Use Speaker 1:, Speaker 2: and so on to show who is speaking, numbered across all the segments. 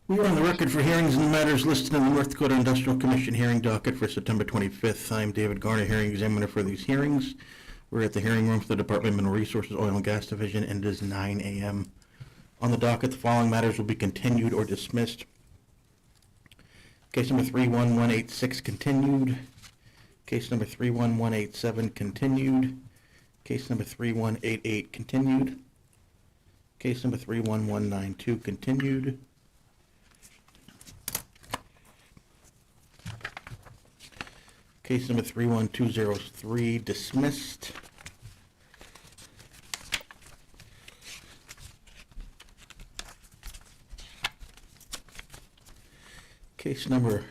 Speaker 1: We are on the record for hearings and matters listed in the North Dakota Industrial Commission hearing docket for September 25th. I am David Garner, hearing examiner for these hearings. We're at the hearing room for the Department of Mineral Resources, Oil and Gas Division, and it is 9 a.m. On the docket, the following matters will be continued or dismissed. Case number 31186 continued. Case number 31187 continued. Case number 3188 continued. Case number 31192 continued. Case number 31203 dismissed. Case number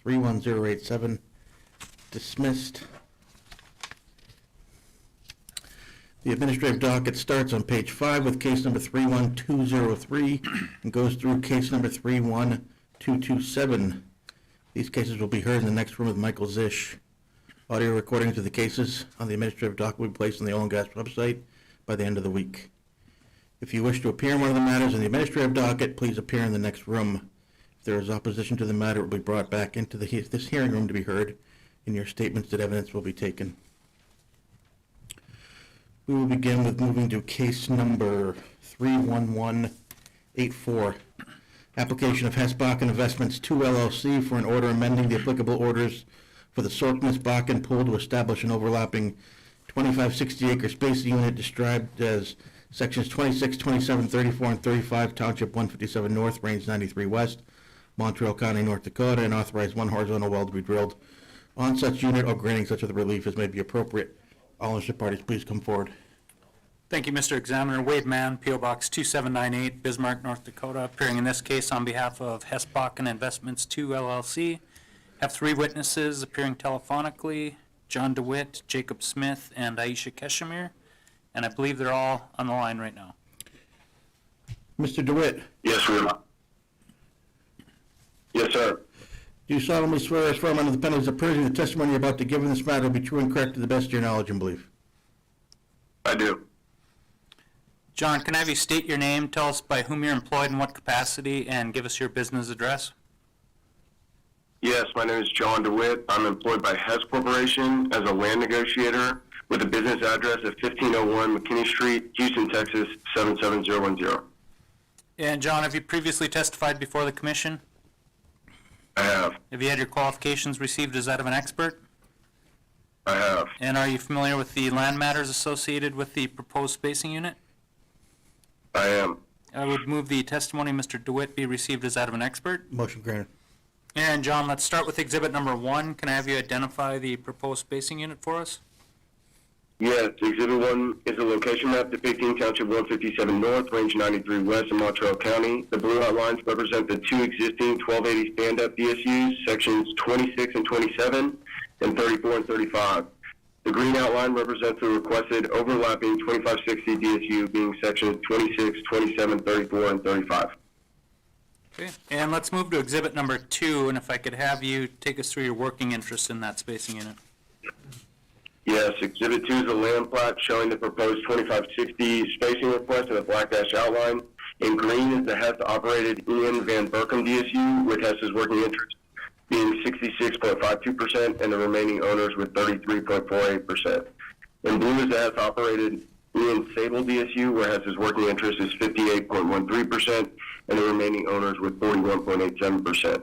Speaker 1: 31087 dismissed. The administrative docket starts on page 5 with case number 31203 and goes through case number 31227. These cases will be heard in the next room with Michael Zisch. Audio recordings of the cases on the administrative docket will be placed on the Oil and Gas website by the end of the week. If you wish to appear in one of the matters on the administrative docket, please appear in the next room. If there is opposition to the matter, it will be brought back into this hearing room to be heard, and your statements that evidence will be taken. We will begin with moving to case number 31184. Application of Hess Bakken Investments 2 LLC for an order amending the applicable orders for the Sorkness Bakken pool to establish an overlapping 2560-acre spacing unit described as sections 26, 27, 34, and 35, Township 157 North, Range 93 West, Montreal County, North Dakota, and authorize one horizontal well to be drilled on such unit or granting such other relief as may be appropriate. All interested parties, please come forward.
Speaker 2: Thank you, Mr. Examiner. Wade Mann, P.O. Box 2798, Bismarck, North Dakota, appearing in this case on behalf of Hess Bakken Investments 2 LLC. Have 3 witnesses appearing telephonically, John DeWitt, Jacob Smith, and Aisha Keshemir, and I believe they're all on the line right now.
Speaker 1: Mr. DeWitt.
Speaker 3: Yes, we are. Yes, sir.
Speaker 1: Do you solemnly swear or affirm under the penalties of perjury the testimony you're about to give in this matter will be true and correct to the best of your knowledge and belief?
Speaker 3: I do.
Speaker 2: John, can I have you state your name, tell us by whom you're employed in what capacity, and give us your business address?
Speaker 3: Yes, my name is John DeWitt. I'm employed by Hess Corporation as a land negotiator with a business address at 1501 McKinney Street, Houston, Texas, 77010.
Speaker 2: And John, have you previously testified before the commission?
Speaker 3: I have.
Speaker 2: Have you had your qualifications received as that of an expert?
Speaker 3: I have.
Speaker 2: And are you familiar with the land matters associated with the proposed spacing unit?
Speaker 3: I am.
Speaker 2: I would move the testimony of Mr. DeWitt be received as that of an expert.
Speaker 1: Motion granted.
Speaker 2: And John, let's start with exhibit number 1. Can I have you identify the proposed spacing unit for us?
Speaker 3: Yes, Exhibit 1 is a location map depicting Township 157 North, Range 93 West in Montreal County. The blue outlines represent the 2 existing 1280 stand-up DSUs, sections 26 and 27, and 34 and 35. The green outline represents the requested overlapping 2560 DSU being sections 26, 27, 34, and 35.
Speaker 2: Okay. And let's move to exhibit number 2, and if I could have you take us through your working interest in that spacing unit.
Speaker 3: Yes, Exhibit 2 is a land plat showing the proposed 2560 spacing request in a black dash outline. In green is the Hess-operated Ian Van Berkom DSU with Hess's working interest being 66.52% and the remaining owners with 33.48%. In blue is the Hess-operated Ian Sable DSU where Hess's working interest is 58.13% and the remaining owners with 41.87%.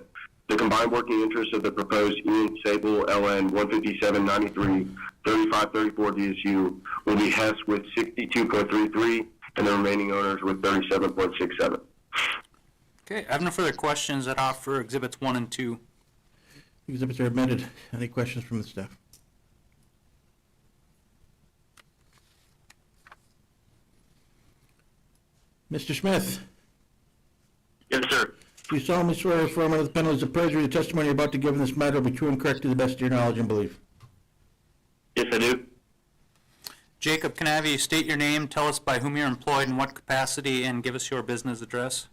Speaker 3: The combined working interest of the proposed Ian Sable LN 15793 3534 DSU will be Hess with 62.33 and the remaining owners with 37.67.
Speaker 2: Okay, I have no further questions that offer exhibits 1 and 2.
Speaker 1: Exhibits are admitted. Any questions from the staff? Mr. Smith.
Speaker 3: Yes, sir.
Speaker 1: Do you solemnly swear or affirm under the penalties of perjury the testimony you're about to give in this matter will be true and correct to the best of your knowledge and belief?
Speaker 3: Yes, I do.
Speaker 2: Jacob, can I have you state your name, tell us by whom you're employed in what capacity, and give us your business address?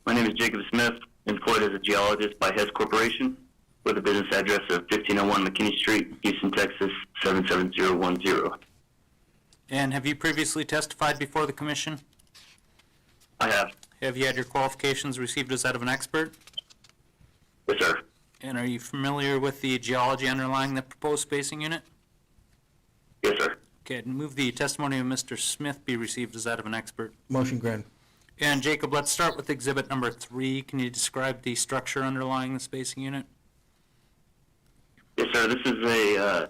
Speaker 4: My name is Jacob Smith, employed as a geologist by Hess Corporation with a business address of 1501 McKinney Street, Houston, Texas, 77010.
Speaker 2: And have you previously testified before the commission?
Speaker 4: I have.
Speaker 2: Have you had your qualifications received as that of an expert?
Speaker 4: Yes, sir.
Speaker 2: And are you familiar with the geology underlying the proposed spacing unit?
Speaker 4: Yes, sir.
Speaker 2: Okay, I'd move the testimony of Mr. Smith be received as that of an expert.
Speaker 1: Motion granted.
Speaker 2: And Jacob, let's start with exhibit number 3. Can you describe the structure underlying the spacing unit?
Speaker 4: Yes, sir. This is a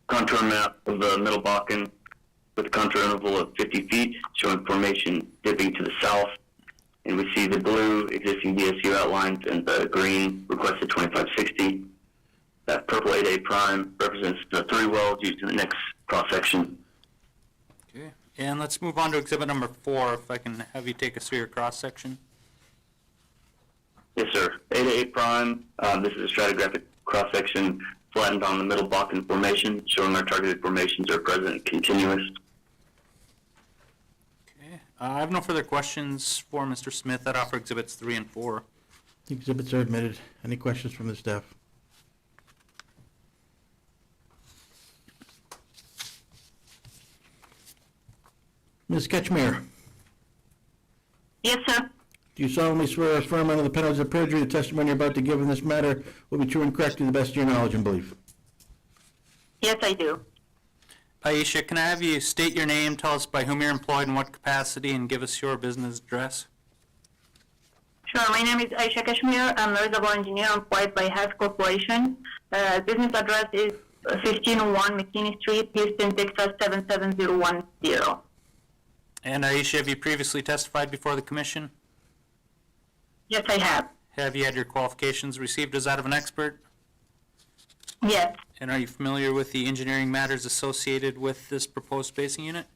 Speaker 4: contour map of the Middle Bakken with a contour interval of 50 feet, showing formation dipping to the south. And we see the blue existing DSU outlines and the green requested 2560. That purple 8A prime represents the 3 wells used in the next cross-section.
Speaker 2: Okay. And let's move on to exhibit number 4, if I can have you take us through your cross-section.
Speaker 4: Yes, sir. 8A prime, this is a stratigraphic cross-section flattened on the Middle Bakken formation, showing our targeted formations are present and continuous.
Speaker 2: Okay. I have no further questions for Mr. Smith. I'd offer exhibits 3 and 4.
Speaker 1: The exhibits are admitted. Any questions from the staff? Ms. Ketchmere,
Speaker 5: Yes, sir.
Speaker 1: do you solemnly swear or affirm under the penalties of perjury the testimony you're about to give in this matter will be true and correct to the best of your knowledge and belief?
Speaker 5: Yes, I do.
Speaker 2: Aisha, can I have you state your name, tell us by whom you're employed, in what capacity, and give us your business address?
Speaker 5: Sure. My name is Aisha Kashmir. I'm a reservoir engineer employed by Hess Corporation. Business address is 1501 McKinney Street, Houston, Texas 77010.
Speaker 2: And Aisha, have you previously testified before the commission?
Speaker 5: Yes, I have.
Speaker 2: Have you had your qualifications received as that of an expert?
Speaker 5: Yes.
Speaker 2: And are you familiar with the engineering matters associated with this proposed spacing unit?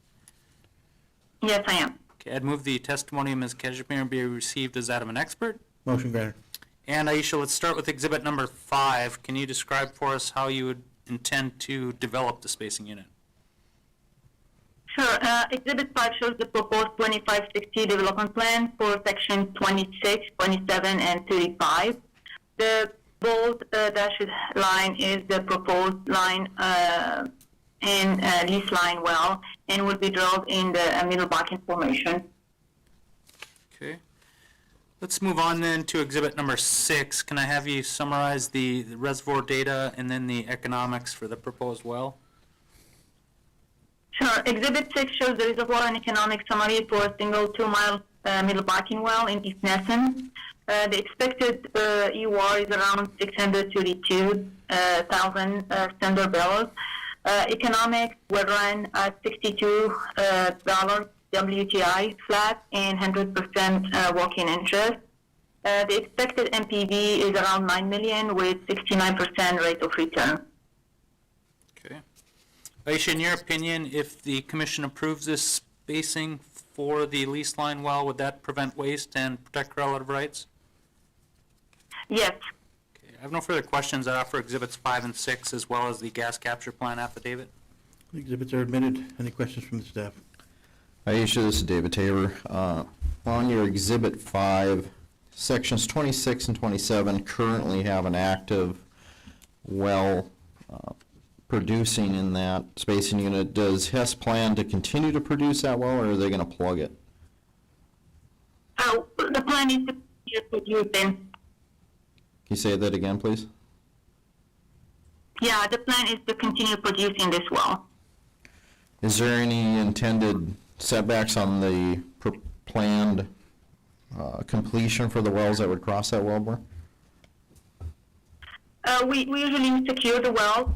Speaker 5: Yes, I am.
Speaker 2: Okay, I'd move the testimony of Ms. Keshmir be received as that of an expert.
Speaker 1: Motion granted.
Speaker 2: And Aisha, let's start with exhibit number 5. Can you describe for us how you would intend to develop the spacing unit?
Speaker 5: Sure. Exhibit 5 shows the proposed 2560 development plan for section 26, 27, and 35. The bold dashed line is the proposed line in lease line well and will be drilled in the Middle Bakken formation.
Speaker 2: Okay. Let's move on then to exhibit number 6. Can I have you summarize the reservoir data and then the economics for the proposed well?
Speaker 5: Sure. Exhibit 6 shows the reservoir and economic summary for a single 2-mile Middle Bakken well in East Nesson. The expected EUR is around 632,000 standard barrels. Economics will run at $62 WTI flat and 100% working interest. The expected MPV is around $9 million with 69% rate of return.
Speaker 2: Okay. Aisha, in your opinion, if the commission approves this spacing for the lease line well, would that prevent waste and protect relative rights?
Speaker 5: Yes.
Speaker 2: Okay. I have no further questions. I offer exhibits 5 and 6 as well as the gas capture plan affidavit.
Speaker 1: The exhibits are admitted. Any questions from the staff?
Speaker 6: Aisha, this is David Taylor. On your Exhibit 5, Sections 26 and 27 currently have an active well producing in that spacing unit. Does Hess plan to continue to produce that well, or are they going to plug it?
Speaker 5: The plan is to produce them.
Speaker 6: Can you say that again, please?
Speaker 5: Yeah, the plan is to continue producing this well.
Speaker 6: Is there any intended setbacks on the planned completion for the wells that would cross that wellbore?
Speaker 5: We usually secure the wells,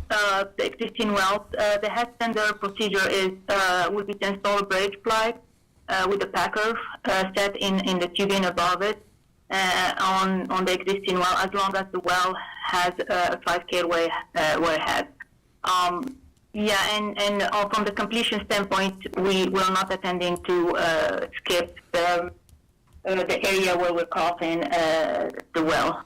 Speaker 5: the existing wells. The Hess tender procedure is will be to install a bridge pipe with a packer set in the tubing above it on the existing well, as long as the well has a 5K wellhead. From the completion standpoint, we will not intending to skip the area where we're crossing the well.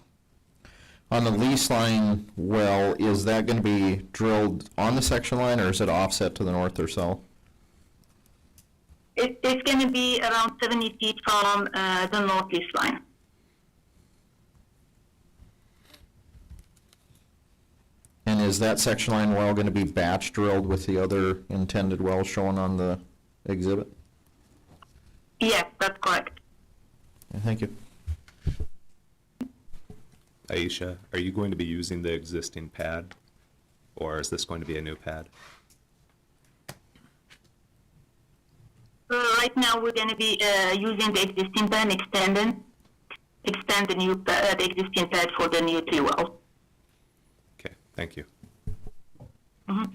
Speaker 6: On the lease line well, is that going to be drilled on the section line, or is it offset to the north or south?
Speaker 5: It's going to be around 70 feet from the northeast line.
Speaker 6: And is that section line well going to be batch drilled with the other intended wells shown on the exhibit?
Speaker 5: Yes, that's correct.
Speaker 6: Thank you.
Speaker 7: Aisha, are you going to be using the existing pad, or is this going to be a new pad?
Speaker 5: Right now, we're going to be using the existing pad, extend the new the existing pad for the new 3 wells.
Speaker 7: Okay, thank you.
Speaker 5: Mhm.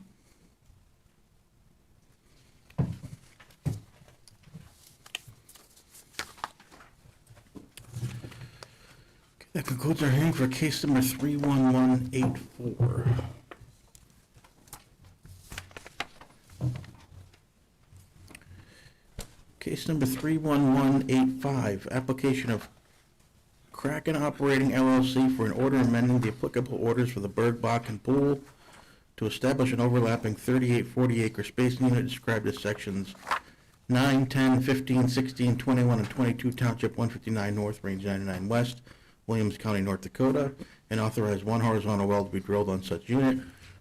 Speaker 1: That concludes our hearing for case number 31184. Case number 31185, application of Kraken Operating LLC for an order amending the applicable orders for the Berg Bakken Pool to establish an overlapping 38-40 acre spacing unit described as sections 9, 10, 15, 16, 21, and 22, Township 159 North, Range 99 West, Williams County, North Dakota, and authorize one horizontal well to be drilled on such unit,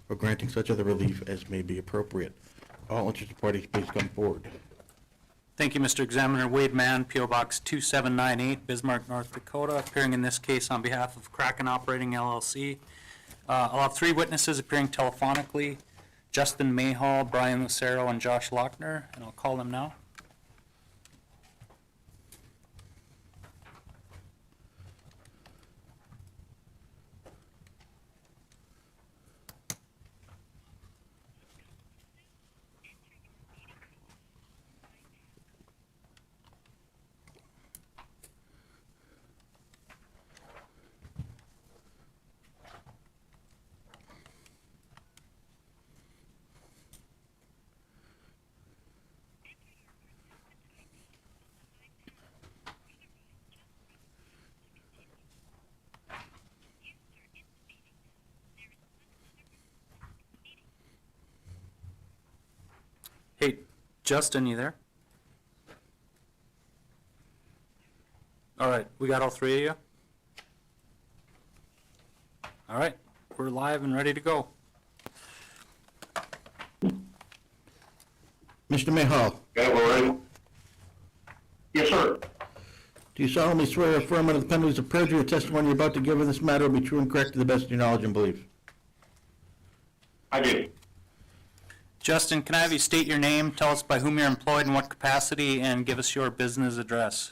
Speaker 1: or granting such other relief as may be appropriate. All interested parties, please come forward.
Speaker 2: Thank you, Mr. Examiner. Wade Mann, P.O. Box 2798, Bismarck, North Dakota, appearing in this case on behalf of Kraken Operating LLC. I'll have 3 witnesses appearing telephonically, Justin Mayhall, Brian Lucero, and Josh Lochner, and I'll call them now. Hey, Justin, you there? All right, we got all 3 of you? All right, we're live and ready to go.
Speaker 1: Mr. Mayhall,
Speaker 3: Okay, we're ready? Yes, sir.
Speaker 1: do you solemnly swear or affirm under the penalties of perjury or testimony you're about to give in this matter will be true and correct to the best of your knowledge and belief?
Speaker 3: I do.
Speaker 2: Justin, can I have you state your name, tell us by whom you're employed and what capacity, and give us your business address?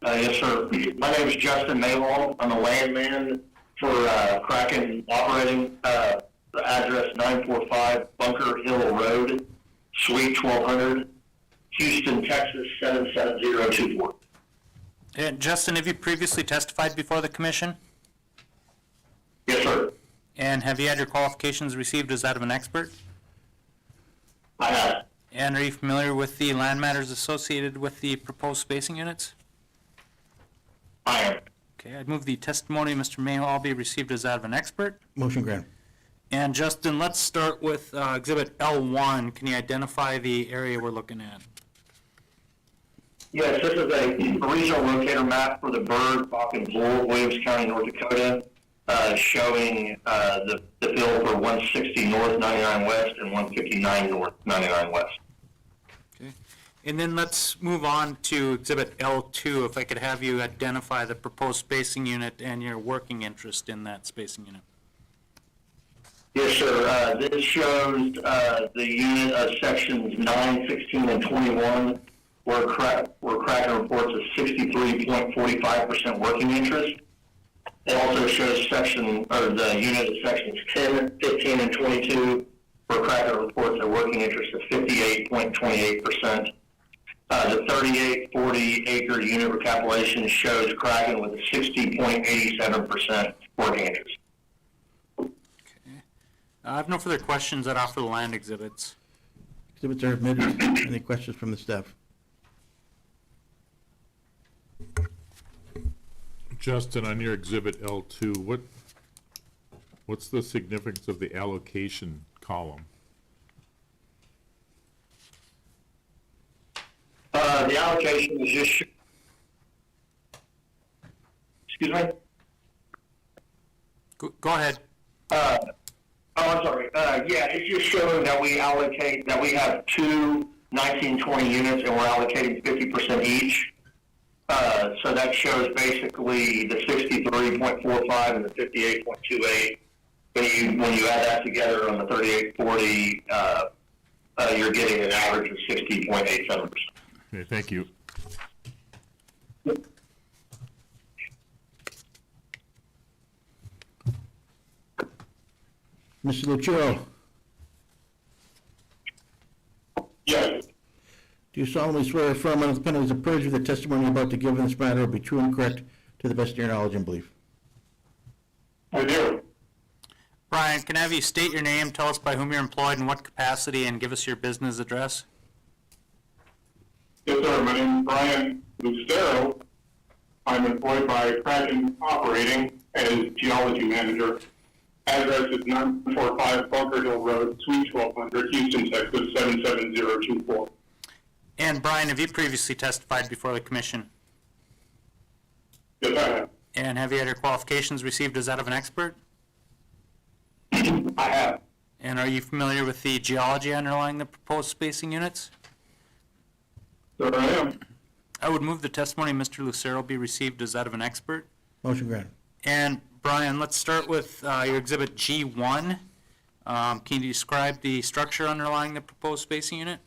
Speaker 3: Yes, sir. My name is Justin Maywall. I'm a landman for Kraken Operating, the address 945 Bunker Hill Road, Suite 1200, Houston, Texas 77024.
Speaker 2: And Justin, have you previously testified before the commission?
Speaker 3: Yes, sir.
Speaker 2: And have you had your qualifications received as that of an expert?
Speaker 3: I have.
Speaker 2: And are you familiar with the land matters associated with the proposed spacing units?
Speaker 3: I am.
Speaker 2: Okay, I'd move the testimony of Mr. Mayhall be received as that of an expert.
Speaker 1: Motion granted.
Speaker 2: And Justin, let's start with Exhibit L1. Can you identify the area we're looking at?
Speaker 3: Yes, this is a regional locator map for the Berg Bakken Pool, Williams County, North Dakota, showing the field for 160 North, 99 West, and 159 North, 99 West.
Speaker 2: Okay. And then let's move on to Exhibit L2. If I could have you identify the proposed spacing unit and your working interest in that spacing unit.
Speaker 3: Yes, sir. This shows the unit of sections 9, 16, and 21, where Kraken reports a 63.45% working interest. It also shows the unit of sections 10, 15, and 22, where Kraken reports a working interest of 58.28%. The 38-40 acre unit recapitulation shows Kraken with a 60.87% working interest.
Speaker 2: I have no further questions that offer the land exhibits.
Speaker 1: Exhibits are admitted. Any questions from the staff?
Speaker 8: Justin, on your exhibit L2, what's the significance of the allocation column?
Speaker 3: The allocation is just, excuse me?
Speaker 2: Go ahead.
Speaker 3: I'm sorry. Yeah, it's just showing that we have two 1920 units and we're allocating 50% each.
Speaker 4: So that shows basically the 63.45 and the 58.28. When you add that together on the 3840, you're getting an average of 60.87%.
Speaker 8: Okay, thank you.
Speaker 1: Mr. Lucero,
Speaker 4: Yes.
Speaker 1: do you solemnly swear or affirm under the penalties of perjury the testimony you're about to give in this matter will be true and correct to the best of your knowledge and belief?
Speaker 4: I do.
Speaker 2: Brian, can I have you state your name, tell us by whom you're employed, in what capacity, and give us your business address?
Speaker 9: Yes, sir. My name is Brian Lucero. I'm employed by Kraken Operating as Geology Manager. Address is 945 Bunker Hill Road, Suite 1200, Houston, Texas, 77024.
Speaker 2: And Brian, have you previously testified before the commission?
Speaker 9: Yes, I have.
Speaker 2: And have you had your qualifications received as that of an expert?
Speaker 9: I have.
Speaker 2: And are you familiar with the geology underlying the proposed spacing units?
Speaker 9: Sir, I am.
Speaker 2: I would move the testimony of Mr. Lucero be received as that of an expert.
Speaker 1: Motion granted.
Speaker 2: And Brian, let's start with your exhibit G1. Can you describe the structure underlying the proposed spacing unit?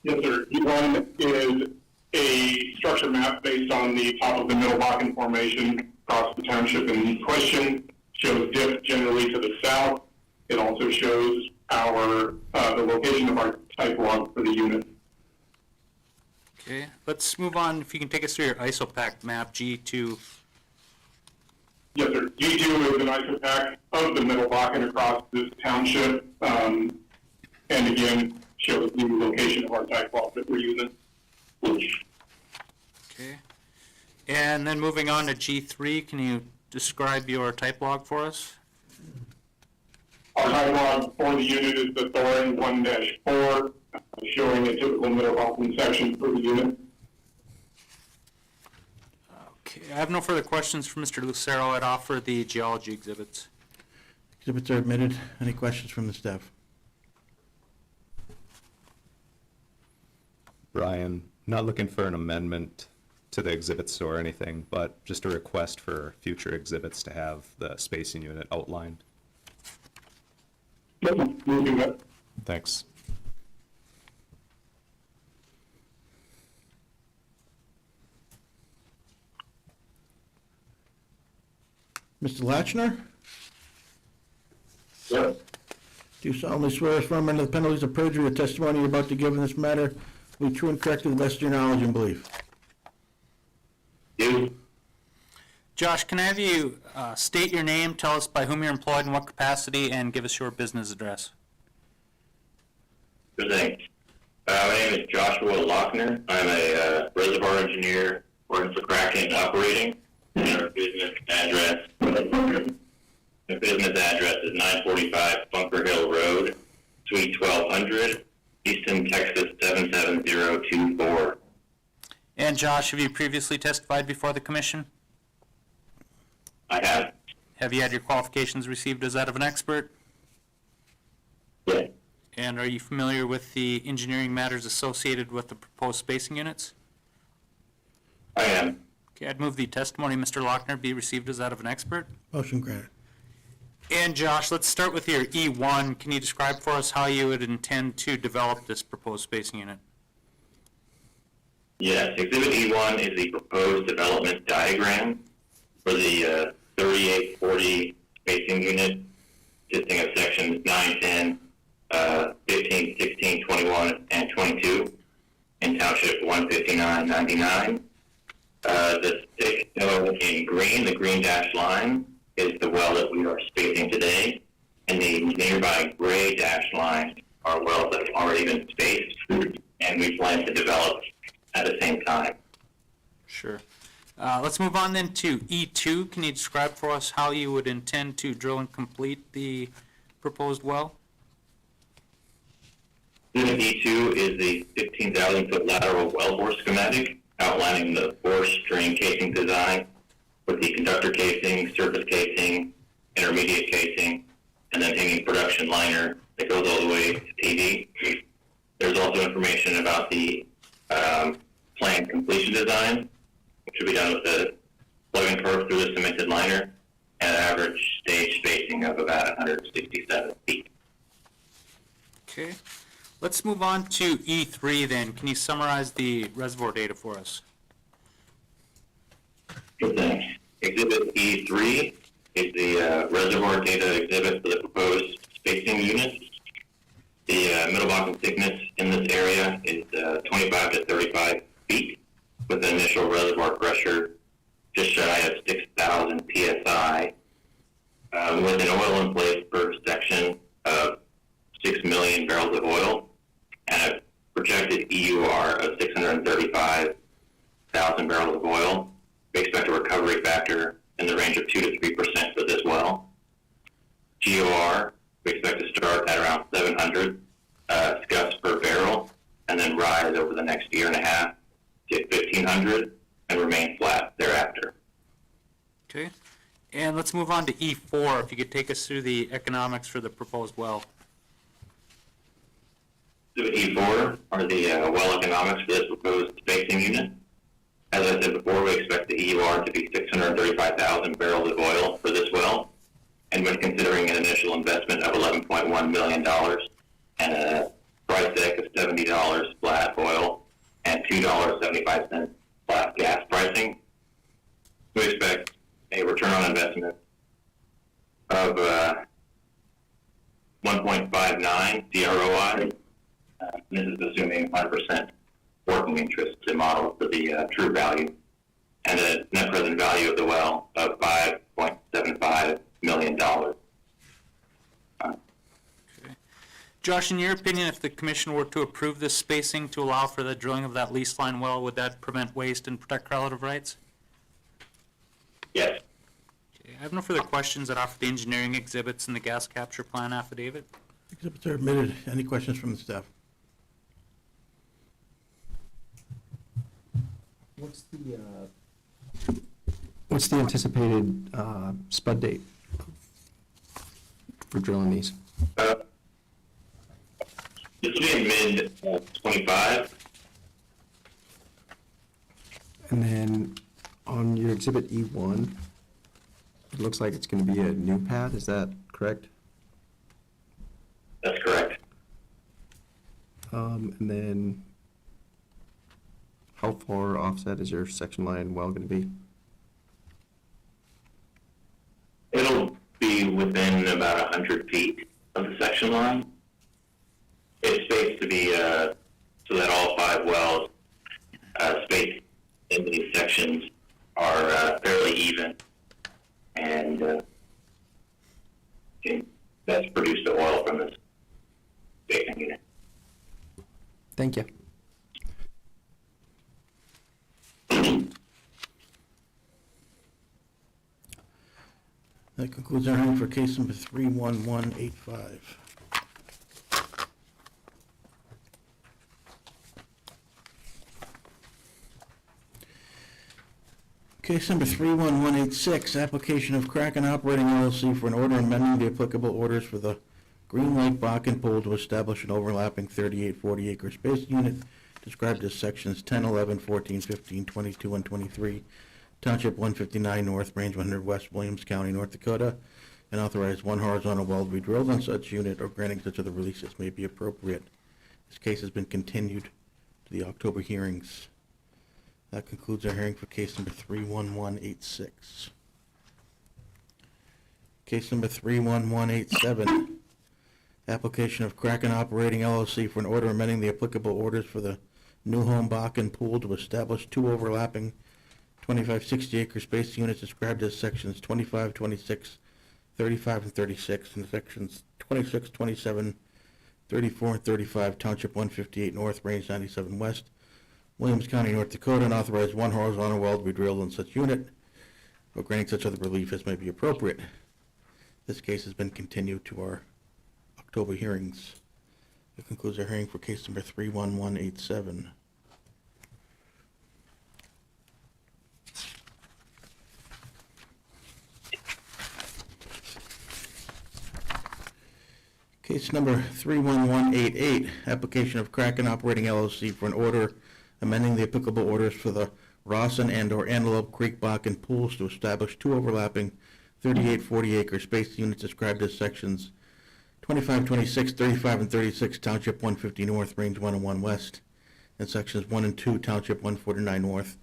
Speaker 9: Yes, sir. E1 is a structure map based on the top of the Middle Bakken Formation across the township in question. Shows dip generally to the south. It also shows the location of our type log for the unit.
Speaker 2: Okay, let's move on. If you can take us through your isopac map, G2.
Speaker 9: Yes, sir. G2 is an isopac of the Middle Bakken across this township, and again, shows the location of our type log that we're using.
Speaker 2: Okay. And then moving on to G3, can you describe your type log for us?
Speaker 9: Our type log for the unit is the Thorin 1-4, showing a typical Middle Bakken section for the unit.
Speaker 2: Okay, I have no further questions for Mr. Lucero. I'd offer the geology exhibits.
Speaker 1: Exhibits are admitted. Any questions from the staff?
Speaker 7: Brian, not looking for an amendment to the exhibits or anything, but just a request for future exhibits to have the spacing unit outlined.
Speaker 9: Yep, we'll do that.
Speaker 7: Thanks.
Speaker 1: Mr. Lachner,
Speaker 9: Yes.
Speaker 1: do you solemnly swear or affirm under the penalties of perjury the testimony you're about to give in this matter will be true and correct to the best of your knowledge and belief?
Speaker 4: Yes.
Speaker 2: Josh, can I have you state your name, tell us by whom you're employed, in what capacity, and give us your business address?
Speaker 4: Good thing. My name is Joshua Lochner. I'm a reservoir engineer working for Kraken Operating. And our business address is 945 Bunker Hill Road, Suite 1200, Houston, Texas 77024.
Speaker 2: And Josh, have you previously testified before the commission?
Speaker 4: I have.
Speaker 2: Have you had your qualifications received as that of an expert?
Speaker 4: Yes.
Speaker 2: And are you familiar with the engineering matters associated with the proposed spacing units?
Speaker 4: I am.
Speaker 2: Okay, I'd move the testimony of Mr. Lochner be received as that of an expert.
Speaker 1: Motion granted.
Speaker 2: And Josh, let's start with your E1. Can you describe for us how you would intend to develop this proposed spacing unit?
Speaker 4: Yes. Exhibit E1 is the proposed development diagram for the 3840 spacing unit, consisting of sections 9, 10, 15, 16, 21, and 22 in Township 15999. The stick in green, the green dashed line, is the well that we are spacing today, and the nearby gray dashed lines are wells that have already been spaced, and we plan to develop at the same time.
Speaker 2: Sure. Let's move on then to E2. Can you describe for us how you would intend to drill and complete the proposed well?
Speaker 4: Unit E2 is the 15,000-foot lateral wellbore schematic outlining the bore string casing design with the conductor casing, surface casing, intermediate casing, and then hanging production liner that goes all the way to TV. There's also information about the planned completion design, which will be done with the plugging curve through the cemented liner and an average stage spacing of about 167 feet.
Speaker 2: Okay. Let's move on to E3 then. Can you summarize the reservoir data for us?
Speaker 4: Good thing. Exhibit E3 is the reservoir data exhibit for the proposed spacing unit. The middle Bakken thickness in this area is 25 to 35 feet with an initial reservoir pressure just shy of 6,000 psi with an oil in place per section of 6 million barrels of oil and a projected EUR of 635,000 barrels of oil. We expect a recovery factor in the range of 2 to 3% for this well. GOR, we expect to start at around 700 scuffs per barrel and then rise over the next year and a half to 1,500 and remain flat thereafter.
Speaker 2: Okay. And let's move on to E4. If you could take us through the economics for the proposed well.
Speaker 4: Exhibit E4 are the well economics for this proposed spacing unit. As I said before, we expect the EUR to be 635,000 barrels of oil for this well. And when considering an initial investment of $11.1 million and a price deck of $70 flat oil and $2.75 flat gas pricing, we expect a return on investment of 1.59 DROI. This is assuming 5% working interest to model for the true value, and a net present value of the well of $5.75 million.
Speaker 2: Josh, in your opinion, if the commission were to approve this spacing to allow for the drilling of that lease line well, would that prevent waste and protect relative rights?
Speaker 4: Yes.
Speaker 2: Okay. I have no further questions that offer the engineering exhibits and the gas capture plan affidavit.
Speaker 1: Exhibits are admitted. Any questions from the staff?
Speaker 10: What's the anticipated spud date for drilling these?
Speaker 4: This will be in mid-25.
Speaker 10: And then on your exhibit E1, it looks like it's going to be a new pad, is that correct?
Speaker 4: That's correct.
Speaker 10: And then how far offset is your section line well going to be?
Speaker 4: It'll be within about 100 feet of the section line. It's spaced to be so that all 5 wells spaced in these sections are fairly even, and that's produced the oil from this spacing unit.
Speaker 10: Thank you.
Speaker 1: That concludes our hearing for case number 31185. Case number 31186, application of Kraken Operating LLC for an order amending the applicable orders for the Green Lake Bakken Pool to establish an overlapping 3840 acre space unit described as sections 10, 11, 14, 15, 22, and 23, Township 159 North, Range 100 West, Williams County, North Dakota, and authorize one horizontal well to be drilled on such unit or granting such other releases may be appropriate. This case has been continued to the October hearings. That concludes our hearing for case number 31186. Case number 31187, application of Kraken Operating LLC for an order amending the applicable orders for the New Home Bakken Pool to establish 2 overlapping 2560 acre space units described as sections 25, 26, 35, and 36, and sections 26, 27, 34, and 35, Township 158 North, Range 97 West, Williams County, North Dakota, and authorize one horizontal well to be drilled on such unit, or granting such other relief as may be appropriate. This case has been continued to our October hearings. That concludes our hearing for case number 31187. Case number 31188, application of Kraken Operating LLC for an order amending the applicable orders for the Rawson and/or Antelope Creek Bakken pools to establish two overlapping 38-40 acre space units described as sections 25, 26, 35, and 36, Township 150 North, Range 101 West, and sections 1 and 2, Township 149 North,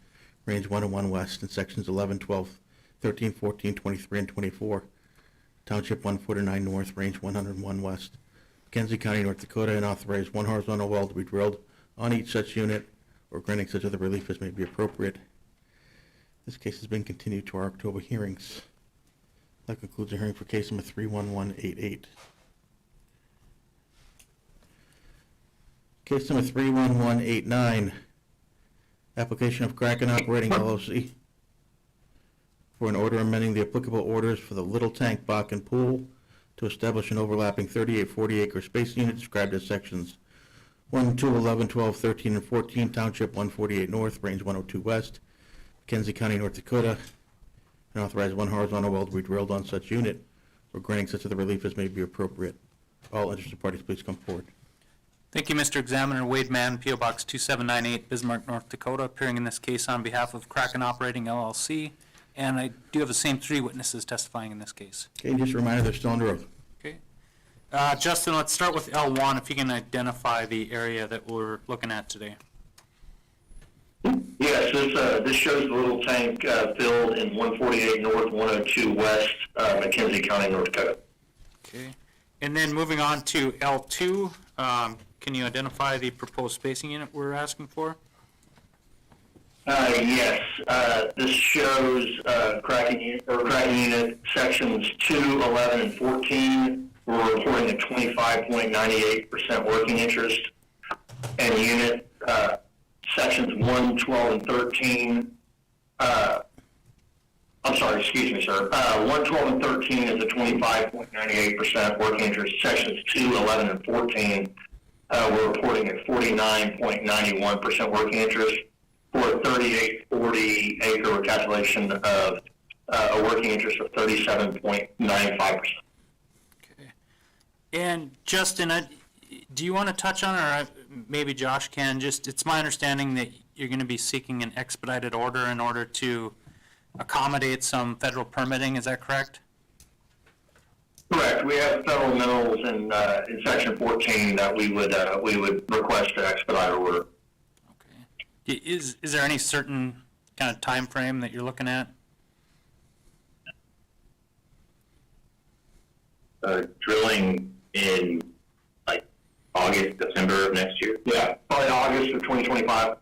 Speaker 1: Range 101 West, and sections 11, 12, 13, 14, 23, and 24, Township 149 North, Range 101 West, Mackenzie County, North Dakota, and authorize one horizontal well to be drilled on each such unit or granting such other relief as may be appropriate. This case has been continued to our October hearings. That concludes the hearing for case number 31188. Case number 31189, application of Kraken Operating LLC for an order amending the applicable orders for the Little Tank Bakken Pool to establish an overlapping 38-40 acre space unit described as sections 1, 2, 11, 12, 13, and 14, Township 148 North, Range 102 West, Mackenzie County, North Dakota, and authorize one horizontal well to be drilled on such unit or granting such other relief as may be appropriate. All interested parties, please come forward.
Speaker 2: Thank you, Mr. Examiner. Wade Mann, P.O. Box 2798, Bismarck, North Dakota, appearing in this case on behalf of Kraken Operating LLC. And I do have the same three witnesses testifying in this case.
Speaker 1: Okay, just a reminder, they're still under oath.
Speaker 2: Okay. Justin, let's start with L1, if you can identify the area that we're looking at today.
Speaker 4: Yes, this shows the little tank filled in 148 North, 102 West, Mackenzie County, North Dakota.
Speaker 2: Okay. And then moving on to L2, can you identify the proposed spacing unit we're asking for?
Speaker 4: Yes, this shows cracking unit sections 2, 11, and 14. We're reporting a 25.98% working interest, and unit sections 1, 12, and 13. I'm sorry, excuse me, sir. 1, 12, and 13 is a 25.98% working interest. Sections 2, 11, and 14, we're reporting a 49.91% working interest for a 38-40 acre recalculation of a working interest of 37.95%.
Speaker 2: Okay. And Justin, do you want to touch on, or maybe Josh can, just, it's my understanding that you're going to be seeking an expedited order in order to accommodate some federal permitting, is that correct?
Speaker 4: Correct. We have federal minerals in section 14 that we would request an expedite order.
Speaker 2: Okay. Is there any certain kind of time frame that you're looking at?
Speaker 4: Drilling in like August, September of next year. Yeah, probably August of 2025.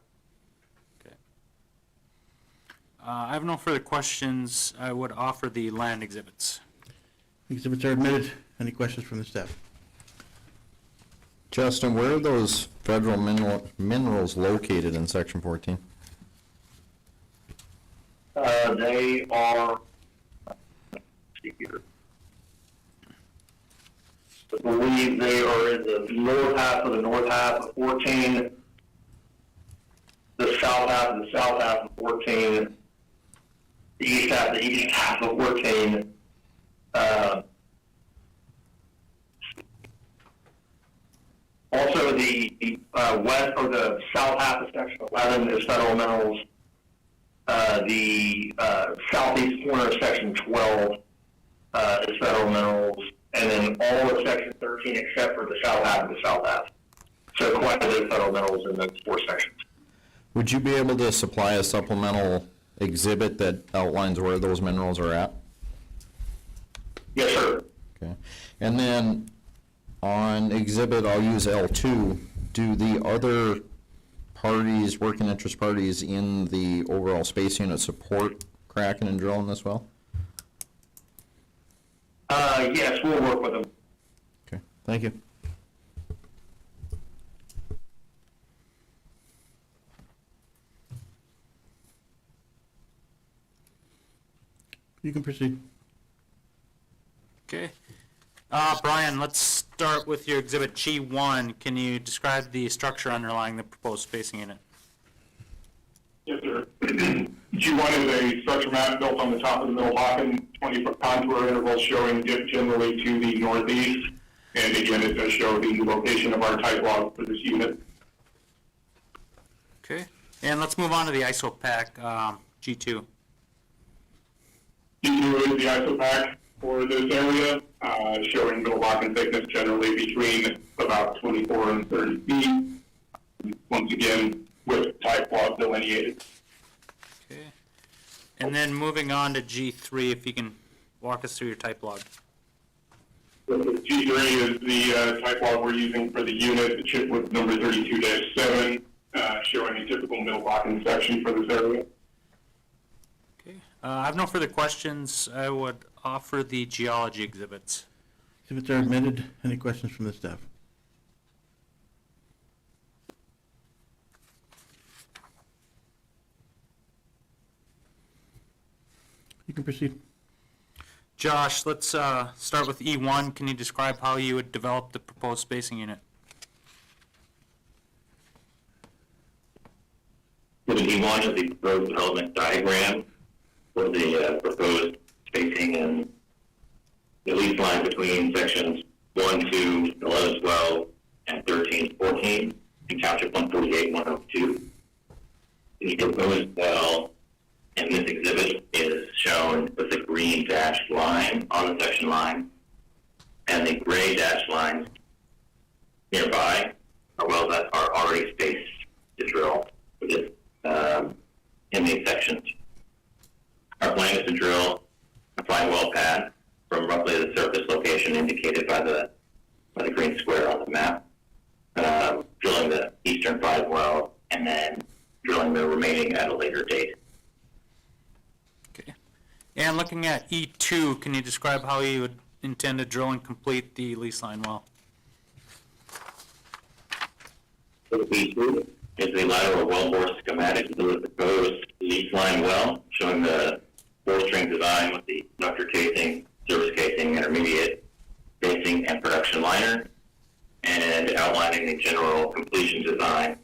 Speaker 2: I have no further questions. I would offer the land exhibits.
Speaker 1: Exhibits are admitted. Any questions from the staff?
Speaker 6: Justin, where are those federal minerals located in section 14?
Speaker 4: They are, let's see here. I believe they are in the north half of 14, the south half of 14, the east half of 14. Also, the west or the south half of section 11 is federal minerals. The southeast corner of section 12 is federal minerals, and then all of section 13 except for the south half of the south half. So quite a bit of federal minerals in those four sections.
Speaker 6: Would you be able to supply a supplemental exhibit that outlines where those minerals are at?
Speaker 4: Yes, sir.
Speaker 6: Okay. And then on exhibit, I'll use L2, do the other parties, working interest parties in the overall space unit support cracking and drilling this well?
Speaker 4: Yes, we'll work with them.
Speaker 6: Okay, thank you.
Speaker 1: You can proceed.
Speaker 2: Okay. Brian, let's start with your exhibit G1. Can you describe the structure underlying the proposed spacing unit?
Speaker 9: Yes, sir. G1 is a structure map built on the top of the Middle Bakken, 20-foot contour intervals showing dip generally to the northeast. And again, it does show the location of our type log for this unit.
Speaker 2: Okay. And let's move on to the ISOPAC, G2.
Speaker 9: G2 is the ISOPAC for this area, showing middle Bakken thickness generally between about 24 and 30 feet. Once again, with type log delineated.
Speaker 2: Okay. And then moving on to G3, if you can walk us through your type log.
Speaker 9: G3 is the type log we're using for the unit, the chip with number 32-7, showing a typical middle Bakken section for this area.
Speaker 2: Okay. I have no further questions. I would offer the geology exhibits.
Speaker 1: Exhibits are admitted. Any questions from the staff? You can proceed.
Speaker 2: Josh, let's start with E1. Can you describe how you would develop the proposed spacing unit?
Speaker 4: Exhibit E1 is the proposed development diagram for the proposed spacing and the lease line between sections 1, 2, 11, 12, and 13, 14 in Township 148, 102. The proposed well in this exhibit is shown with the green dashed line on the section line, and the gray dashed lines nearby are wells that are already spaced to drill for this, in these sections. Our plan is to drill a 5-well pad from roughly the surface location indicated by the green square on the map, drilling the eastern 5 wells, and then drilling the remaining at a later date.
Speaker 2: Okay. And looking at E2, can you describe how you would intend to drill and complete the lease line well?
Speaker 4: For the B2 is the lateral wellbore schematic of the proposed lease line well, showing the 4-string design with the conductor casing, service casing, intermediate spacing, and production liner, and outlining the general completion design,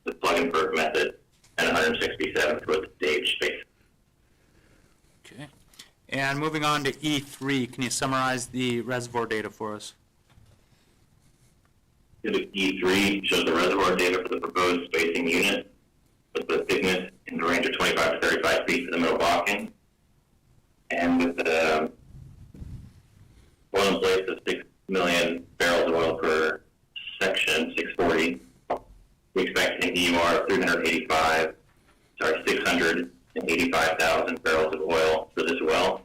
Speaker 4: the plug-and-perk method, and 167-foot stage space.
Speaker 2: Okay. And moving on to E3, can you summarize the reservoir data for us?
Speaker 4: Exhibit E3 shows the reservoir data for the proposed spacing unit with the thickness in the range of 25 to 35 feet for the Middle Bakken, and with the oil in place of 6 million barrels of oil per section, 640. We expect an EUR of 685,000 barrels of oil for this well,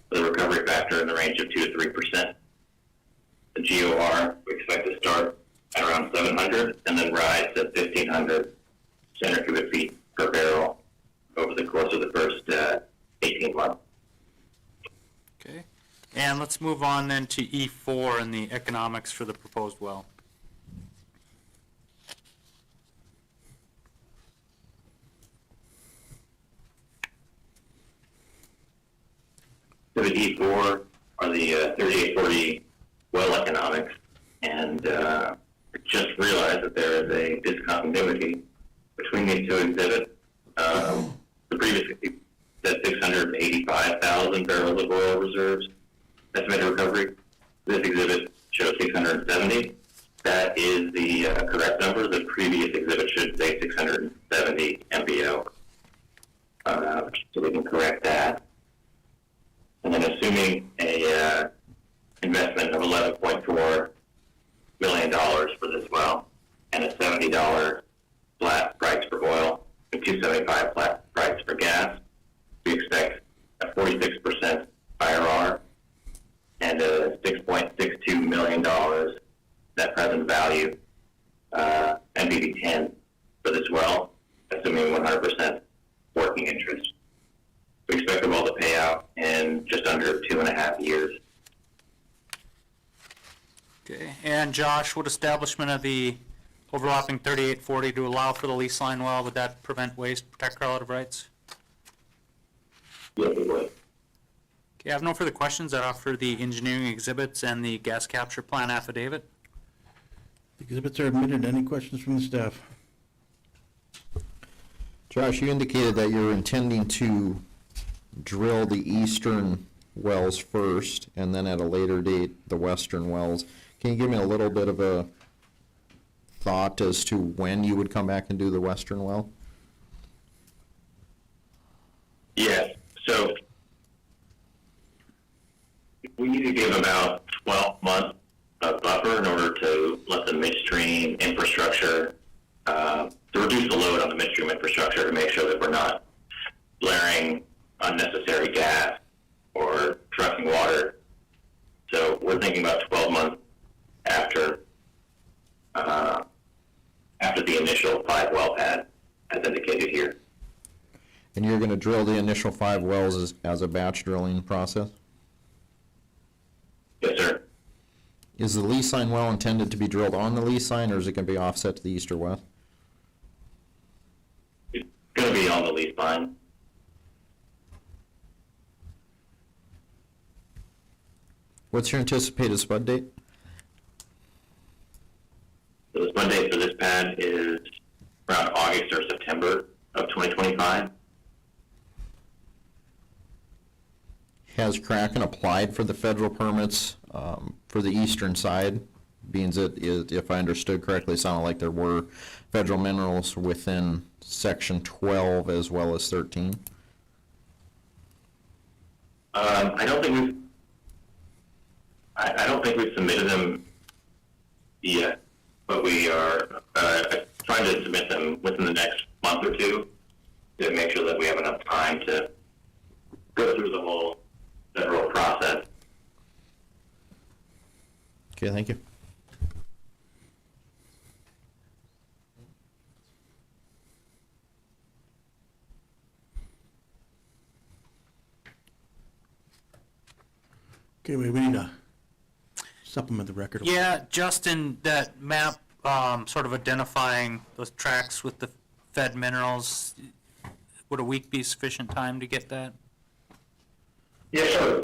Speaker 4: with a recovery factor in the range of 2 to 3%. The GOR, we expect to start at around 700 and then rise to 1,500 standard cubic feet per barrel over the course of the first 18 months.
Speaker 2: Okay. And let's move on then to E4 and the economics for the proposed well.
Speaker 4: Exhibit E4 are the 3840 well economics, and I just realized that there is a discontinuity between these two exhibits. The previous said 685,000 barrels of oil reserves estimated recovery. This exhibit shows 670. That is the correct number. The previous exhibit should say 670 MBO. So we can correct that. And then assuming a investment of $11.4 million for this well and a $70 flat price for oil and $2.75 flat price for gas, we expect a 46% IRR and a $6.62 million net present value NPV10 for this well, assuming 100% working interest. We expect the well to pay out in just under 2.5 years.
Speaker 2: Okay. And Josh, would establishment of the overlapping 3840 to allow for the lease line well, would that prevent waste, protect relative rights?
Speaker 4: Yes, it would.
Speaker 2: Okay, I have no further questions. I offer the engineering exhibits and the gas capture plan affidavit.
Speaker 1: The exhibits are admitted. Any questions from the staff?
Speaker 6: Josh, you indicated that you're intending to drill the eastern wells first, and then at a later date, the western wells. Can you give me a little bit of a thought as to when you would come back and do the western well?
Speaker 4: Yes, so we need to give about 12 months of buffer in order to let the midstream infrastructure, to reduce the load on the midstream infrastructure to make sure that we're not flaring unnecessary gas or trucking water. So we're thinking about 12 months after the initial 5-well pad, as indicated here.
Speaker 6: And you're going to drill the initial 5 wells as a batch drilling process?
Speaker 4: Yes, sir.
Speaker 6: Is the lease line well intended to be drilled on the lease line, or is it going to be offset to the east or west?
Speaker 4: It's going to be on the lease line.
Speaker 6: What's your anticipated spud date?
Speaker 4: So the spud date for this pad is around August or September of 2025.
Speaker 6: Has Kraken applied for the federal permits for the eastern side? Being that, if I understood correctly, it sounded like there were federal minerals within section 12 as well as 13.
Speaker 4: I don't think we've submitted them yet, but we are trying to submit them within the next month or two to make sure that we have enough time to go through the whole federal process.
Speaker 6: Okay, thank you.
Speaker 1: Okay, we need to supplement the record.
Speaker 2: Yeah, Justin, that map, sort of identifying those tracks with the fed minerals, would a week be sufficient time to get that?
Speaker 9: Yes, sir.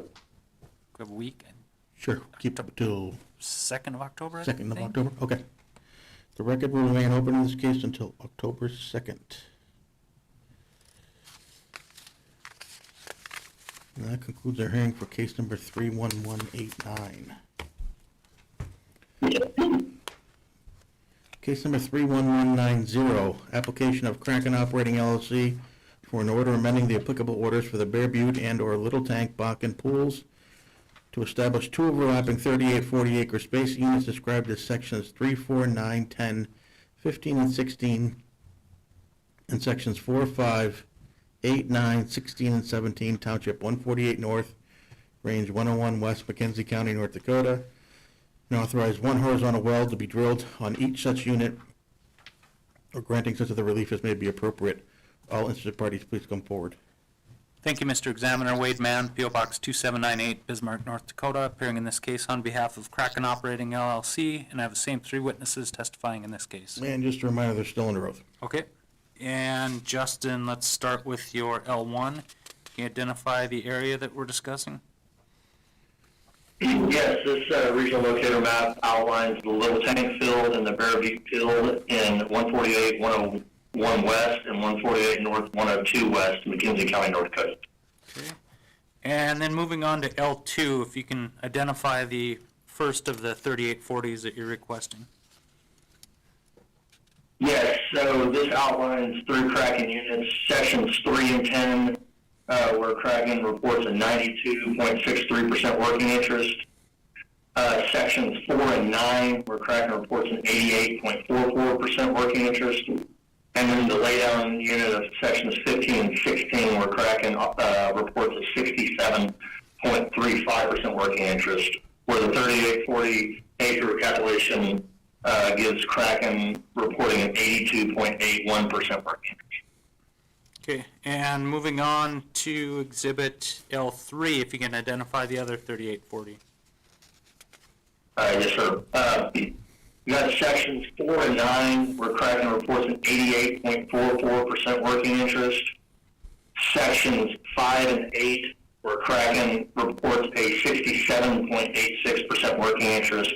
Speaker 2: A week?
Speaker 1: Sure, keep up till
Speaker 2: 2nd of October, I
Speaker 1: 2nd of
Speaker 2: think?
Speaker 1: October, okay. The record will remain open in this case until October 2nd. And that concludes our hearing for case number 31189. Case number 31190, application of Kraken Operating LLC for an order amending the applicable orders for the Bear Butte and/or Little Tank Bakken pools to establish 2 overlapping 38-40 acre spacing units described as sections 3, 4, 9, 10, 15, and 16, and sections 4, 5, 8, 9, 16, and 17, Township 148 North, Range 101 West, McKenzie County, North Dakota, and authorize 1 horizontal well to be drilled on each such unit, or granting such other relief as may be appropriate. All interested parties, please come forward.
Speaker 2: Thank you, Mr. Examiner. Wade Mann, P.O. Box 2798, Bismarck, North Dakota, appearing in this case on behalf of Kraken Operating LLC, and I have the same 3 witnesses testifying in this case.
Speaker 1: And just a reminder, they're still under oath.
Speaker 2: Okay. And Justin, let's start with your L1. Can you identify the area that we're discussing?
Speaker 4: Yes, this regional locator map outlines the Little Tank field and the Bear Butte field in 148, 101 West and 148 North, 102 West, McKenzie County, North Dakota.
Speaker 2: Okay. And then moving on to L2, if you can identify the first of the 3840s that you're requesting.
Speaker 4: Yes, so this outlines 3 Kraken units, sections 3 and 10, where Kraken reports a 92.63% working interest. Sections 4 and 9, where Kraken reports an 88.44% working interest. And then the laydown unit of sections 15 and 16, where Kraken reports a 67.35% working interest, where the 3840 acre recapitulation gives Kraken reporting an 82.81% working interest.
Speaker 2: Okay, and moving on to Exhibit L3, if you can identify the other 3840.
Speaker 4: Yes, sir. You got sections 4 and 9, where Kraken reports an 88.44% working interest. Sections 5 and 8, where Kraken reports a 67.86% working interest.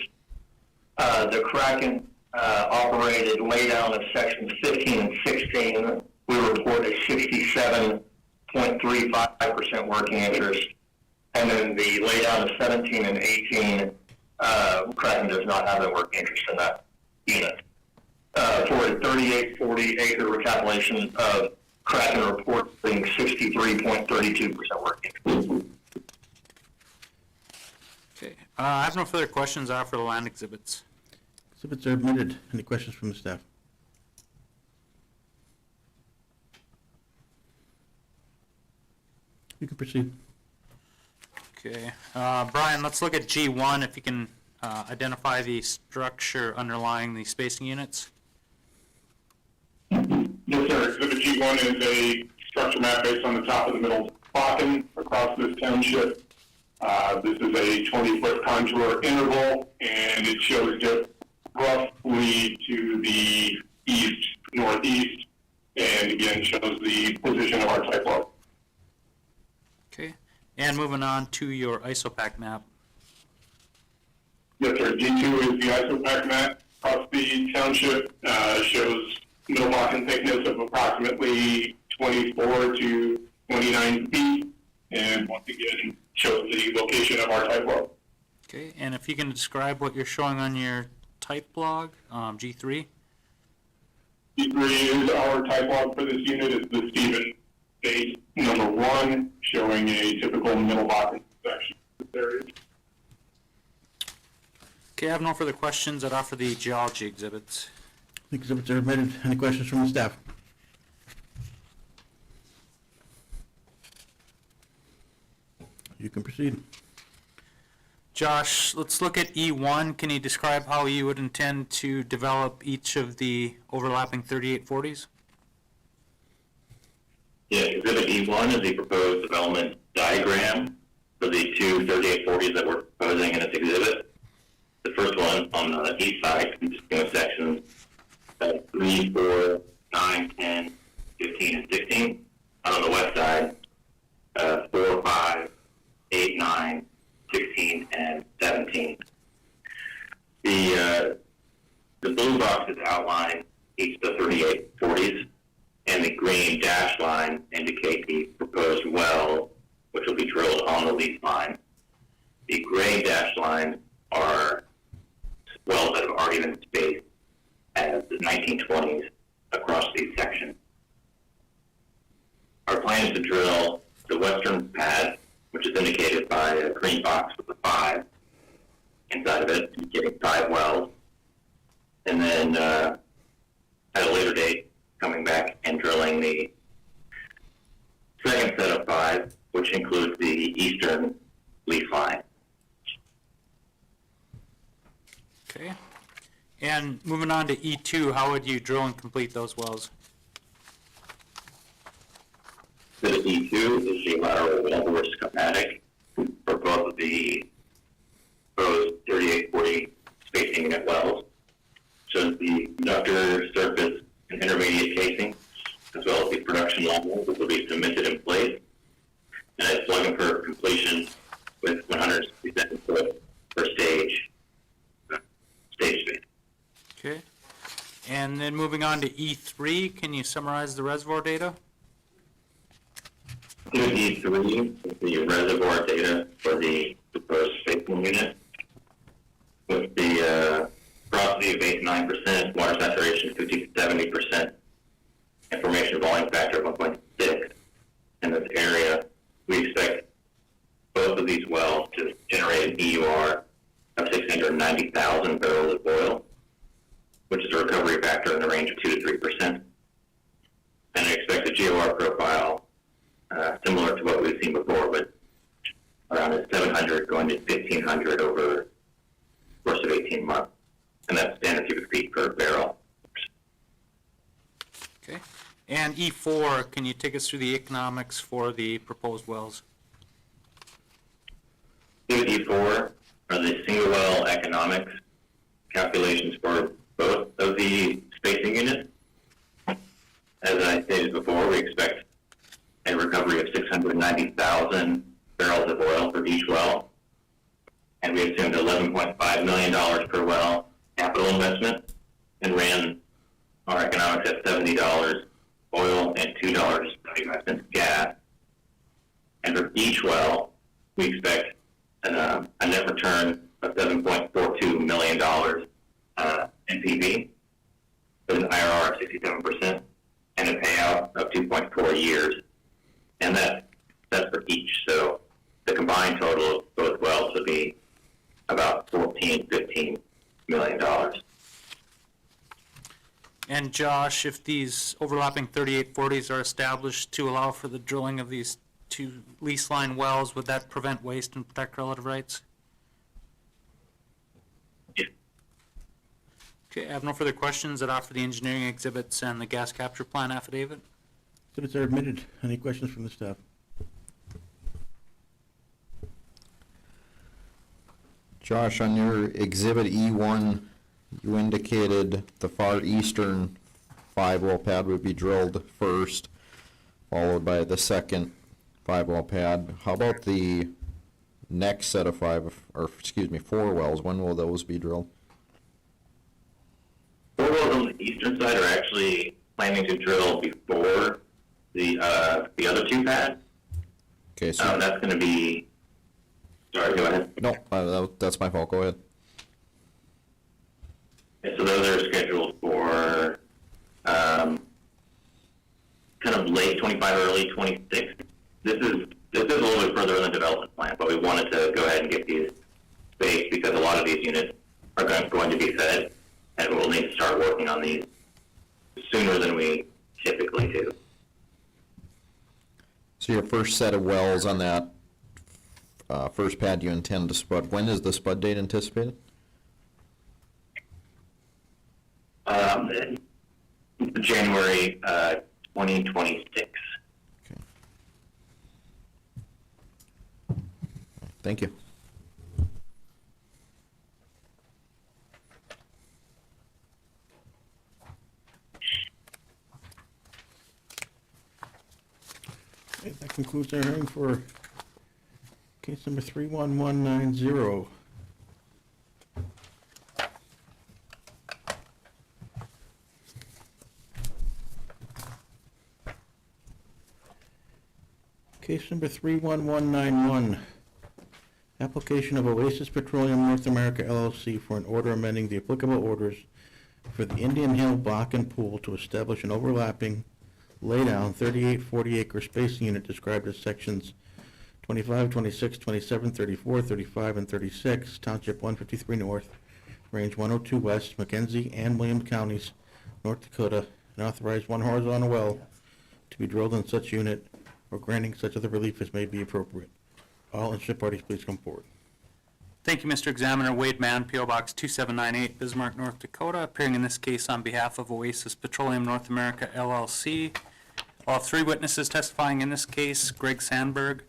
Speaker 4: The Kraken operated laydown of sections 15 and 16, we report a 67.35% working interest. And then the laydown of 17 and 18, Kraken does not have a working interest in that unit. For a 3840 acre recapitulation of Kraken reporting 63.32% working.
Speaker 2: Okay, I have no further questions for the land exhibits.
Speaker 1: Exhibits are admitted. Any questions from the staff? You can proceed.
Speaker 2: Okay, Brian, let's look at G1, if you can identify the structure underlying the spacing units.
Speaker 9: Yes, sir. Exhibit G1 is a structure map based on the top of the Middle Bakken across this township. This is a 20-foot contour interval, and it shows just roughly to the east, northeast, and again shows the position of our type well.
Speaker 2: Okay, and moving on to your ISOPAC map.
Speaker 9: Yes, sir. G2 is the ISOPAC map across the township. Shows Middle Bakken thickness of approximately 24 to 29 feet, and once again shows the location of our type well.
Speaker 2: Okay, and if you can describe what you're showing on your type log, G3.
Speaker 9: G3 is our type log for this unit. It's the Stephen Base number 1, showing a typical Middle Bakken section.
Speaker 2: Okay, I have no further questions. I'd offer the geology exhibits.
Speaker 1: The exhibits are admitted. Any questions from the staff? You can proceed.
Speaker 2: Josh, let's look at E1. Can you describe how you would intend to develop each of the overlapping 3840s?
Speaker 4: Yeah, Exhibit E1 is the proposed development diagram for the two 3840s that we're proposing in this exhibit. The first one on the east side consisting of sections 3, 4, 9, 10, 15, and 16. And on the west side, 4, 5, 8, 9, 16, and 17. The blue boxes outline each of the 3840s, and the green dash line indicate the proposed well, which will be drilled on the lease line. The gray dash lines are wells that have already been spaced as the 1920s across these sections. Our plan is to drill the western pad, which is indicated by a green box with a 5 inside of it, getting 5 wells. And then at a later date, coming back and drilling the second set of 5, which includes the eastern lease line.
Speaker 2: Okay. And moving on to E2, how would you drill and complete those wells?
Speaker 4: The E2 is the lateral wellbore schematic for both of the proposed 3840 spacing unit wells. Shows the conductor, surface, and intermediate casing, as well as the production level, which will be cemented in place. And it's looking for completion with 167 foot per stage space.
Speaker 2: Okay. And then moving on to E3, can you summarize the reservoir data?
Speaker 4: E3 is the reservoir data for the proposed spacing unit, with the porosity of 8 to 9%, water saturation 50 to 70%, information volume factor of 1.6 in this area. We expect both of these wells to generate an EUR of 690,000 barrels of oil, which is a recovery factor in the range of 2 to 3%. And I expect a GOR profile similar to what we've seen before, but around 700 going to 1,500 over the course of 18 months. And that's standard cubic feet per barrel.
Speaker 2: Okay. And E4, can you take us through the economics for the proposed wells?
Speaker 4: E4 are the single well economics calculations for both of the spacing units. As I stated before, we expect a recovery of 690,000 barrels of oil for each well, and we assumed $11.5 million per well capital investment and ran our economics at $70 oil and $2.75 gas. And for each well, we expect a net return of $7.42 million NPV with an IRR of 67% and a payout of 2.4 years, and that's for each. So the combined total of both wells would be about $15 million.
Speaker 2: And Josh, if these overlapping 3840s are established to allow for the drilling of these two lease line wells, would that prevent waste and protect relative rights?
Speaker 4: Yeah.
Speaker 2: Okay, I have no further questions. That offer the engineering exhibits and the gas capture plan affidavit.
Speaker 1: Exhibits are admitted. Any questions from the staff?
Speaker 6: Josh, on your Exhibit E1, you indicated the far eastern 5-well pad would be drilled first, followed by the second 5-well pad. How about the next set of 4 wells? When will those be drilled?
Speaker 4: 4 wells on the eastern side are actually planning to drill before the other 2 pads.
Speaker 6: Okay, so,
Speaker 4: That's going to be. Sorry, go ahead.
Speaker 6: no, that's my fault, go ahead.
Speaker 4: And so those are scheduled for kind of late 25, early 26. This is a little bit further in the development plan, but we wanted to go ahead and get these spaced because a lot of these units are going to be fed, and we'll need to start working on these sooner than we typically do.
Speaker 6: So your first set of wells on that first pad you intend to spud, when is the spud date anticipated?
Speaker 4: January 2026.
Speaker 6: Okay. Thank you.
Speaker 1: Okay, that concludes our hearing for case number 31190. Case number 31191, application of Oasis Petroleum North America LLC for an order amending the applicable orders for the Indian Hill Bakken Pool to establish an overlapping laydown 3840 acre spacing unit described as sections 25, 26, 27, 34, 35, and 36, Township 153 North, Range 102 West, McKenzie and Williams Counties, North Dakota, and authorize one horizontal well to be drilled in such unit or granting such other relief as may be appropriate. All interested parties, please come forward.
Speaker 2: Thank you, Mr. Examiner. Wade Mann, P.O. Box 2798, Bismarck, North Dakota, appearing in this case on behalf of Oasis Petroleum North America, LLC. I'll have 3 witnesses testifying in this case, Greg Sandberg,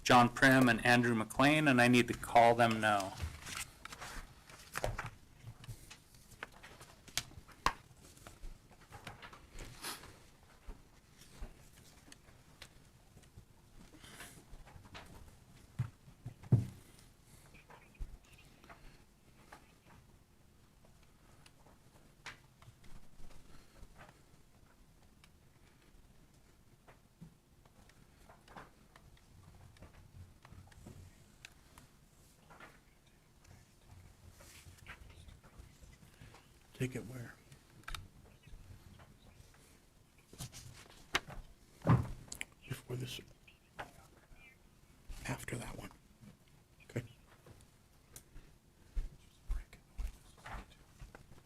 Speaker 2: John Prim, and Andrew McLean, and I need to call them now.
Speaker 1: Take it where? Before this, after that one. Okay.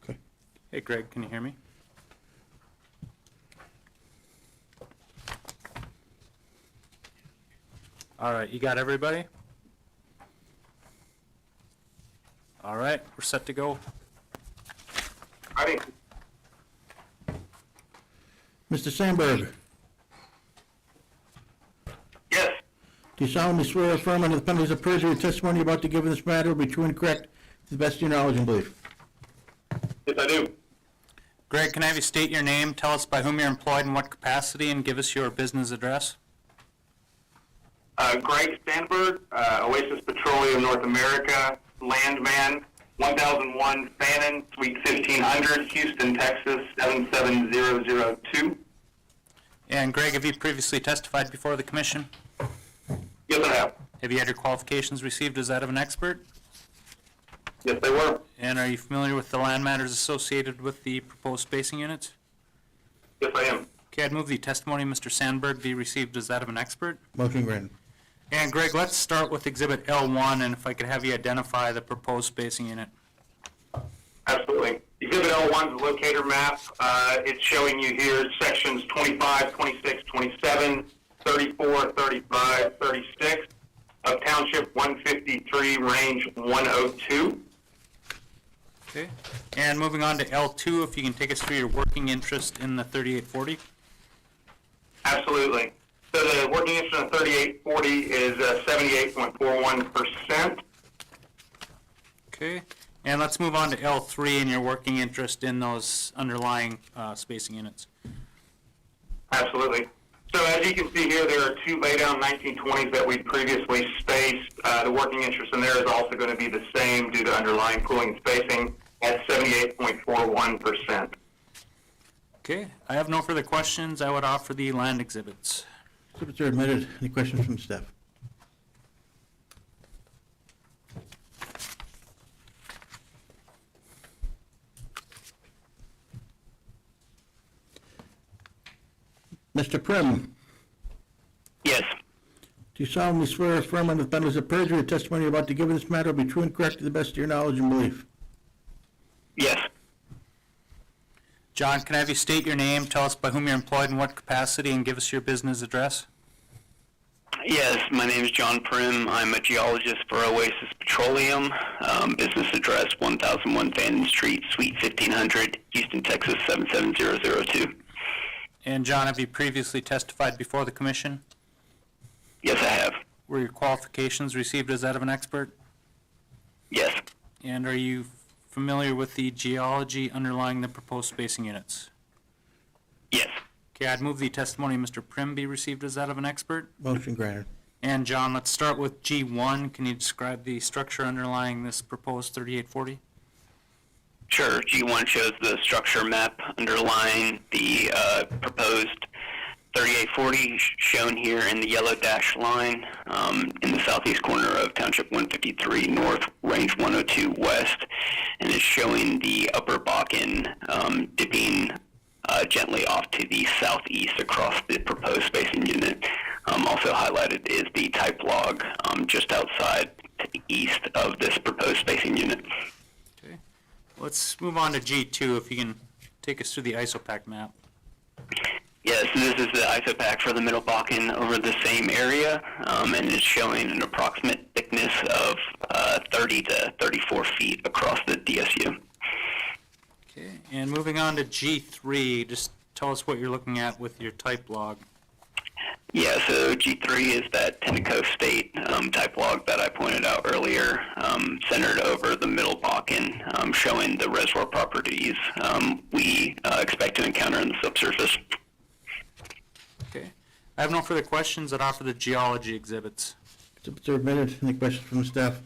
Speaker 1: Okay.
Speaker 2: Hey, Greg, can you hear me? All right, you got everybody? All right, we're set to go.
Speaker 9: Ready?
Speaker 1: Mr. Sandberg,
Speaker 9: Yes.
Speaker 1: do you solemnly swear or affirm under the penalties of perjury the testimony you're about to give in this matter will be true and correct to the best of your knowledge and belief?
Speaker 9: Yes, I do.
Speaker 2: Greg, can I have you state your name, tell us by whom you're employed in what capacity, and give us your business address?
Speaker 9: Greg Sandberg, Oasis Petroleum North America, landman, 1001 Fannin, Suite 1500, Houston, Texas, 77002.
Speaker 2: And Greg, have you previously testified before the commission?
Speaker 9: Yes, I have.
Speaker 2: Have you had your qualifications received as that of an expert?
Speaker 9: Yes, they were.
Speaker 2: And are you familiar with the land matters associated with the proposed spacing units?
Speaker 9: Yes, I am.
Speaker 2: Okay, I'd move the testimony of Mr. Sandberg be received as that of an expert.
Speaker 1: Motion granted.
Speaker 2: And Greg, let's start with Exhibit L1, and if I could have you identify the proposed spacing unit.
Speaker 9: Absolutely. Exhibit L1 is a locator map. It's showing you here sections 25, 26, 27, 34, 35, 36 of Township 153, Range 102.
Speaker 2: Okay. And moving on to L2, if you can take us through your working interest in the 3840.
Speaker 9: Absolutely. So the working interest on 3840 is 78.41%.
Speaker 2: Okay. And let's move on to L3 and your working interest in those underlying spacing units.
Speaker 9: Absolutely. So as you can see here, there are two laydown 1920s that we previously spaced. The working interest in there is also going to be the same due to underlying pooling and spacing at 78.41%.
Speaker 2: Okay. I have no further questions. I would offer the land exhibits.
Speaker 1: Exhibits are admitted. Any questions from staff? Mr. Prim,
Speaker 4: Yes.
Speaker 1: do you solemnly swear or affirm under the penalties of perjury the testimony you're about to give in this matter will be true and correct to the best of your knowledge and belief?
Speaker 4: Yes.
Speaker 2: John, can I have you state your name, tell us by whom you're employed in what capacity, and give us your business address?
Speaker 4: Yes, my name is John Prim. I'm a geologist for Oasis Petroleum. Business address 1001 Fannin Street, Suite 1500, Houston, Texas 77002.
Speaker 2: And John, have you previously testified before the commission?
Speaker 4: Yes, I have.
Speaker 2: Were your qualifications received as that of an expert?
Speaker 4: Yes.
Speaker 2: And are you familiar with the geology underlying the proposed spacing units?
Speaker 4: Yes.
Speaker 2: Okay, I'd move the testimony of Mr. Prim be received as that of an expert.
Speaker 1: Motion granted.
Speaker 2: And John, let's start with G1. Can you describe the structure underlying this proposed 3840?
Speaker 4: Sure. G1 shows the structure map underlying the proposed 3840 shown here in the yellow dashed line in the southeast corner of Township 153 North, Range 102 West, and is showing the upper Bakken dipping gently off to the southeast across the proposed spacing unit. Also highlighted is the type log just outside to the east of this proposed spacing unit.
Speaker 2: Okay. Let's move on to G2, if you can take us through the ISOPAC map.
Speaker 4: Yes, this is the ISOPAC for the Middle Bakken over the same area, and it's showing an approximate thickness of 30 to 34 feet across the DSU.
Speaker 2: Okay. And moving on to G3, just tell us what you're looking at with your type log.
Speaker 4: Yeah, so G3 is that Tenneco State type log that I pointed out earlier, centered over the Middle Bakken, showing the reservoir properties we expect to encounter in the subsurface.
Speaker 2: Okay. I have no further questions. I'd offer the geology exhibits.
Speaker 1: Exhibits are admitted. Any questions from the staff?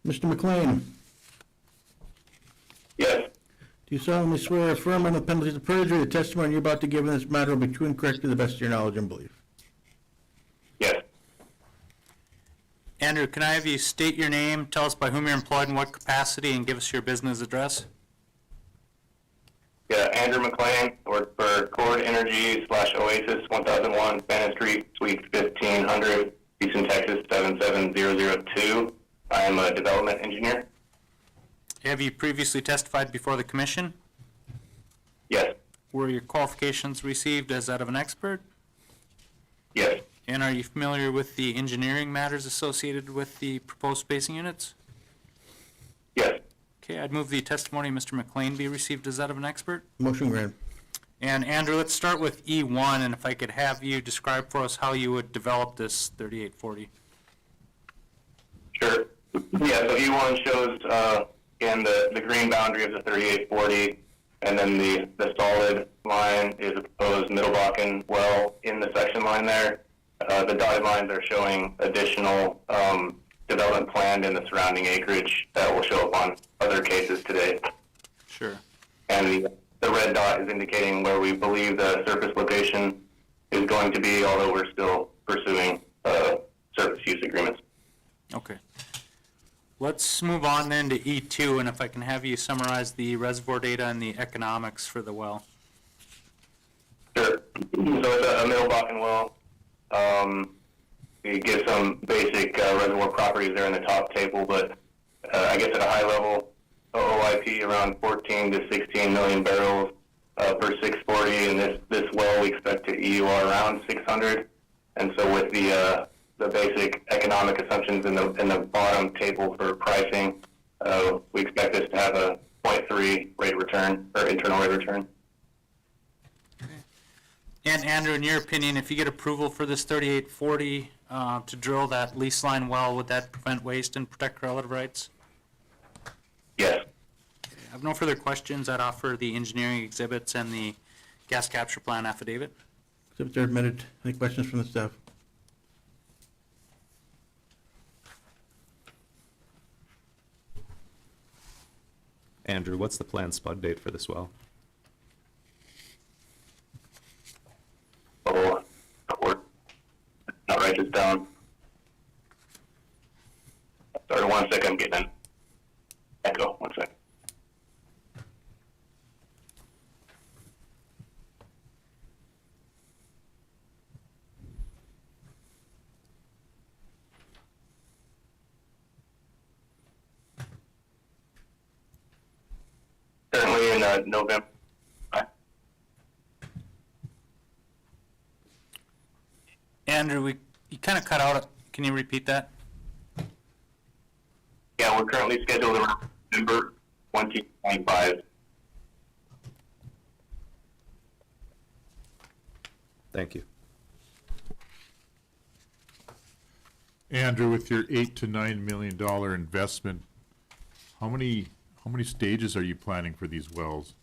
Speaker 1: Mr. McLean,
Speaker 9: Yes.
Speaker 1: do you solemnly swear or affirm under the penalties of perjury the testimony you're about to give in this matter will be true and correct to the best of your knowledge and belief?
Speaker 9: Yes.
Speaker 2: Andrew, can I have you state your name, tell us by whom you're employed in what capacity, and give us your business address?
Speaker 9: Yeah, Andrew McLean, work for Cord Energy / Oasis 1001 Fannin Street, Suite 1500, Houston, Texas 77002. I am a development engineer.
Speaker 2: Have you previously testified before the commission?
Speaker 9: Yes.
Speaker 2: Were your qualifications received as that of an expert?
Speaker 9: Yes.
Speaker 2: And are you familiar with the engineering matters associated with the proposed spacing units?
Speaker 9: Yes.
Speaker 2: Okay, I'd move the testimony of Mr. McLean be received as that of an expert.
Speaker 1: Motion granted.
Speaker 2: And Andrew, let's start with E1, and if I could have you describe for us how you would develop this 3840.
Speaker 9: Sure. Yeah, so E1 shows, again, the green boundary of the 3840, and then the solid line is a proposed Middle Bakken well in the section line there. The dotted lines are showing additional development planned in the surrounding acreage that will show up on other cases today.
Speaker 2: Sure.
Speaker 9: And the red dot is indicating where we believe the surface location is going to be, although we're still pursuing surface use agreements.
Speaker 2: Okay. Let's move on then to E2, and if I can have you summarize the reservoir data and the economics for the well.
Speaker 4: Sure. So it's a Middle Bakken well. We get some basic reservoir properties there in the top table, but I guess at a high level, OIP around 14 to 16 million barrels per 640, and this well we expect to EUR around 600. And so with the basic economic assumptions in the bottom table for pricing, we expect this to have a 0.3 rate of return, or internal rate of return.
Speaker 2: And Andrew, in your opinion, if you get approval for this 3840 to drill that lease line well, would that prevent waste and protect relative rights?
Speaker 4: Yes.
Speaker 2: I have no further questions. I'd offer the engineering exhibits and the gas capture plan affidavit.
Speaker 1: Exhibits are admitted. Any questions from the staff?
Speaker 7: Andrew, what's the planned spud date for this well?
Speaker 4: Oh, not write this down. Sorry, 1 second, I'm getting an echo. 1 second. Currently in November.
Speaker 2: Andrew, you kind of cut out. Can you repeat that?
Speaker 4: Yeah, we're currently scheduled around November 2025.
Speaker 7: Thank you.
Speaker 8: Andrew, with your $8 to $9 million investment, how many stages are you planning for these wells?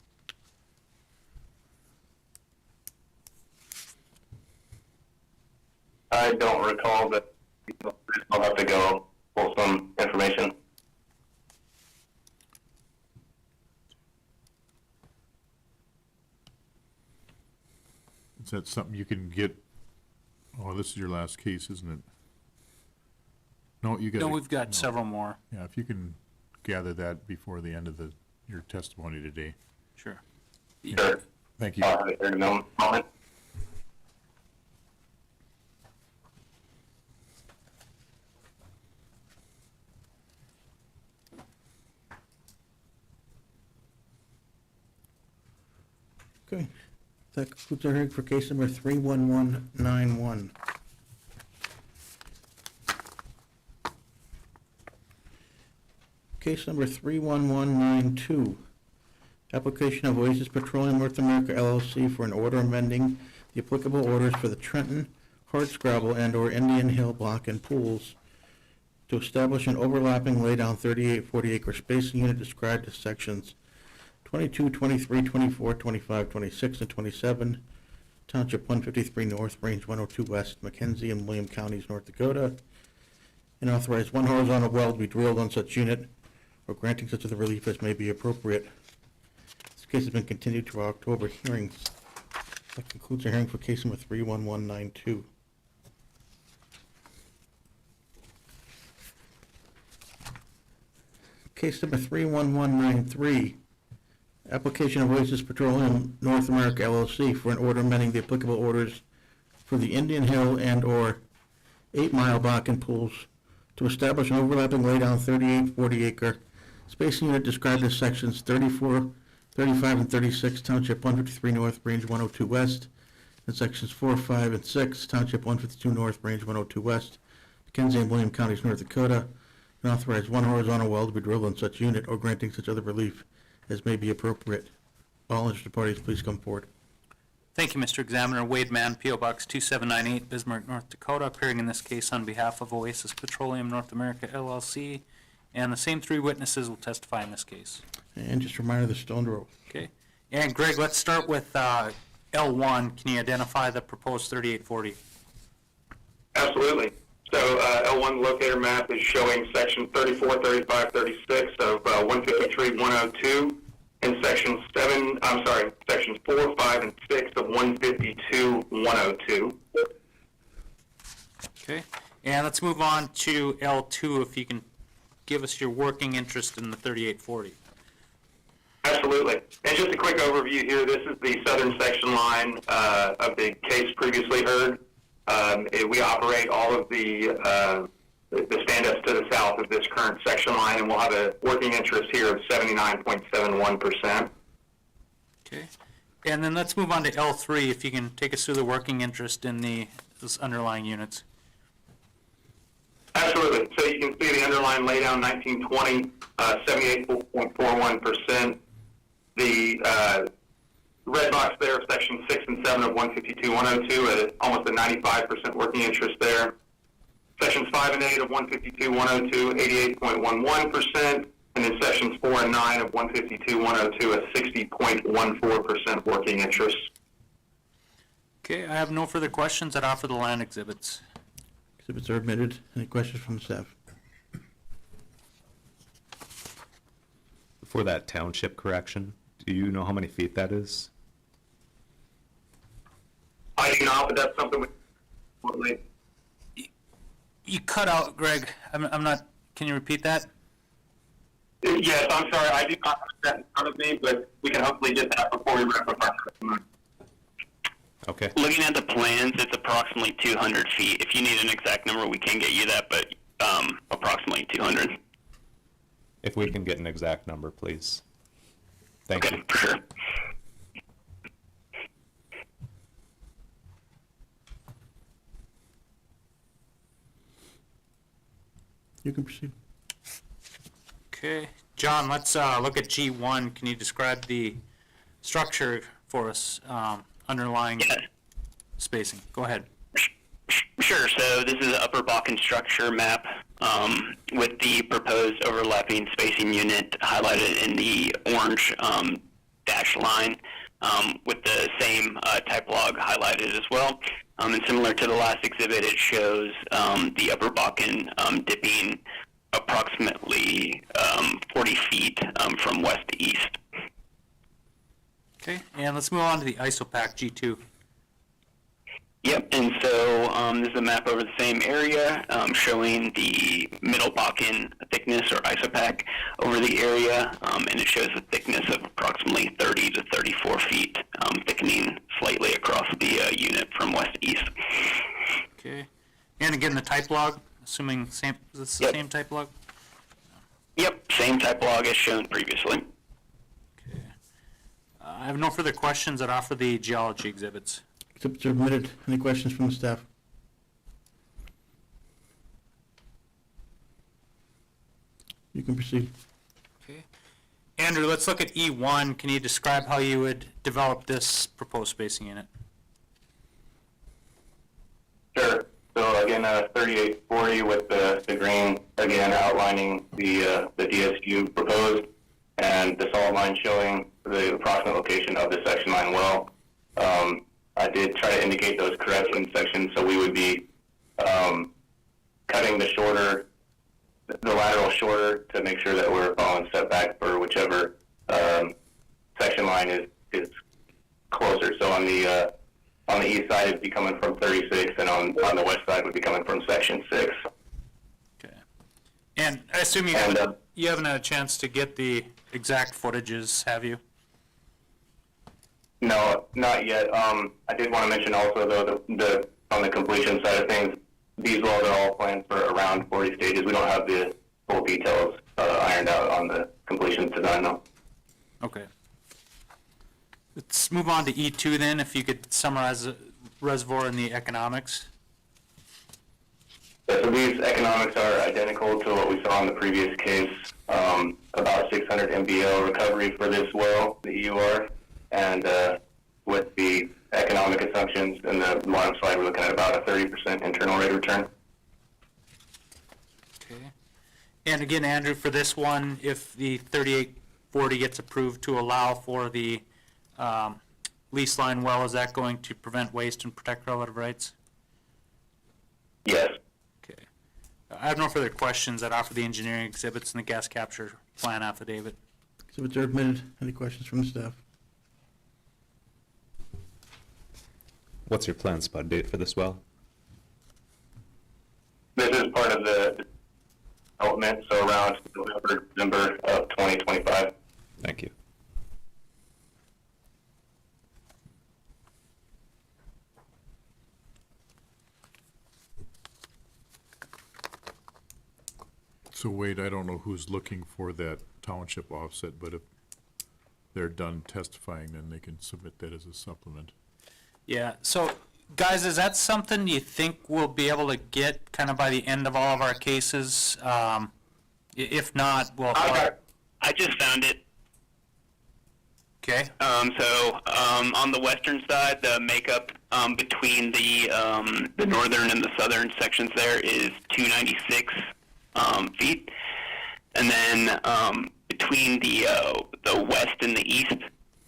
Speaker 4: I don't recall, but I'll have to go pull some information.
Speaker 8: Is that something you can get? Oh, this is your last case, isn't it? No, you got.
Speaker 2: No, we've got several more.
Speaker 8: Yeah, if you can gather that before the end of your testimony today.
Speaker 2: Sure.
Speaker 4: Sure.
Speaker 8: Thank you.
Speaker 4: In a moment.
Speaker 1: Okay. That concludes our hearing for case number 31191. Case number 31192. Application of Oasis Petroleum North America LLC for an order amending the applicable orders for the Trenton, Hardscrabble, and/or Indian Hill block and pools to establish an overlapping laydown 3840 acre spacing unit described as sections 22, 23, 24, 25, 26, and 27, Township 153 North, Range 102 West, Mackenzie and William Counties, North Dakota, and authorize one horizontal well to be drilled on such unit, or granting such other relief as may be appropriate. This case has been continued to our October hearings. That concludes our hearing for case number 31192. Case number 31193. Application of Oasis Petroleum North America LLC for an order amending the applicable orders for the Indian Hill and/or 8 Mile Bakken pools to establish an overlapping laydown 3840 acre spacing unit described as sections 34, 35, and 36, Township 153 North, Range 102 West, and sections 4, 5, and 6, Township 152 North, Range 102 West, Mackenzie and William Counties, North Dakota, and authorize one horizontal well to be drilled on such unit or granting such other relief as may be appropriate. All interested parties, please come forward.
Speaker 2: Thank you, Mr. Examiner. Wade Mann, P.O. Box 2798, Bismarck, North Dakota, appearing in this case on behalf of Oasis Petroleum North America LLC, and the same 3 witnesses will testify in this case.
Speaker 1: And just a reminder, the stone roll.
Speaker 2: Okay. And Greg, let's start with L1. Can you identify the proposed 3840?
Speaker 9: Absolutely. So L1 locator map is showing section 34, 35, 36 of 153-102, and sections 4, 5, and 6 of 152-102.
Speaker 2: Okay. And let's move on to L2, if you can give us your working interest in the 3840?
Speaker 3: Absolutely. And just a quick overview here. This is the southern section line of the case previously heard. We operate all of the stand-ups to the south of this current section line, and we'll have a working interest here of 79.71%.
Speaker 2: Okay. And then let's move on to L3, if you can take us through the working interest in those underlying units.
Speaker 3: Absolutely. So you can see the underlying laydown 1920, 78.41%. The red box there, section 6 and 7 of 152.102 at almost a 95% working interest there. Sections 5 and 8 of 152.102, 88.11%. And then sections 4 and 9 of 152.102 at 60.14% working interest.
Speaker 2: Okay, I have no further questions. I'd offer the land exhibits.
Speaker 1: Exhibits are admitted. Any questions from the staff?
Speaker 7: For that township correction, do you know how many feet that is?
Speaker 3: I do not, but that's something we...
Speaker 2: You cut out, Greg. I'm not, can you repeat that?
Speaker 3: Yes, I'm sorry. I do not have that in front of me, but we can hopefully get that before we wrap up our testimony.
Speaker 7: Okay.
Speaker 4: Looking at the plans, it's approximately 200 feet. If you need an exact number, we can get you that, but approximately 200.
Speaker 7: If we can get an exact number, please. Thank
Speaker 4: Okay,
Speaker 7: you.
Speaker 4: for sure.
Speaker 1: You can proceed.
Speaker 2: Okay. John, let's look at G1. Can you describe the structure for us, underlying
Speaker 4: Yeah.
Speaker 2: spacing? Go ahead.
Speaker 4: Sure. So this is an Upper Bakken structure map with the proposed overlapping spacing unit highlighted in the orange dashed line with the same type log highlighted as well. And similar to the last exhibit, it shows the Upper Bakken dipping approximately 40 feet from west to east.
Speaker 2: Okay. And let's move on to the ISOPAC G2.
Speaker 4: Yep, and so this is a map over the same area showing the Middle Bakken thickness or ISOPAC over the area, and it shows a thickness of approximately 30 to 34 feet, thickening slightly across the unit from west to east.
Speaker 2: Okay. And again, the type log, assuming is this the
Speaker 4: Yep.
Speaker 2: same type log?
Speaker 4: Yep, same type log as shown previously.
Speaker 2: Okay. I have no further questions. I'd offer the geology exhibits.
Speaker 1: Exhibits are admitted. Any questions from the staff? You can proceed.
Speaker 2: Okay. Andrew, let's look at E1. Can you describe how you would develop this proposed spacing unit?
Speaker 3: Sure. So again, 3840 with the green, again, outlining the DSU proposed, and the solid line showing the approximate location of the section line well. I did try to indicate those correction sections, so we would be cutting the lateral shorter to make sure that we're following setback for whichever section line is closer. So on the east side, it'd be coming from 36, and on the west side would be coming from section 6.
Speaker 2: Okay. And I assume you haven't had a chance to get the exact footages, have you?
Speaker 3: No, not yet. I did want to mention also, though, on the completion side of things, these wells are all planned for around 40 stages. We don't have the full details ironed out on the completion design, though.
Speaker 2: Okay. Let's move on to E2 then, if you could summarize the reservoir and the economics.
Speaker 3: Yeah, so these economics are identical to what we saw in the previous case. About 600 MBL recovery for this well, the EUR, and with the economic assumptions in the bottom slide, we're looking at about a 30% internal rate of return.
Speaker 2: Okay. And again, Andrew, for this one, if the 3840 gets approved to allow for the lease line well, is that going to prevent waste and protect relative rights?
Speaker 3: Yes.
Speaker 2: Okay. I have no further questions. I'd offer the engineering exhibits and the gas capture plan affidavit.
Speaker 1: Exhibits are admitted. Any questions from the staff?
Speaker 7: What's your planned spud date for this well?
Speaker 3: This is part of the development, so around
Speaker 8: So Wade, I don't know who's looking for that township offset, but if they're done testifying, then they can submit that as a supplement.
Speaker 2: Yeah, so, guys, is that something you think we'll be able to get kind of by the end of all of our cases? If not, we'll...
Speaker 4: I just found it.
Speaker 2: Okay,
Speaker 4: On the western side, the makeup between the northern and the southern sections there is 296 feet, and then between the west and the east,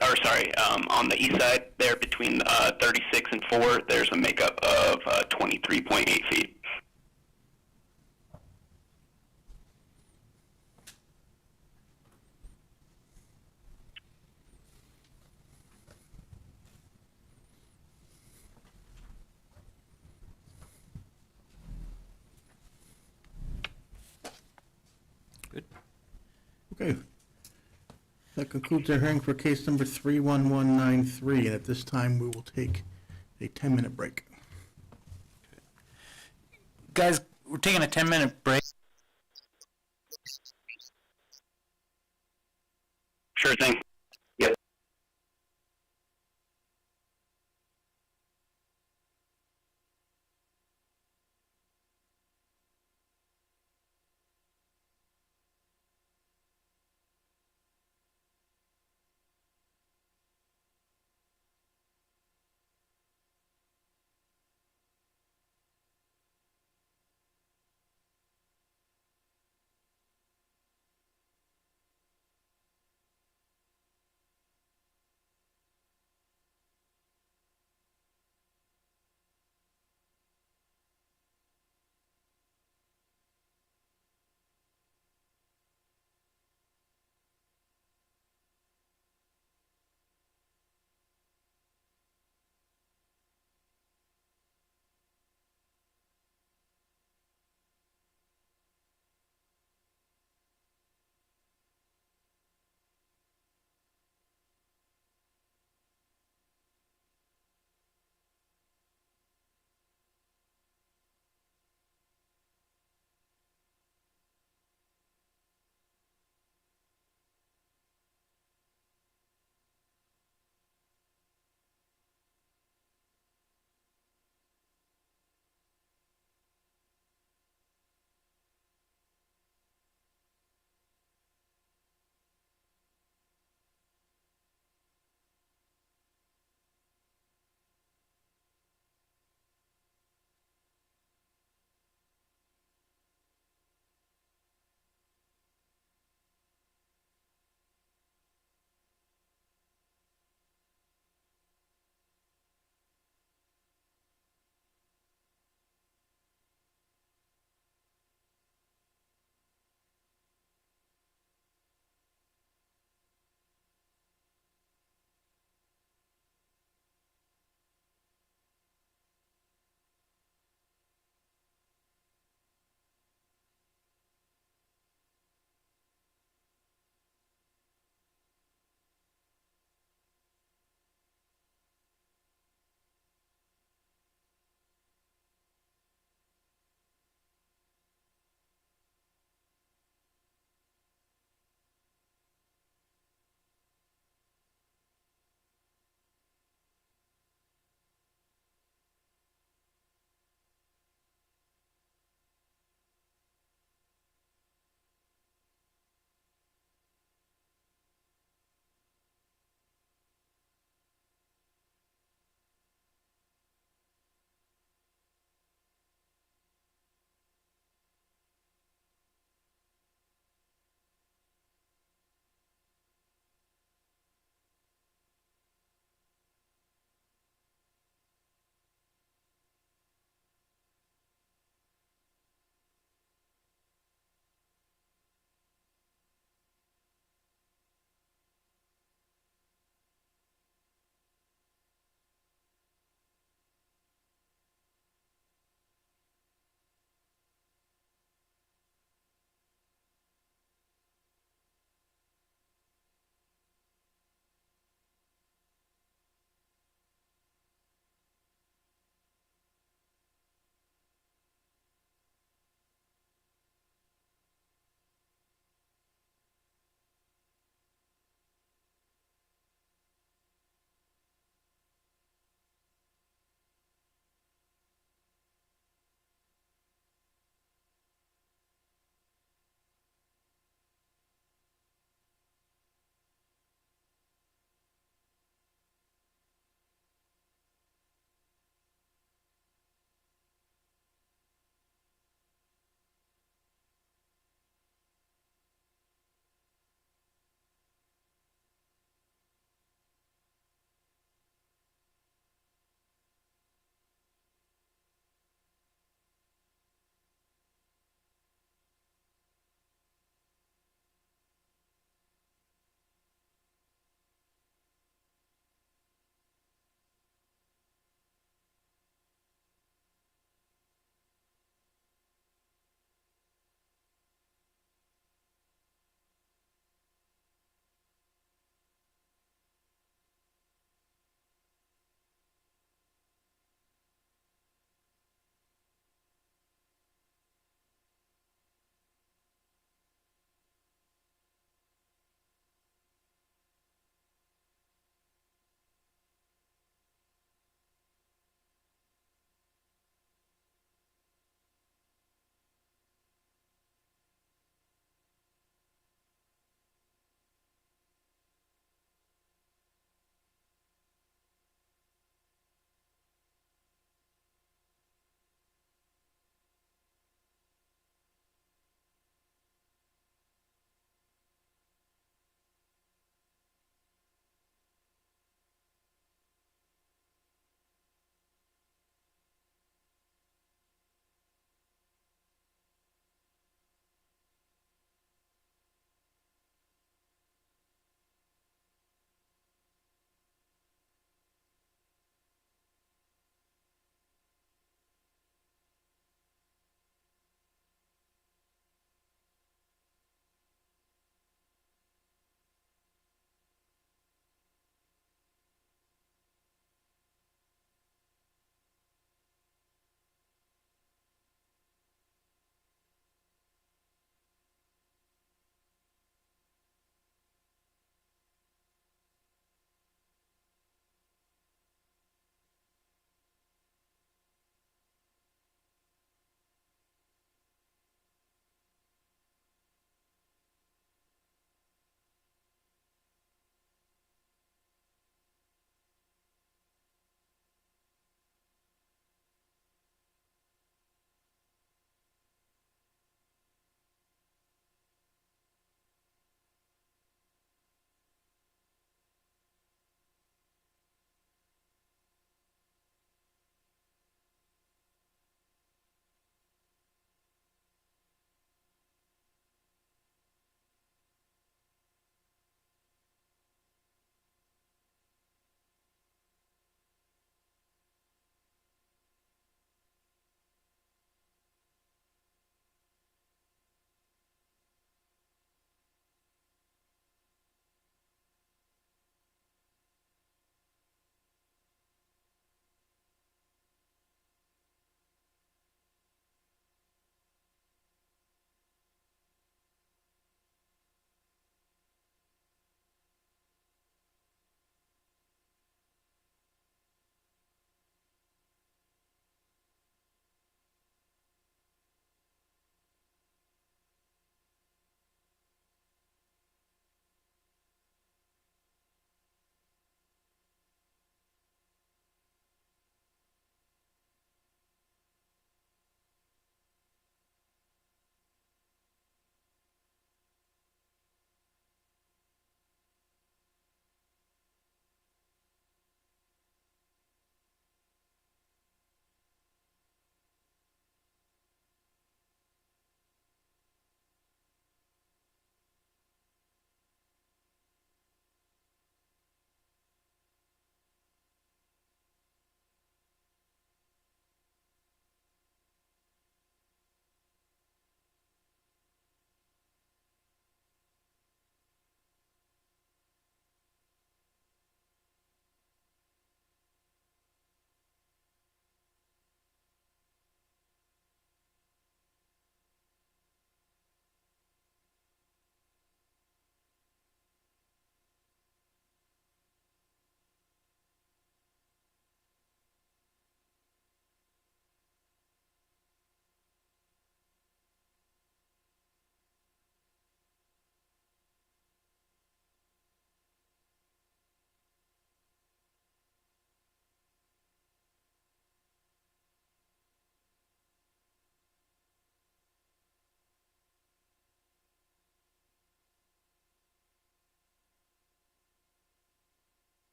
Speaker 4: on the east side there between 36 and 4, there's a makeup of 23.8 feet.
Speaker 2: good.
Speaker 1: Okay. That concludes our hearing for case number 31193, and at this time, we will take a 10-minute break.
Speaker 2: Guys, we're taking a 10-minute break.
Speaker 4: Sure thing. Yep.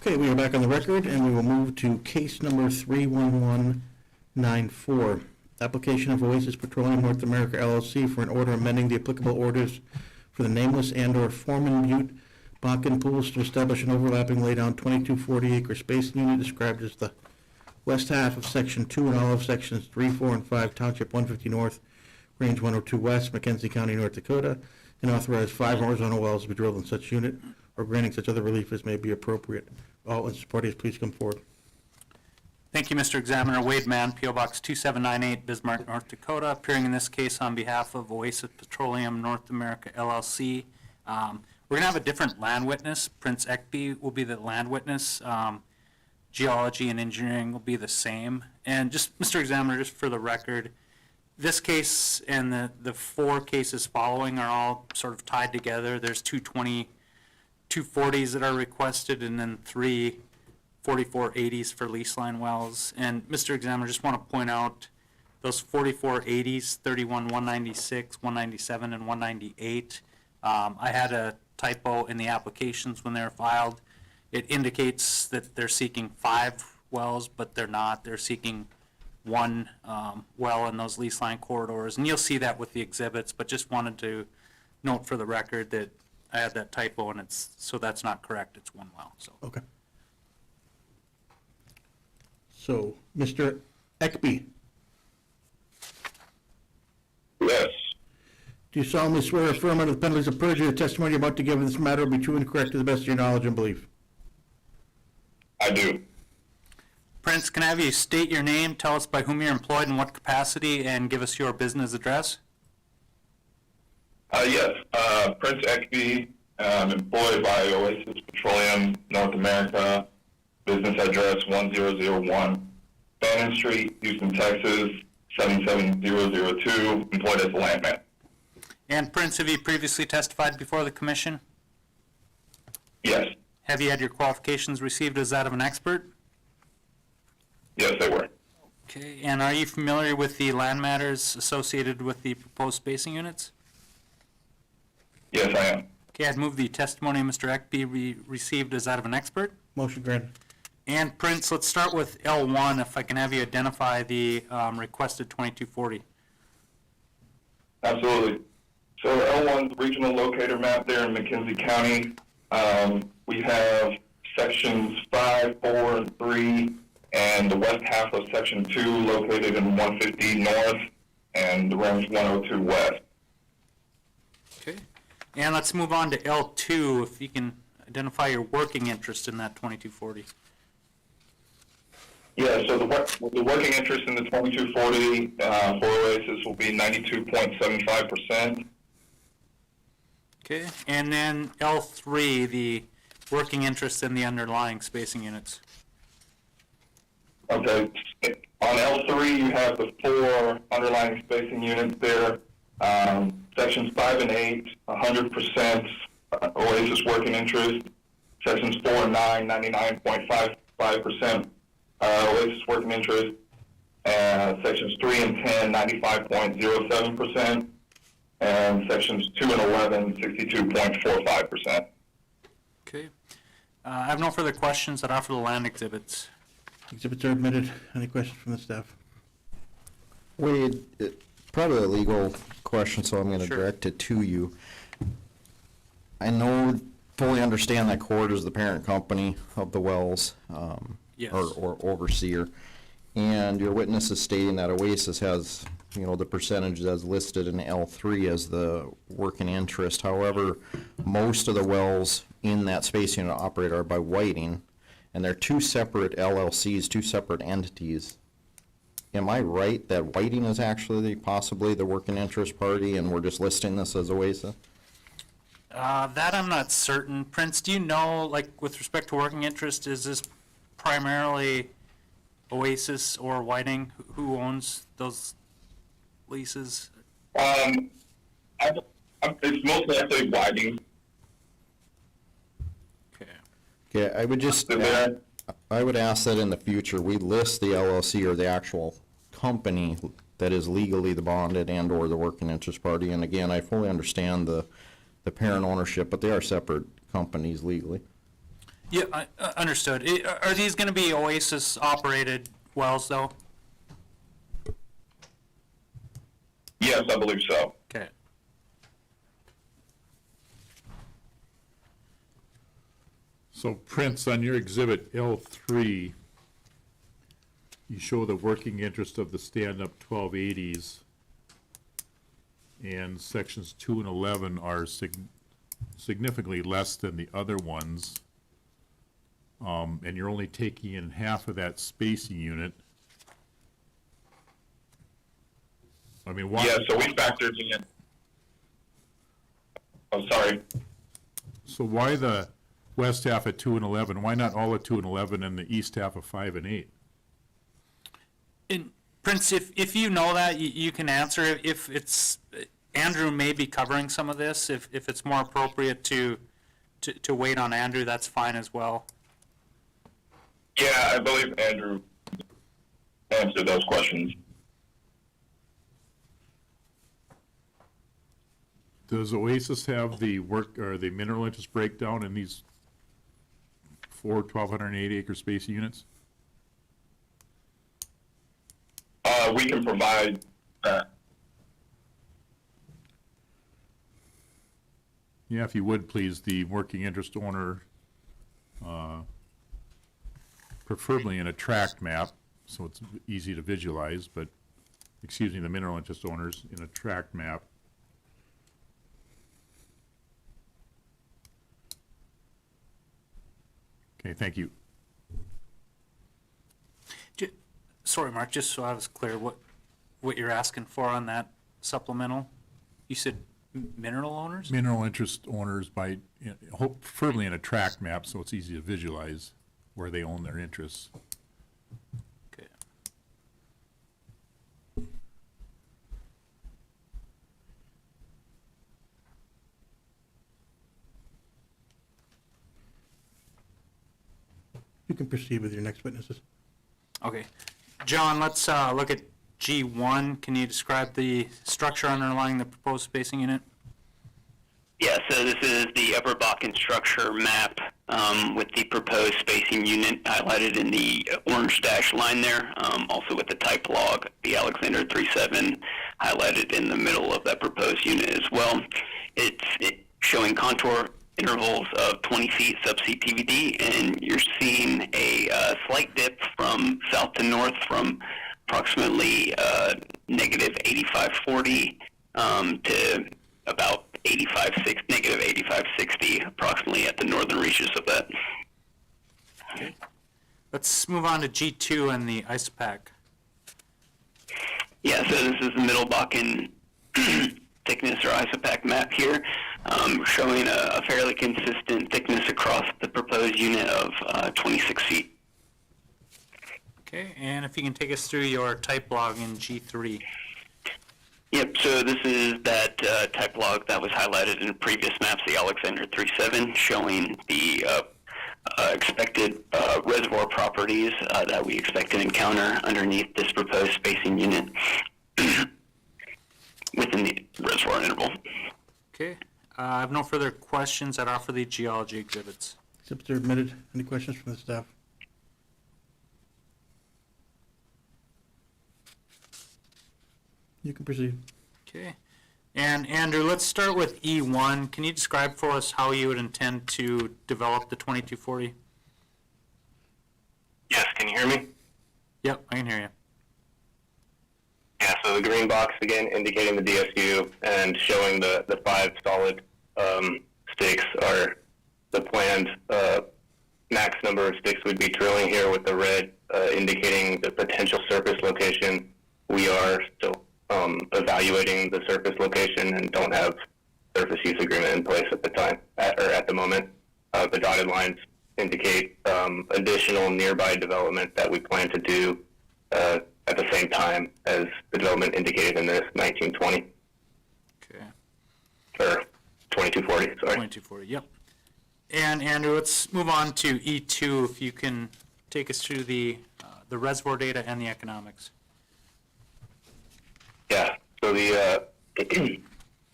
Speaker 1: Okay, we are back on the record, and we will move to case number 31194. Application of Oasis Petroleum North America LLC for an order amending the applicable orders for the nameless and/or Foreman Butte Bakken pools to establish an overlapping laydown 2240-acre spacing unit described as the west half of Section 2 and all of Sections 3, 4, and 5, Township 150 North, Range 102 West, McKenzie County, North Dakota, and authorize 5 horizontal wells to be drilled in such unit, or granting such other relief as may be appropriate. All interested parties, please come forward.
Speaker 2: Thank you, Mr. Examiner. Wade Mann, P.O. Box 2798, Bismarck, North Dakota, appearing in this case on behalf of Oasis Petroleum North America LLC. We're going to have a different land witness. Prince Ekby will be the land witness. Geology and engineering will be the same. And just, Mr. Examiner, just for the record, this case and the 4 cases following are all sort of tied together. There's 240s that are requested, and then 3 4480s for lease line wells. And Mr. Examiner, just want to point out those 4480s, 196, 197, and 198. I had a typo in the applications when they were filed. It indicates that they're seeking 5 wells, but they're not. They're seeking 1 well in those lease line corridors. And you'll see that with the exhibits, but just wanted to note for the record that I had that typo, and so that's not correct. It's 1 well, so.
Speaker 1: Okay. So, Mr. Ekby,
Speaker 3: Yes.
Speaker 1: do you solemnly swear or affirm under the penalties of perjury the testimony you're about to give in this matter will be true and correct to the best of your knowledge and belief?
Speaker 3: I do.
Speaker 2: Prince, can I have you state your name, tell us by whom you're employed, in what capacity, and give us your business address?
Speaker 3: Yes, Prince Ekby, employed by Oasis Petroleum North America, business address 1001 Bannon Street, Houston, Texas, 77002, employed as a landman.
Speaker 2: And Prince, have you previously testified before the commission?
Speaker 3: Yes,
Speaker 2: Have you had your qualifications received as that of an expert?
Speaker 3: yes, they were.
Speaker 2: Okay, and are you familiar with the land matters associated with the proposed spacing units?
Speaker 3: Yes, I am.
Speaker 2: Okay, I'd move the testimony of Mr. Ekby be received as that of an expert.
Speaker 1: Motion granted.
Speaker 2: And Prince, let's start with L1, if I can have you identify the requested 2240.
Speaker 3: Absolutely. So L1's regional locator map there in McKenzie County. We have sections 5, 4, and 3, and the west half of section 2 located in 150 North and the range 102 West.
Speaker 2: Okay. And let's move on to L2, if you can identify your working interest in that 2240.
Speaker 3: Yeah, so the working interest in the 2240 for Oasis will be 92.75%.
Speaker 2: Okay, and then L3, the working interest in the underlying spacing units.
Speaker 3: Okay, on L3, you have the 4 underlying spacing units there. Sections 5 and 8, 100% Oasis working interest. Sections 4 and 9, 99.55% Oasis working interest. Sections 3 and 10, 95.07%. And sections 2 and 11, 62.45%.
Speaker 2: Okay. I have no further questions that offer the land exhibits.
Speaker 1: Exhibits are admitted. Any questions from the staff?
Speaker 6: Wade, probably a legal question, so I'm going to
Speaker 2: Sure.
Speaker 6: direct it to you. I know, fully understand that Cord is the parent company of the wells,
Speaker 2: Yes.
Speaker 6: or overseer, and your witness is stating that Oasis has, the percentage as listed in L3 as the working interest. However, most of the wells in that spacing unit operate are by Whiting, and they're 2 separate LLCs, 2 separate entities. Am I right that Whiting is actually possibly the working interest party, and we're just listing this as Oasis?
Speaker 2: That I'm not certain. Prince, do you know, like, with respect to working interest, is this primarily Oasis or Whiting? Who owns those leases?
Speaker 3: It's mostly actually Whiting.
Speaker 2: Okay.
Speaker 6: Okay, I would just, I would ask that in the future, we list the LLC or the actual company that is legally the bonded and/or the working interest party. And again, I fully understand the parent ownership, but they are separate companies legally.
Speaker 2: Yeah, understood. Are these going to be Oasis-operated wells, though?
Speaker 3: Yes, I believe so.
Speaker 2: Okay.
Speaker 8: So Prince, on your exhibit L3, you show the working interest of the stand-up 1280s, and sections 2 and 11 are significantly less than the other ones. And you're only taking in half of that spacing unit. I mean, why?
Speaker 3: Yeah, so we factored in. I'm sorry.
Speaker 8: So why the west half of 2 and 11? Why not all of 2 and 11 and the east half of 5 and 8?
Speaker 2: And Prince, if you know that, you can answer it. If it's, Andrew may be covering some of this. If it's more appropriate to wait on Andrew, that's fine as well.
Speaker 3: Yeah, I believe Andrew answered those questions.
Speaker 8: Does Oasis have the work, or the mineral interest breakdown in these 4 1,280 acre spacing units?
Speaker 3: We can provide that.
Speaker 8: Yeah, if you would, please, the working interest owner, preferably in a tract map, so it's easy to visualize, but, excuse me, the mineral interest owners in a tract map. Okay, thank you.
Speaker 2: Sorry, Mark, just so I was clear, what you're asking for on that supplemental? You said mineral owners?
Speaker 8: Mineral interest owners by, preferably in a tract map, so it's easy to visualize where they own their interests.
Speaker 2: Okay.
Speaker 1: You can proceed with your next witnesses.
Speaker 2: Okay. John, let's look at G1. Can you describe the structure underlying the proposed spacing unit?
Speaker 4: Yeah, so this is the Upper Bakken structure map with the proposed spacing unit highlighted in the orange dash line there, also with the type log, the Alexander 37 highlighted in the middle of that proposed unit as well. It's showing contour intervals of 20 feet subsea TVD, and you're seeing a slight dip from south to north from approximately negative 8540 to about negative 8560, approximately at the northern reaches of that.
Speaker 2: Okay. Let's move on to G2 and the ISOPAC.
Speaker 4: Yeah, so this is the Middle Bakken thickness or ISOPAC map here, showing a fairly consistent thickness across the proposed unit of 26 feet.
Speaker 2: Okay, and if you can take us through your type log in G3.
Speaker 4: Yep, so this is that type log that was highlighted in previous maps, the Alexander 37, showing the expected reservoir properties that we expect to encounter underneath this proposed spacing unit within the reservoir interval.
Speaker 2: Okay, I have no further questions. I'd offer the geology exhibits.
Speaker 1: Exhibits are admitted. Any questions from the staff? You can proceed.
Speaker 2: Okay, and Andrew, let's start with E1. Can you describe for us how you would intend to develop the 2240?
Speaker 3: Yes, can you hear me?
Speaker 2: Yep, I can hear you.
Speaker 3: Yeah, so the green box again indicating the DSU and showing the 5 solid stakes are the planned max number of stakes we'd be drilling here, with the red indicating the potential surface location. We are still evaluating the surface location and don't have surface use agreement in place at the time, at the moment. The dotted lines indicate additional nearby development that we plan to do at the same time as the development indicated in this 1920,
Speaker 2: Okay,
Speaker 3: or 2240, sorry.
Speaker 2: 2240, yep. And Andrew, let's move on to E2, if you can take us through the reservoir data and the economics.
Speaker 3: Yeah, so the, again,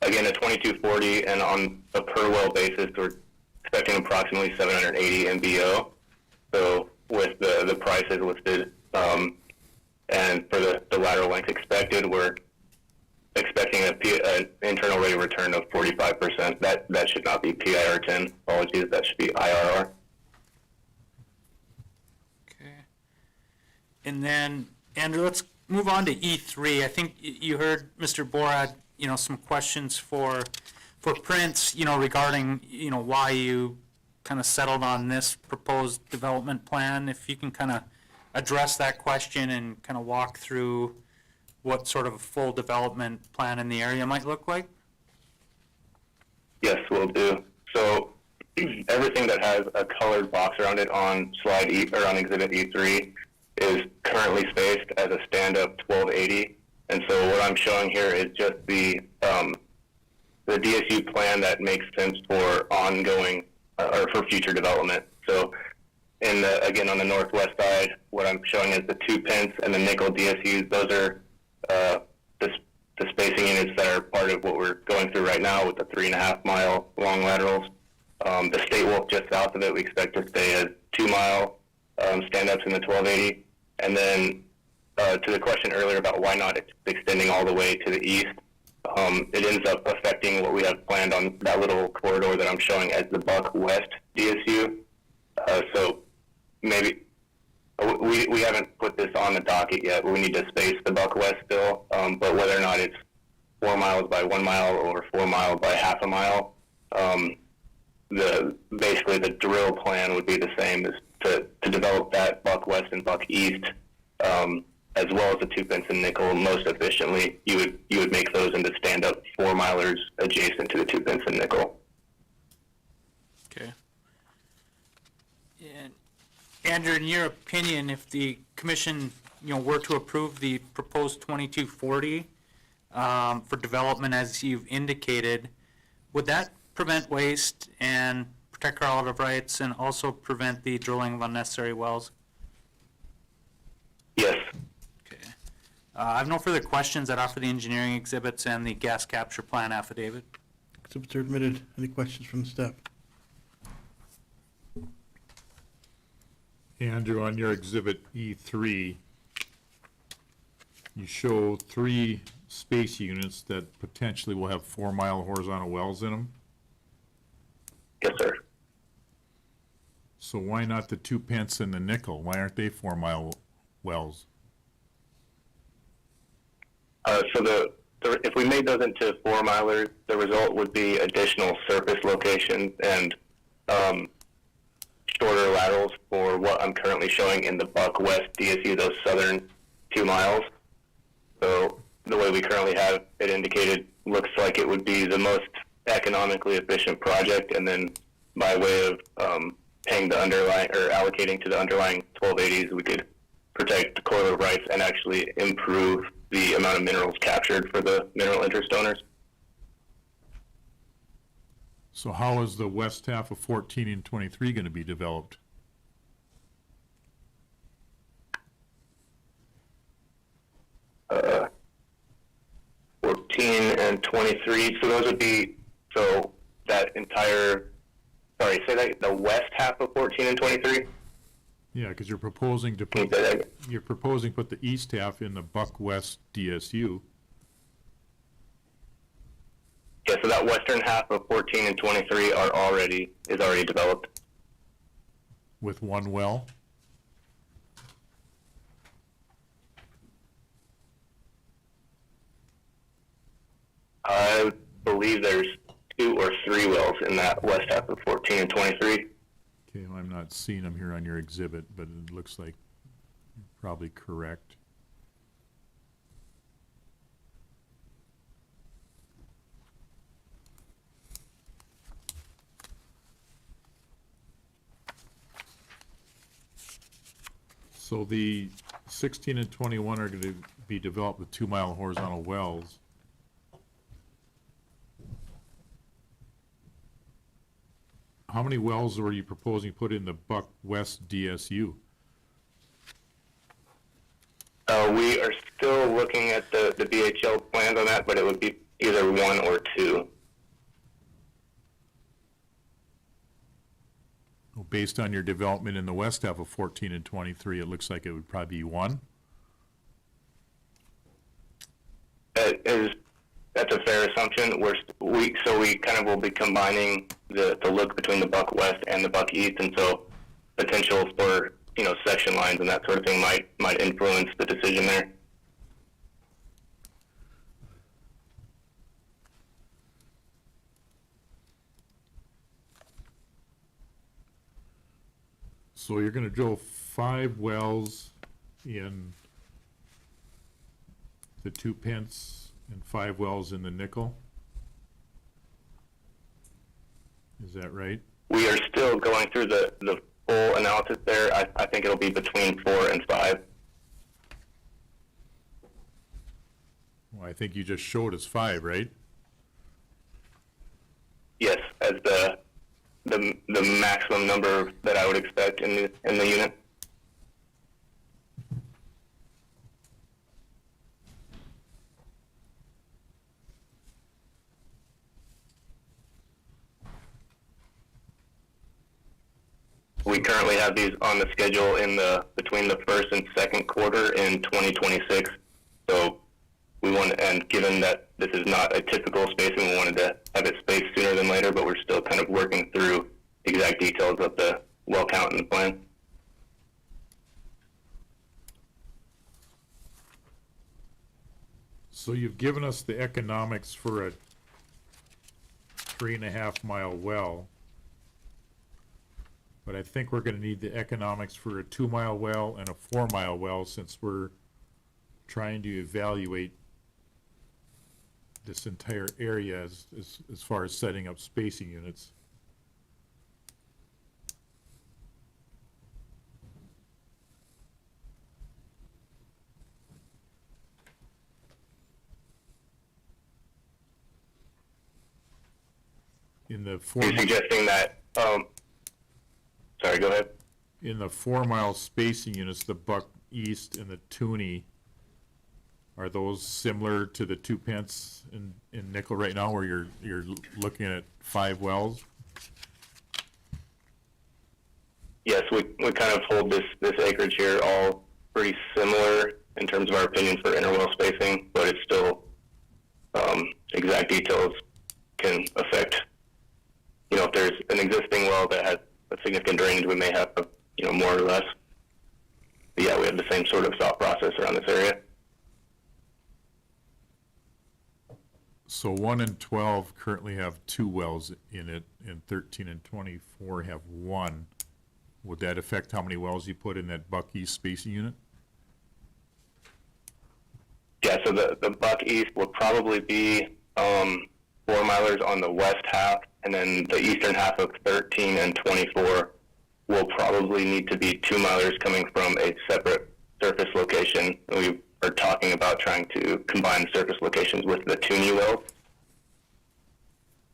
Speaker 3: a 2240, and on a per well basis, we're
Speaker 4: expecting approximately 780 MBO. So with the prices listed, and for the lateral length expected, we're expecting an internal rate of return of 45%. That should not be PIR10. Apologies, that should be IRR.
Speaker 2: Okay. And then, Andrew, let's move on to E3. I think you heard Mr. Borad, some questions for Prince, regarding, why you kind of settled on this proposed development plan. If you can kind of address that question and kind of walk through what sort of a full development plan in the area might look like?
Speaker 4: Yes, will do. So everything that has a colored box around it on slide E or on Exhibit E3 is currently spaced as a stand-up 1280. And so what I'm showing here is just the DSU plan that makes sense for ongoing or for future development. So again, on the northwest side, what I'm showing is the 2 pence and the nickel DSUs. Those are the spacing units that are part of what we're going through right now with the 3.5 mile long laterals. The State Wolf just south of it, we expect to stay as 2 mile stand-ups in the 1280. And then to the question earlier about why not extending all the way to the east, it ends up affecting what we have planned on that little corridor that I'm showing as the Buck West DSU. So maybe we haven't put this on the docket yet. We need to space the Buck West still, but whether or not it's 4 miles by 1 mile or 4 miles by half a mile, basically the drill plan would be the same, as to develop that Buck West and Buck East, as well as the 2 pence and nickel most efficiently. You would make those into stand-up 4 milers adjacent to the 2 pence and nickel.
Speaker 2: Okay. And Andrew, in your opinion, if the commission, were to approve the proposed 2240 for development as you've indicated, would that prevent waste and protect our relative rights and also prevent the drilling of unnecessary wells?
Speaker 4: Yes.
Speaker 2: Okay. I have no further questions. I'd offer the engineering exhibits and the gas capture plan affidavit.
Speaker 1: Exhibits are admitted. Any questions from the staff?
Speaker 8: Andrew, on your Exhibit E3, you show 3 space units that potentially will have 4 mile horizontal wells in them.
Speaker 4: Yes, sir.
Speaker 8: So why not the 2 pence and the nickel? Why aren't they 4 mile wells?
Speaker 4: So if we made those into 4 milers, the result would be additional surface locations and shorter laterals for what I'm currently showing in the Buck West DSU, those southern 2 miles. So the way we currently have it indicated looks like it would be the most economically efficient project, and then by way of paying the underlying or allocating to the underlying 1280s, we could protect the correlative rights and actually improve the amount of minerals captured for the mineral interest owners.
Speaker 8: So how is the west half of 14 and 23 going to be developed?
Speaker 4: Uh, 14 and 23, so those would be, so that entire, sorry, say that, the west half of 14 and 23?
Speaker 8: Yeah, because you're proposing to
Speaker 4: Can you
Speaker 8: put,
Speaker 4: say that again?
Speaker 8: you're proposing to put the east half in the Buck West DSU.
Speaker 4: Yeah, so that western half of 14 and 23 is already developed.
Speaker 8: With 1 well?
Speaker 4: I believe there's 2 or 3 wells in that west half of 14 and 23.
Speaker 8: Okay, well, I'm not seeing them here on your exhibit, but it looks like you're probably correct. So the 16 and 21 are going to be developed with 2 mile horizontal wells. How many wells were you proposing to put in the Buck West DSU?
Speaker 4: We are still looking at the BHL plans on that, but it would be either 1 or 2.
Speaker 8: Well, based on your development in the west half of 14 and 23, it looks like it would probably be 1.
Speaker 4: That's a fair assumption. We kind of will be combining the look between the Buck West and the Buck East, and so potential for, section lines and that sort of thing might influence the decision there.
Speaker 8: So you're gonna drill 5 wells in the 2 pence and 5 wells in the nickel? Is that right?
Speaker 4: We are still going through the full analysis there. I think it'll be between 4 and 5.
Speaker 8: Well, I think you just showed us 5, right?
Speaker 4: Yes, as the maximum number that I would expect in the unit. We currently have these on the schedule between the first and second quarter in 2026. So and given that this is not a typical spacing, we wanted to have it spaced sooner than later, but we're still kind of working through exact details of the well count and the plan.
Speaker 8: So you've given us the economics for a 3.5 mile well, but I think we're gonna need the economics for a 2 mile well and a 4 mile well, since we're trying to evaluate this entire area as far as setting up spacing units. In the 4
Speaker 4: You're suggesting that, sorry, go ahead.
Speaker 8: in the 4 mile spacing units, the Buck East and the Toonie, are those similar to the 2 pence in nickel right now, where you're looking at 5 wells?
Speaker 4: Yes, we kind of hold this acreage here all pretty similar in terms of our opinion for interwell spacing, but it's still, exact details can affect, if there's an existing well that has a significant drainage, we may have, more or less. But yeah, we have the same sort of thought process around this area.
Speaker 8: So 1 and 12 currently have 2 wells in it, and 13 and 24 have 1. Would that affect how many wells you put in that Buck East spacing unit?
Speaker 4: Yeah, so the Buck East will probably be 4 milers on the west half, and then the eastern half of 13 and 24 will probably need to be 2 milers coming from a separate surface location. We are talking about trying to combine surface locations with the Toonie well.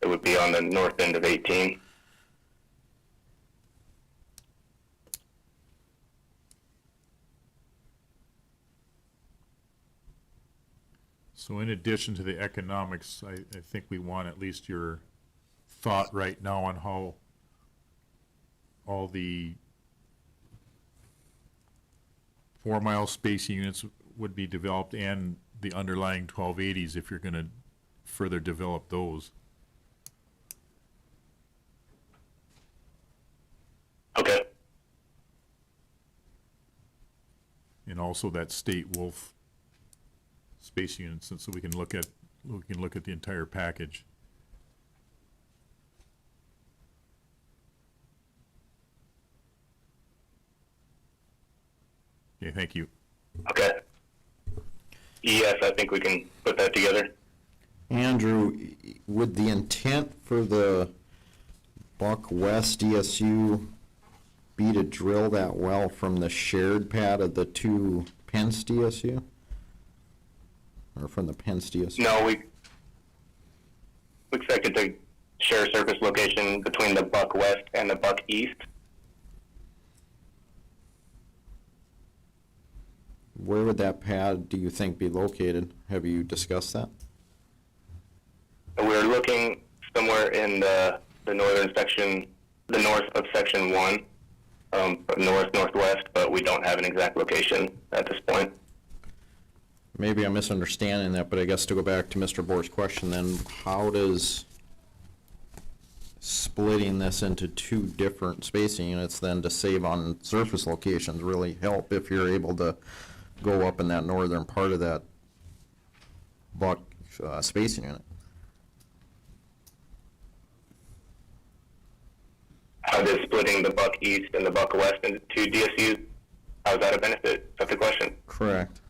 Speaker 4: It would be on the north end of 18.
Speaker 8: So in addition to the economics, I think we want at least your thought right now on how all the 4 mile spacing units would be developed, and the underlying 1280s, if you're gonna further develop those.
Speaker 4: Okay.
Speaker 8: And also that state wolf spacing units, and so we can look at the entire package. Okay, thank you.
Speaker 4: Okay. Yes, I think we can put that together.
Speaker 6: Andrew, would the intent for the Buck West DSU be to drill that well from the shared pad of the 2 Pence DSU? Or from the Pence DSU?
Speaker 4: No, we expected to share a surface location between the Buck West and the Buck East.
Speaker 6: Where would that pad, do you think, be located? Have you discussed that?
Speaker 4: We're looking somewhere in the northern section
Speaker 3: the north of section 1, northwest, but we don't have an exact location at this point.
Speaker 6: Maybe I'm misunderstanding that, but I guess to go back to Mr. Boer's question then, how does splitting this into two different spacing units then to save on surface locations really help if you're able to go up in that northern part of that buck spacing unit?
Speaker 3: How does splitting the buck east and the buck west into two DSUs, how is that a benefit? That's the question.
Speaker 6: Correct.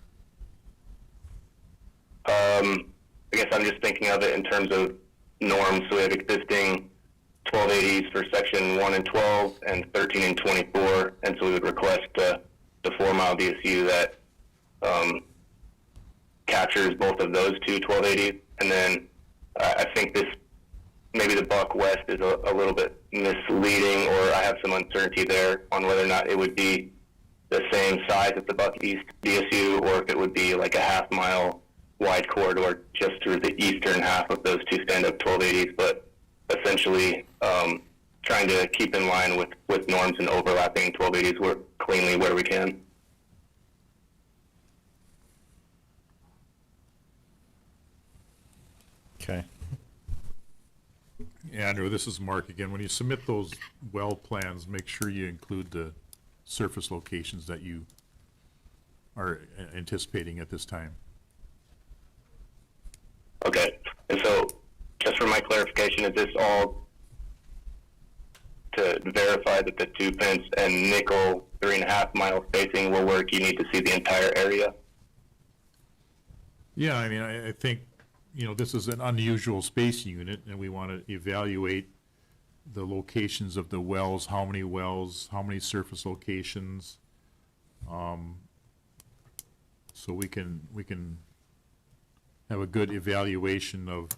Speaker 3: I guess I'm just thinking of it in terms of norms. So we have existing 1280s for section 1 and 12 and 13 and 24, and so we would request the 4-mile DSU that captures both of those two 1280s. And then I think this, maybe the buck west is a little bit misleading, or I have some uncertainty there on whether or not it would be the same size as the buck east DSU, or if it would be like a half-mile wide corridor just through the eastern half of those two stand-up 1280s, but essentially trying to keep in line with norms and overlapping 1280s cleanly where we can.
Speaker 6: Okay.
Speaker 8: Andrew, this is Mark again. When you submit those well plans, make sure you include the surface locations that you are anticipating at this time.
Speaker 3: Okay, and so just for my clarification, is this all to verify that the 2 pence and nickel 3.5 mile spacing will work? You need to see the entire area?
Speaker 8: Yeah, I mean, I think, you know, this is an unusual spacing unit, and we want to evaluate the locations of the wells, how many surface locations, so we can have a good evaluation of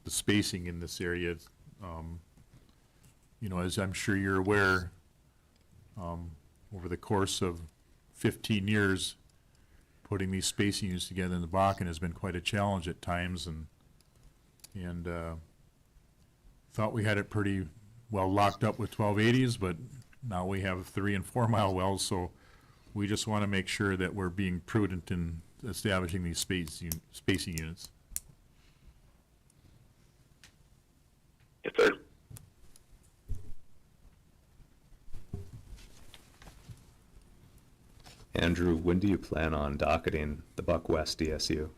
Speaker 8: the spacing in this area. You know, as I'm sure you're aware, over the course of 15 years, putting these spacing units together in the Bakken has been quite a challenge at times, and thought we had it pretty well locked up with 1280s, but now we have 3 and 4 mile wells, so we just want to make sure that we're being prudent in establishing these spacing units.
Speaker 3: Yes, sir.
Speaker 7: Andrew, when do you plan on docketing the Buck West DSU?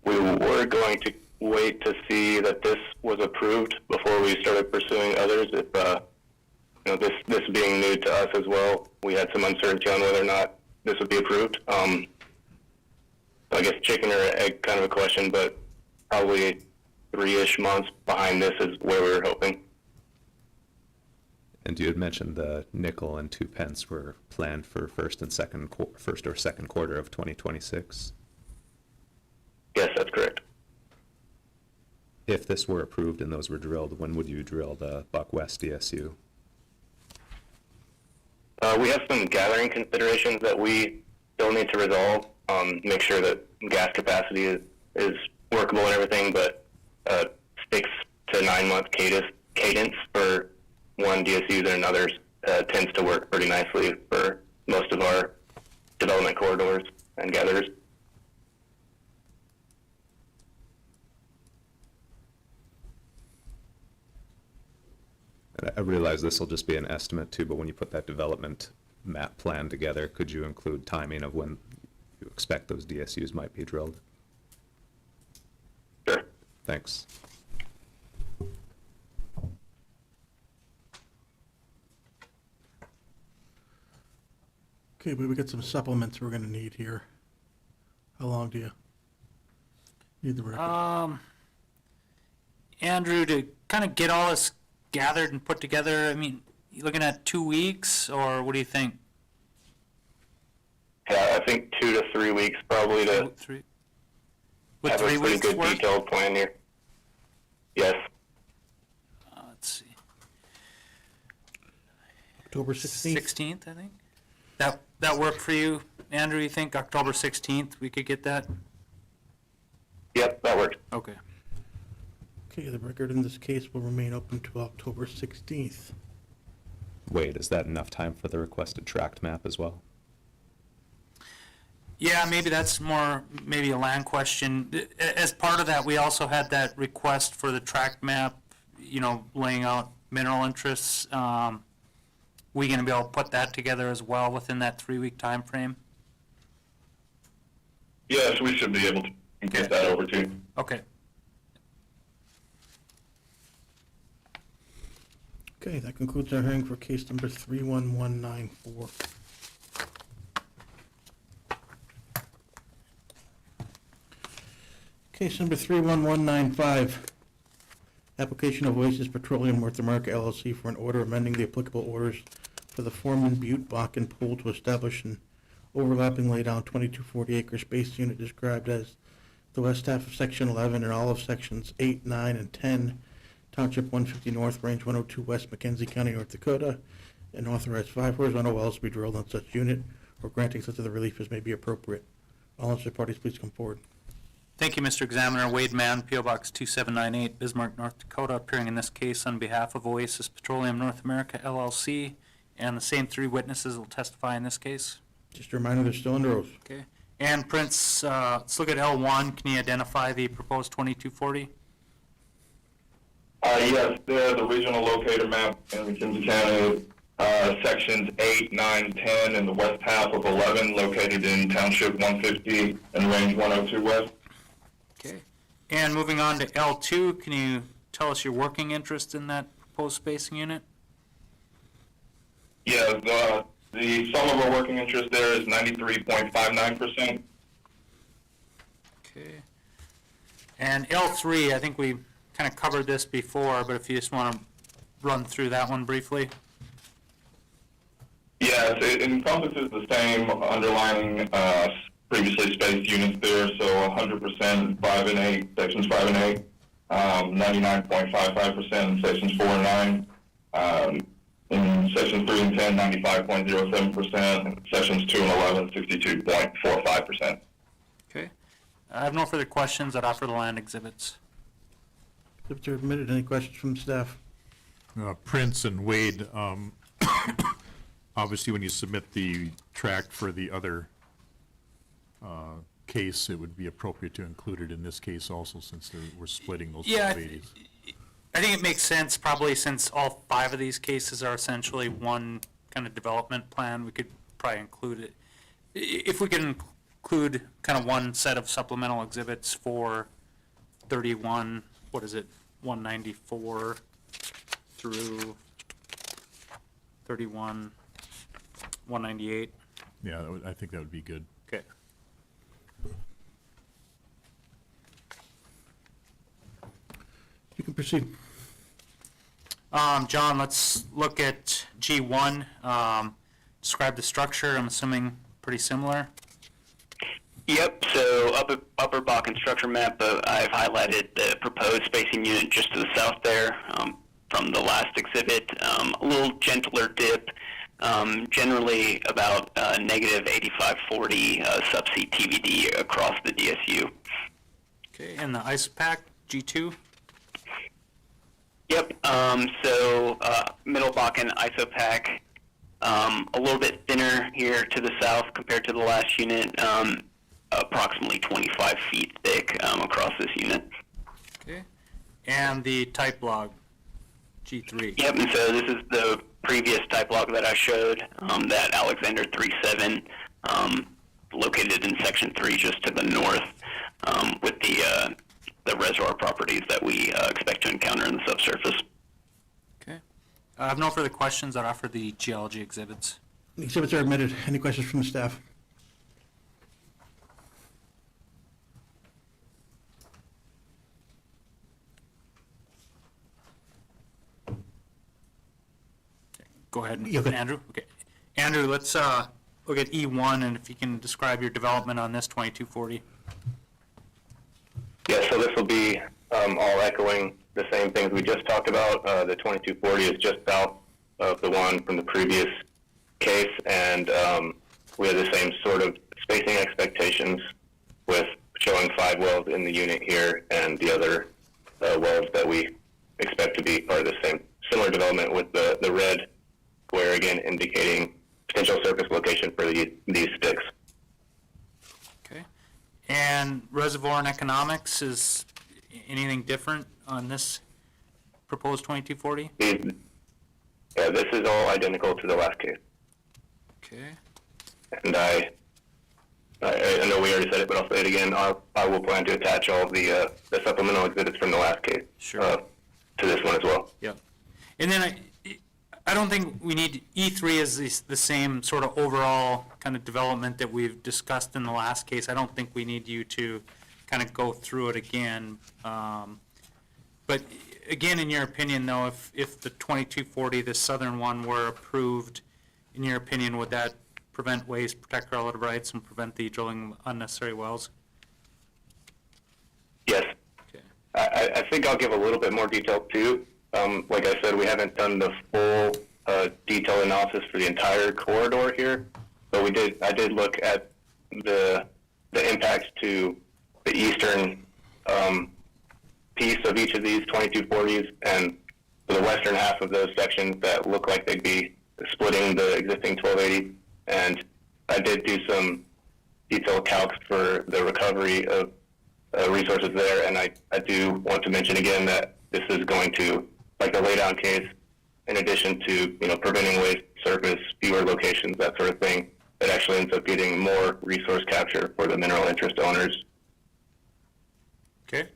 Speaker 3: We were going to wait to see that this was approved before we started pursuing others. If you know, this being new to us as well, we had some uncertainty on whether or not this would be approved. I guess chicken or egg kind of a question, but probably 3-ish months behind this is where we were hoping.
Speaker 7: And you had mentioned the nickel and 2 pence were planned for first or second quarter of 2026.
Speaker 3: Yes, that's correct.
Speaker 7: If this were approved and those were drilled, when would you drill the Buck West DSU?
Speaker 3: We have some gathering considerations that we still need to resolve, make sure that gas capacity is workable and everything, but 6 to 9 month cadence for one DSU than another tends to work pretty nicely for most of our development corridors and gatherers.
Speaker 7: And I realize this will just be an estimate too, but when you put that development map plan together, could you include timing of when you expect those DSUs might be drilled?
Speaker 3: Sure.
Speaker 7: Thanks.
Speaker 1: Okay, but we got some supplements we're gonna need here. How long do you need the record?
Speaker 2: Andrew, to kind of get all this gathered and put together, I mean, you looking at 2 weeks, or what do you think?
Speaker 3: Yeah, I think 2 to 3 weeks probably to
Speaker 2: Three? Would
Speaker 3: have
Speaker 2: 3
Speaker 3: a pretty
Speaker 2: weeks
Speaker 3: good
Speaker 2: work?
Speaker 3: detailed plan here. Yes.
Speaker 2: Let's see.
Speaker 1: October 16th?
Speaker 2: 16th, I think. That work for you, Andrew? You think October 16th we could get that
Speaker 3: Yep, that works.
Speaker 2: Okay.
Speaker 1: Okay, the record in this case will remain open to October 16th.
Speaker 7: Wade, is that enough time for the requested tract map as well?
Speaker 2: Yeah, maybe that's more, maybe a land question. As part of that, we also had that request for the tract map, you know, laying out mineral interests. We gonna be able to put that together as well within that 3-week time frame?
Speaker 3: Yes, we should be able to get that over to you.
Speaker 2: Okay.
Speaker 1: Okay, that concludes our hearing for case number 31194. Case number 31195, application of Oasis Petroleum North America LLC for an order amending the applicable orders for the Foreman Butte Bakken pool to establish an overlapping laydown 2240 acre space unit described as the west half of section 11 and all of sections 8, 9, and 10, Township 150 North, Range 102 West, McKenzie County, North Dakota, and authorize 5 horizontal wells to be drilled on such unit or granting such other relief as may be appropriate. All interested parties, please come forward.
Speaker 2: Thank you, Mr. Examiner. Wade Mann, P.O. Box 2798, Bismarck, North Dakota, appearing in this case on behalf of Oasis Petroleum North America LLC, and the same 3 witnesses will testify in this case.
Speaker 1: Just a reminder, they're still under oath.
Speaker 2: Okay. And Prince, let's look at L1. Can you identify the proposed 2240?
Speaker 3: Yes, the regional locator map in McKenzie County, sections 8, 9, 10, and the west half of 11, located in Township 150 and Range 102 West.
Speaker 2: Okay. And moving on to L2, can you tell us your working interest in that proposed spacing unit?
Speaker 3: Yeah, the sum of our working interest there is 93.59%.
Speaker 2: Okay. And L3, I think we kind of covered this before, but if you just want to run through that one briefly.
Speaker 3: Yes, it encompasses the same underlying previously spaced units there, so 100% 5 and 8, sections 5 and 8, 99.55% in sections 4 and 9, in sections 3 and 10, 95.07%, and sections 2 and 11, 62.45%.
Speaker 2: Okay. I have no further questions. I'd offer the land exhibits.
Speaker 1: Exhibits are admitted. Any questions from staff?
Speaker 8: Prince and Wade, obviously when you submit the tract for the other case, it would be appropriate to include it in this case also, since we're splitting those
Speaker 2: Yeah,
Speaker 8: 1280s.
Speaker 2: I think it makes sense, probably since all 5 of these cases are essentially one kind of development plan, we could probably include it. If we can include kind of one set of supplemental exhibits for 31, what is it, 194 through 31, 198.
Speaker 8: Yeah, I think that would be good.
Speaker 2: Okay.
Speaker 1: You can proceed.
Speaker 2: John, let's look at G1. Describe the structure. I'm assuming pretty similar.
Speaker 4: Yep, so upper Bakken structure map, I've highlighted the proposed spacing unit just to the south there from the last exhibit. A little gentler dip, generally about negative 8540 subsea TVD across the DSU.
Speaker 2: Okay, and the ISOPAC, G2?
Speaker 4: Yep, so Middle Bakken ISOPAC, a little bit thinner here to the south compared to the last unit, approximately 25 feet thick across this unit.
Speaker 2: Okay. And the type log, G3?
Speaker 4: Yep, and so this is the previous type log that I showed, that Alexander 37, located in section 3 just to the north, with the reservoir properties that we expect to encounter in the subsurface.
Speaker 2: Okay. I have no further questions. I'd offer the geology exhibits.
Speaker 1: The exhibits are admitted. Any questions from the staff?
Speaker 2: Go ahead,
Speaker 1: Yeah, good.
Speaker 2: Andrew. Okay. Andrew, let's look at E1, and if you can describe your development on this 2240.
Speaker 3: Yeah, so this will be all echoing the same things we just talked about. The 2240 is just south of the one from the previous case, and we have the same sort of spacing expectations with showing 5 wells in the unit here, and the other wells that we expect to be part of the similar development, with the red square again indicating potential surface location for these sticks.
Speaker 2: Okay. And reservoir and economics, is anything different on this proposed 2240?
Speaker 3: This is all identical to the last case.
Speaker 2: Okay.
Speaker 3: And I know we already said it, but I'll say it again. I will plan to attach all the supplemental exhibits from the last case
Speaker 2: Sure.
Speaker 3: to this one as well.
Speaker 2: Yep. And then I don't think we need, E3 is the same sort of overall kind of development that we've discussed in the last case. I don't think we need you to kind of go through it again. But again, in your opinion, though, if the 2240, the southern one, were approved, in your opinion, would that prevent waste, protect relative rights, and prevent the drilling of unnecessary wells?
Speaker 3: Yes.
Speaker 2: Okay.
Speaker 3: I think I'll give a little bit more detail too. Like I said, we haven't done the full detailed analysis for the entire corridor here, but I did look at the impacts to the eastern piece of each of these 2240s, and for the western half of those sections that look like they'd be splitting the existing 1280. And I did do some detailed calcs for the recovery of resources there, and I do want to mention again that this is going to, like the laydown case, in addition to preventing waste, surface, fewer locations, that sort of thing, it actually ends up getting more resource capture for the mineral interest owners.
Speaker 2: Okay.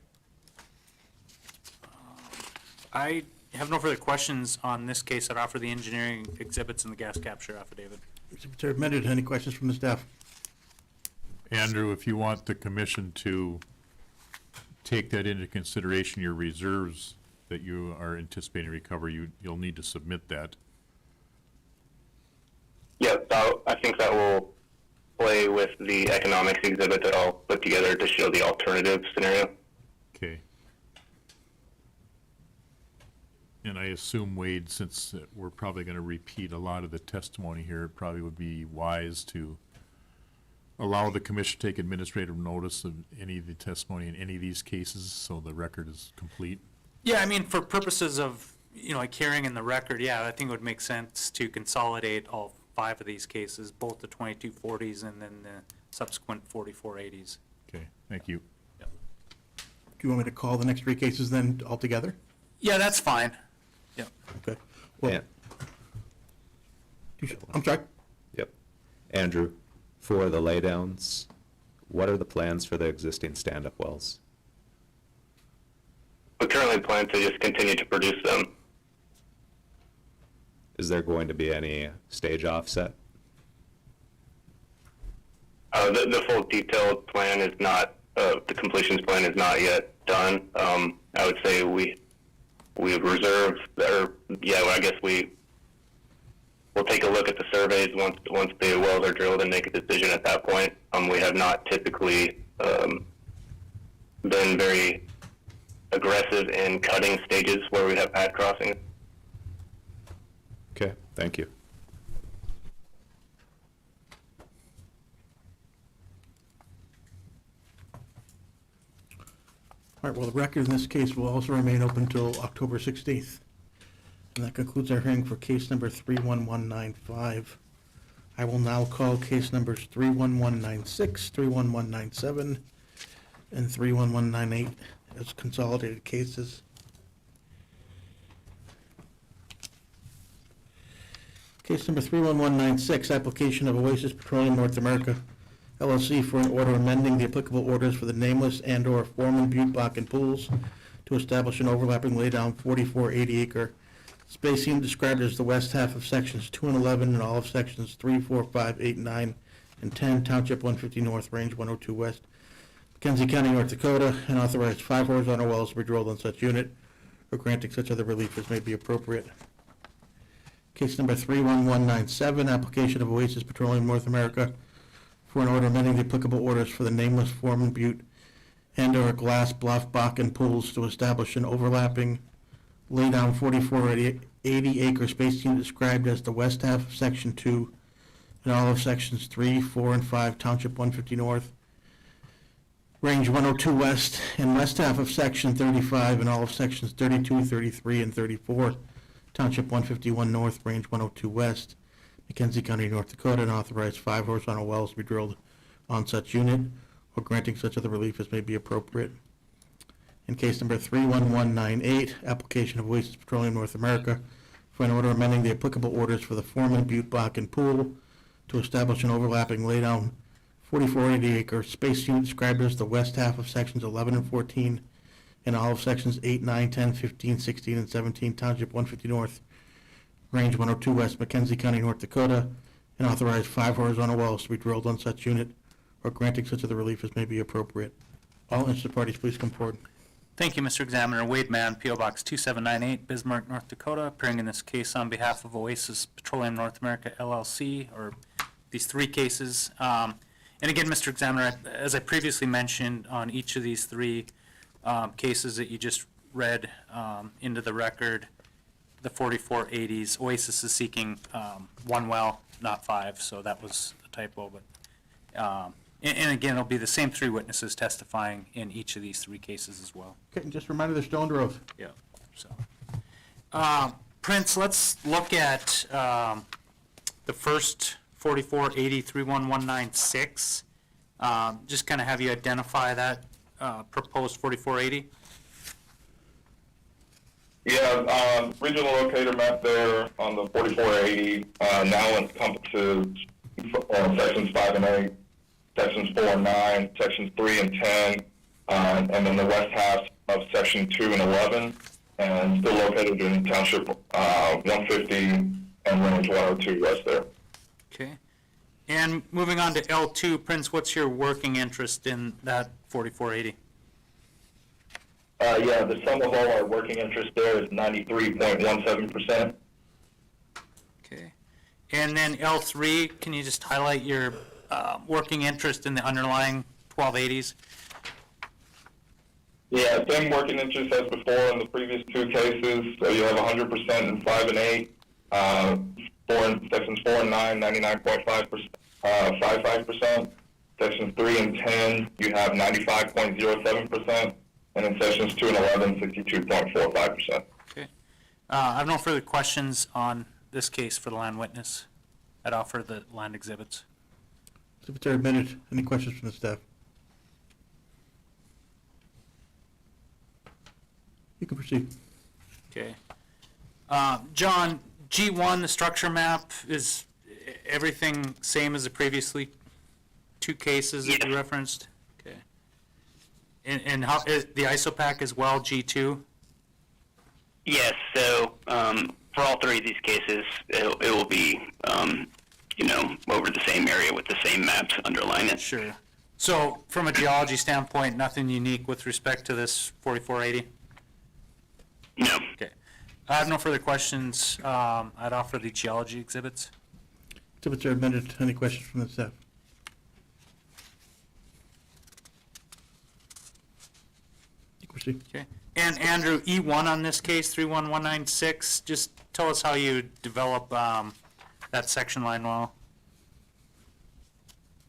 Speaker 2: I have no further questions on this case. I'd offer the engineering exhibits and the gas capture affidavit.
Speaker 1: Exhibits are admitted. Any questions from the staff?
Speaker 8: Andrew, if you want the commission to take that into consideration, your reserves that you are anticipating to recover, you'll need to submit that.
Speaker 3: Yeah, so I think that will play with the economics exhibit that I'll put together to show the alternative scenario.
Speaker 8: Okay. And I assume, Wade, since we're probably going to repeat a lot of the testimony here, it probably would be wise to allow the commission to take administrative notice of any of the testimony in any of these cases, so the record is complete.
Speaker 2: Yeah, I mean, for purposes of, like hearing in the record, yeah, I think it would make sense to consolidate all 5 of these cases, both the 2240s and then the subsequent 4480s.
Speaker 8: Okay, thank you.
Speaker 1: Do you want me to call the next 3 cases then altogether?
Speaker 2: Yeah, that's fine. Yeah.
Speaker 1: Okay. Well,
Speaker 7: Yeah.
Speaker 1: I'm sorry?
Speaker 7: Yep. Andrew, for the laydowns, what are the plans for the existing stand-up wells?
Speaker 3: We currently plan to just continue to produce them.
Speaker 7: Is there going to be any stage offset?
Speaker 3: The full detailed plan is not, the completions plan is not yet done. I would say we've reserved, I guess we'll take a look at the surveys once the wells are drilled and make a decision at that point. We have not typically been very aggressive in cutting stages where we have pad crossings.
Speaker 7: Okay, thank you.
Speaker 1: All right, well, the record in this case will also remain open until October 16th. And that concludes our hearing for case number 31195. I will now call case numbers 31196, 31197, and 31198 as consolidated cases. Case number 31196, application of Oasis Petroleum North America LLC for an order amending the applicable orders for the nameless and/or Foreman Butte Bakken pools to establish an overlapping laydown 4480 acre spacing described as the west half of sections 2 and 11 and all of sections 3, 4, 5, 8, 9, and 10, Township 150 North, Range 102 West, Mackenzie County, North Dakota, and authorized 5 horizontal wells to be drilled on such unit, or granting such other relief as may be appropriate. Case number 31197, application of Oasis Petroleum North America for an order amending the applicable orders for the nameless Foreman Butte and/or Glass Bluff Bakken pools to establish an overlapping laydown 4480 acre spacing described as the west half of section 2 and all of sections 3, 4, and 5, Township 150 North, Range 102 west and west half of section 35 and all of sections 32, 33, and 34, Township 151 north, range 102 west, McKenzie County, North Dakota, and authorize 5 horizontal wells to be drilled on such unit, or granting such other relief as may be appropriate. In case number 31198, application of Oasis Petroleum North America for an order amending the applicable orders for the Foreman Butte Bakken Pool to establish an overlapping laydown 4480-acre space unit described as the west half of sections 11 and 14 and all of sections 8, 9, 10, 15, 16, and 17, Township 150 North, Range 102 West, McKenzie County, North Dakota, and authorize 5 horizontal wells to be drilled on such unit, or granting such other relief as may be appropriate. All interested parties, please come forward.
Speaker 2: Thank you, Mr. Examiner. Wade Mann, P.O. Box 2798, Bismarck, North Dakota, appearing in this case on behalf of Oasis Petroleum North America LLC, or these 3 cases. And again, Mr. Examiner, as I previously mentioned, on each of these 3 cases that you just read into the record, the 4480s, Oasis is seeking 1 well, not 5, so that was a typo. But and again, it'll be the same 3 witnesses testifying in each of these 3 cases as well.
Speaker 1: Okay, and just a reminder, they're still under oath.
Speaker 2: Yeah. So, Prince, let's look at the first 4480-31196. Just kind of have you identify that proposed 4480.
Speaker 3: Yeah, regional locator map there on the 4480 now encompasses sections 5 and 8, sections 4 and 9, sections 3 and 10, and then the west half of section 2 and 11, and still located in Township 150 and range 102 west there.
Speaker 2: Okay. And moving on to L2, Prince, what's your working interest in that 4480?
Speaker 3: Yeah, the sum of all our working interest there is 93.17%.
Speaker 2: Okay. And then L3, can you just highlight your working interest in the underlying 1280s?
Speaker 3: Yeah, same working interest as before in the previous 2 cases. So you have 100% in 5 and 8. Sections 4 and 9, 99.5%, 55%. Sections 3 and 10, you have 95.07%. And in sections 2 and 11, 62.45%.
Speaker 2: Okay. I have no further questions on this case for the land witness. I'd offer the land exhibits.
Speaker 1: Exhibits are admitted. Any questions from the staff? You can proceed.
Speaker 2: Okay. John, G1, the structure map, is everything same as the previously 2 cases that you referenced? Okay. And how, is the ISOPAC as well, G2?
Speaker 4: Yes, so for all 3 of these cases, it will be, over the same area with the same maps underlying it.
Speaker 2: Sure. So from a geology standpoint, nothing unique with respect to this 4480?
Speaker 4: No.
Speaker 2: Okay. I have no further questions. I'd offer the geology exhibits.
Speaker 1: Exhibits are admitted. Any questions from the staff? You can proceed.
Speaker 2: Okay. And Andrew, E1 on this case, 31196, just tell us how you develop that section line well.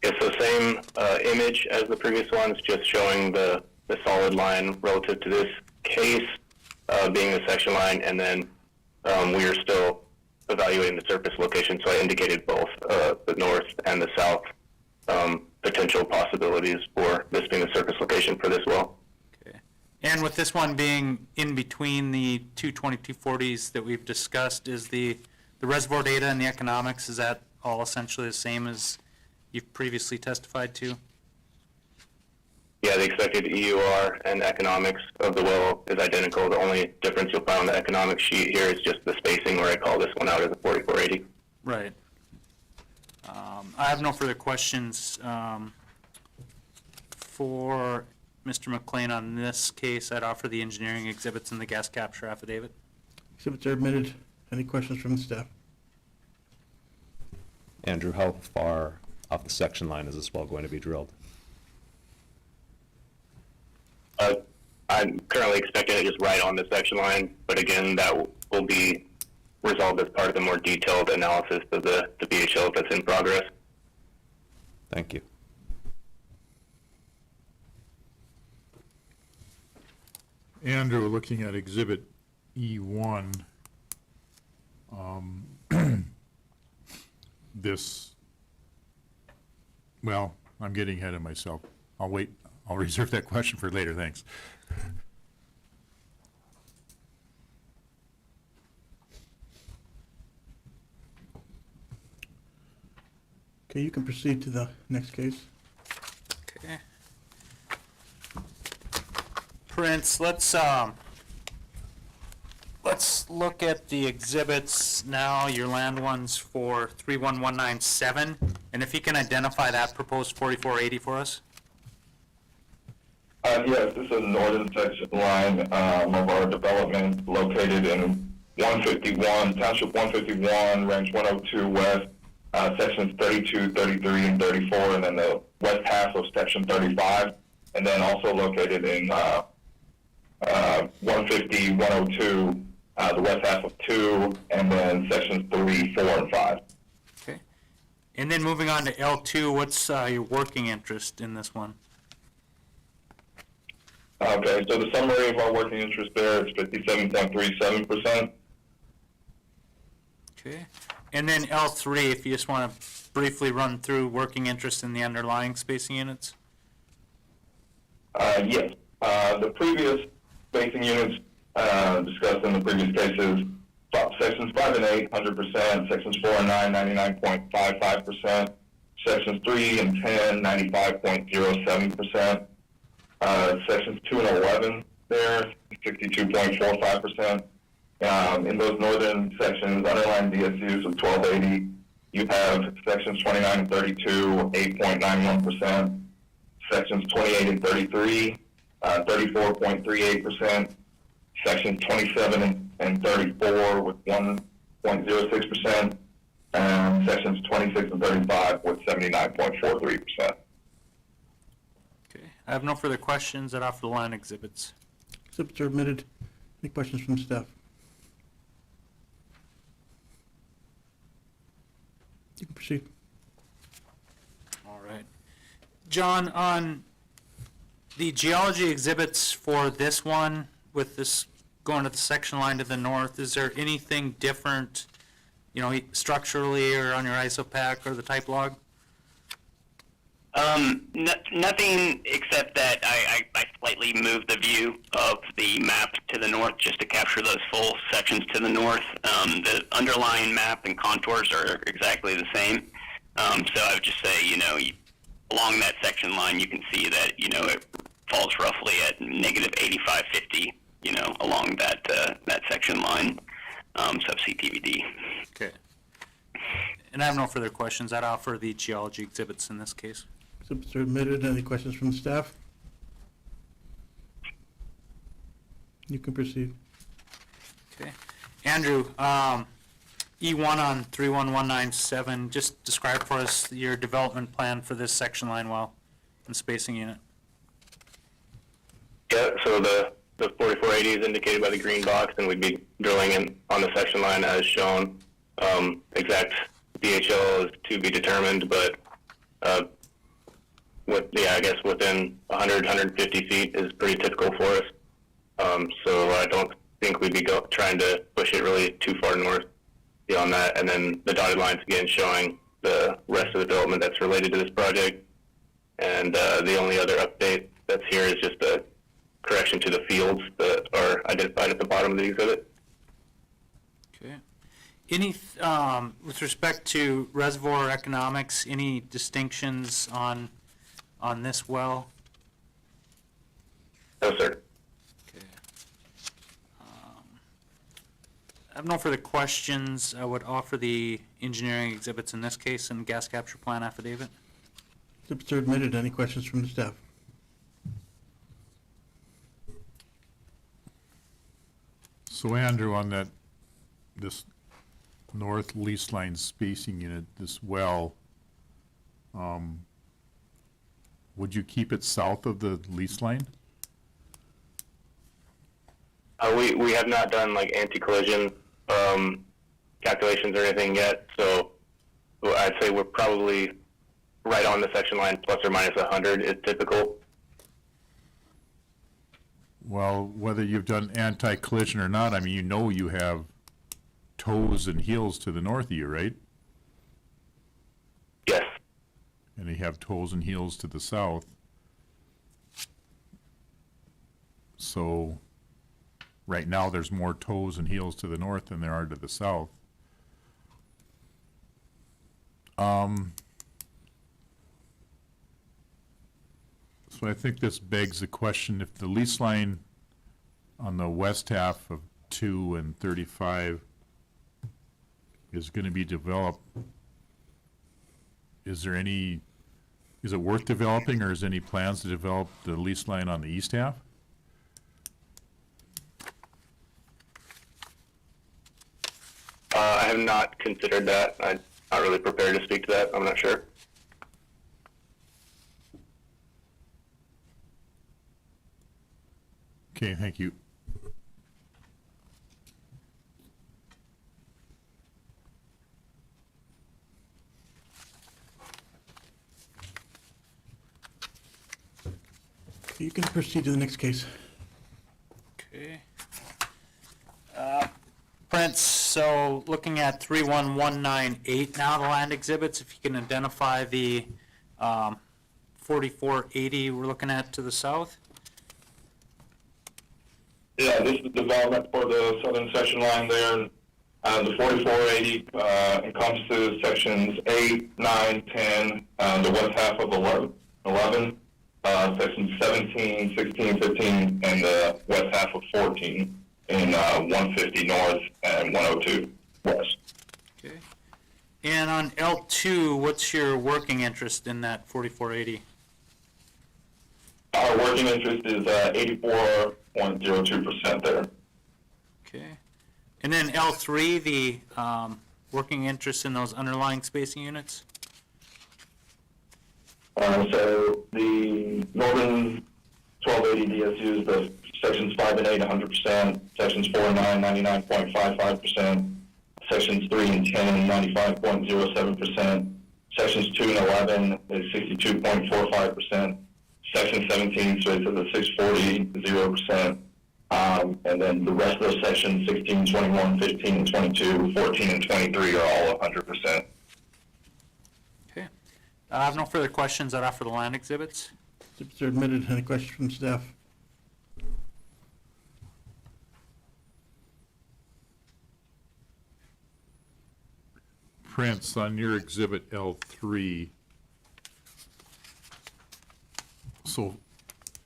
Speaker 4: Yeah, so same image as the previous ones, just showing the solid line relative to this case being the section line, and then we are still evaluating the surface location, so I indicated both the north and the south potential possibilities for this being the surface location for this well.
Speaker 2: Okay. And with this one being in between the 2 2240s that we've discussed, is the reservoir data and the economics, is that all essentially the same as you've previously testified to?
Speaker 4: Yeah, the expected EUR and economics of the well is identical. The only difference you'll find on the economic sheet here is just the spacing, where I call this one out as a 4480.
Speaker 2: Right. I have no further questions for Mr. McLean on this case. I'd offer the engineering exhibits and the gas capture affidavit.
Speaker 1: Exhibits are admitted. Any questions from the staff?
Speaker 7: Andrew, how far off the section line is this well going to be drilled?
Speaker 4: I'm currently expecting it just right on the section line, but again, that will be resolved as part of the more detailed analysis of the BHL that's in progress.
Speaker 7: Thank you.
Speaker 8: Andrew, looking at Exhibit E1, this, well, I'm getting ahead of myself. I'll wait, I'll reserve that question for later, thanks.
Speaker 1: Okay, you can proceed to the next case.
Speaker 2: Okay. Prince, let's look at the exhibits now, your land ones for 31197, and if you can identify that proposed 4480 for us?
Speaker 3: Yes, this is a northern section line of our development located in 151, Township 151, Range 102 West, sections 32, 33, and 34, and then the west half of section 35, and then also located in 150, 102, the west half of 2, and then sections 3, 4, and 5.
Speaker 2: Okay. And then moving on to L2, what's your working interest in this one?
Speaker 3: Okay, so the summary of our working interest there is 57.37%.
Speaker 2: Okay. And then L3, if you just want to briefly run through working interest in the underlying spacing units?
Speaker 3: Yes. The previous spacing units discussed in the previous cases, sections 5 and 8, 100%, sections 4 and 9, 99.55%, sections 3 and 10, 95.07%, sections 2 and 11 there, 62.45%. In those northern sections, underlying DSUs of 1280, you have sections 29 and 32, 8.91%, sections 28 and 33, 34.38%, sections 27 and 34 with 1.06%, and sections 26 and 35 with 79.43%.
Speaker 2: Okay. I have no further questions that offer the line exhibits.
Speaker 1: Exhibits are admitted. Any questions from staff? You can proceed.
Speaker 2: All right. John, on the geology exhibits for this one, with this going to the section line to the north, is there anything different, you know, structurally or on your isopac or the type log?
Speaker 4: Nothing except that I slightly moved the view of the map to the north just to capture those full sections to the north. The underlying map and contours are exactly the same. So I would just say, along that section line, you can see that, it falls roughly at negative 8550, along that section line, subsea TVD.
Speaker 2: Okay. And I have no further questions. I'd offer the geology exhibits in this case.
Speaker 1: Exhibits are admitted. Any questions from the staff? You can proceed.
Speaker 2: Okay. Andrew, E1 on 31197, just describe for us your development plan for this section line well and spacing unit.
Speaker 3: Yeah, so the 4480 is indicated by the green box, and we'd be drilling in on the section line as shown. Exact DHL is to be determined, but I guess within 100, 150 feet is pretty typical for us. So I don't think we'd be trying to push it really too far north beyond that. And then the dotted lines again showing the rest of the development that's related to this project. And the only other update that's here is just a correction to the fields that are identified at the bottom of the exhibit.
Speaker 2: Okay. Any, with respect to reservoir economics, any distinctions on this well?
Speaker 3: No, sir.
Speaker 2: Okay. I have no further questions. I would offer the engineering exhibits in this case and gas capture plan affidavit.
Speaker 1: Exhibits are admitted. Any questions from the staff?
Speaker 8: So Andrew, on this north lease line spacing unit, this well, would you keep it south of the lease line?
Speaker 3: We have not done like anti-collision calculations or anything yet, so I'd say we're probably right on the section line, plus or minus 100 is typical.
Speaker 8: Well, whether you've done anti-collision or not, I mean, you know you have toes and heels to the north of you, right?
Speaker 4: Yes.
Speaker 8: And you have toes and heels to the south. So, right now, there's more toes and heels to the north than there are to the south. So I think this begs the question, if the lease line on the west half of 2 and 35 is gonna be developed, is it worth developing, or is any plans to develop the lease line on the east half?
Speaker 4: I have not considered that. I'm not really prepared to speak to that. I'm not sure.
Speaker 8: Okay, thank you.
Speaker 1: You can proceed to the next case.
Speaker 2: Okay. Prince, so looking at 31198 now, the land exhibits, if you can identify the 4480 we're looking at to the south?
Speaker 9: Yeah, this is development for the southern section line there. The 4480 encompasses sections 8, 9, 10, the west half of 11, sections 17, 16, 15, and the west half of 14 in 150 north and 102 west.
Speaker 2: Okay. And on L2, what's your working interest in that 4480?
Speaker 9: Our working interest is 84.02% there.
Speaker 2: Okay. And then L3, the working interest in those underlying spacing units?
Speaker 9: So the northern 1280 DSUs, the sections 5 and 8, 100%, sections 4 and 9, 99.55%, sections 3 and 10, 95.07%, sections 2 and 11 is 62.45%, section 17 straight to the 640, 0%, and then the rest of those sections, 16, 21, 15, and 22, 14, and 23 are all 100%.
Speaker 2: Okay. I have no further questions. I'd offer the land exhibits.
Speaker 1: Exhibits are admitted. Any questions from staff?
Speaker 8: Prince, on your exhibit L3, so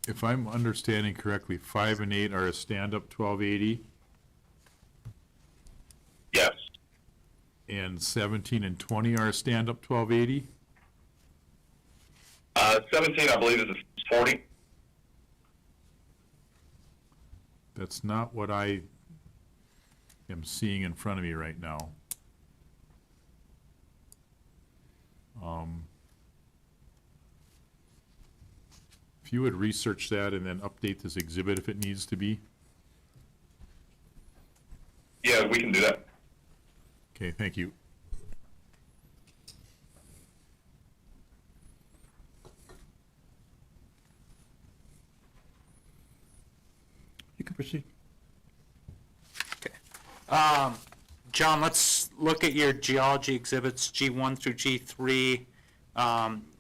Speaker 8: if I'm understanding correctly, 5 and 8 are a stand-up 1280,
Speaker 9: Yes.
Speaker 8: and 17 and 20 are a stand-up 1280?
Speaker 9: 17, I believe, is 40.
Speaker 8: That's not what I am seeing in front of me right now. If you would research that and then update this exhibit if it needs to be.
Speaker 9: Yeah, we can do that.
Speaker 8: Okay, thank you.
Speaker 1: You can proceed.
Speaker 2: John, let's look at your geology exhibits, G1 through G3.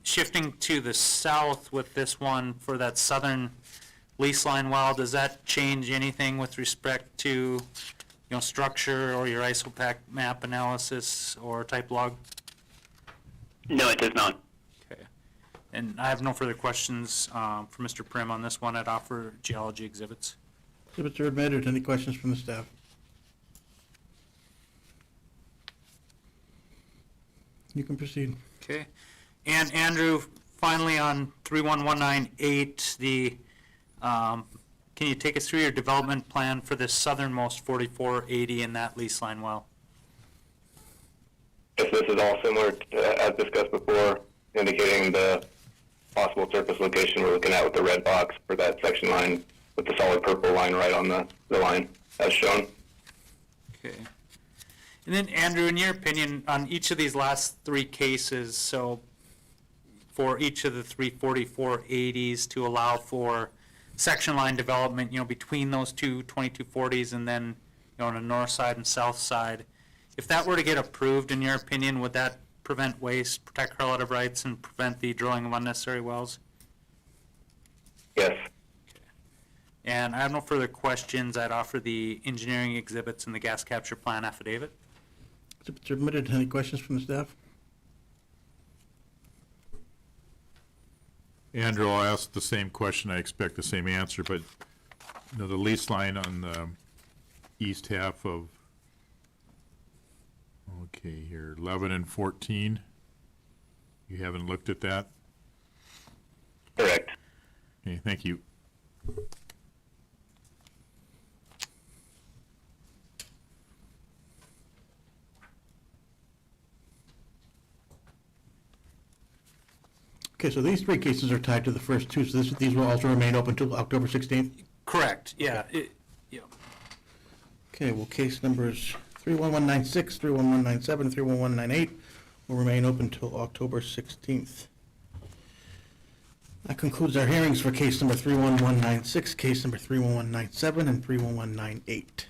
Speaker 2: Shifting to the south with this one for that southern lease line well, does that change anything with respect to, structure or your isopac map analysis or type log?
Speaker 4: No, it does not.
Speaker 2: Okay. And I have no further questions for Mr. Prim on this one. I'd offer geology exhibits.
Speaker 1: Exhibits are admitted. Any questions from the staff? You can proceed.
Speaker 2: Okay. And Andrew, finally on 31198, can you take us through your development plan for this southernmost 4480 in that lease line well?
Speaker 3: If this is all similar to, as discussed before, indicating the possible surface location we're looking at with the red box for that section line with the solid purple line right on the line as shown.
Speaker 2: Okay. And then Andrew, in your opinion, on each of these last three cases, so for each of the 34480s to allow for section line development, between those two 2240s and then, on the north side and south side. If that were to get approved, in your opinion, would that prevent waste, protect correlative rights, and prevent the drilling of unnecessary wells?
Speaker 3: Yes.
Speaker 2: And I have no further questions. I'd offer the engineering exhibits and the gas capture plan affidavit.
Speaker 1: Submitted. Any questions from the staff?
Speaker 8: Andrew, I'll ask the same question, I expect the same answer, but, the lease line on the east half of, okay, here, 11 and 14, you haven't looked at that?
Speaker 4: Correct.
Speaker 8: Okay, thank you.
Speaker 1: Okay, so these three cases are tied to the first two, so these will also remain open until October 16th?
Speaker 2: Correct, yeah.
Speaker 1: Okay, well, case numbers 31196, 31197, 31198 will remain open until October 16th. That concludes our hearings for case number 31196, case number 31197, and 31198.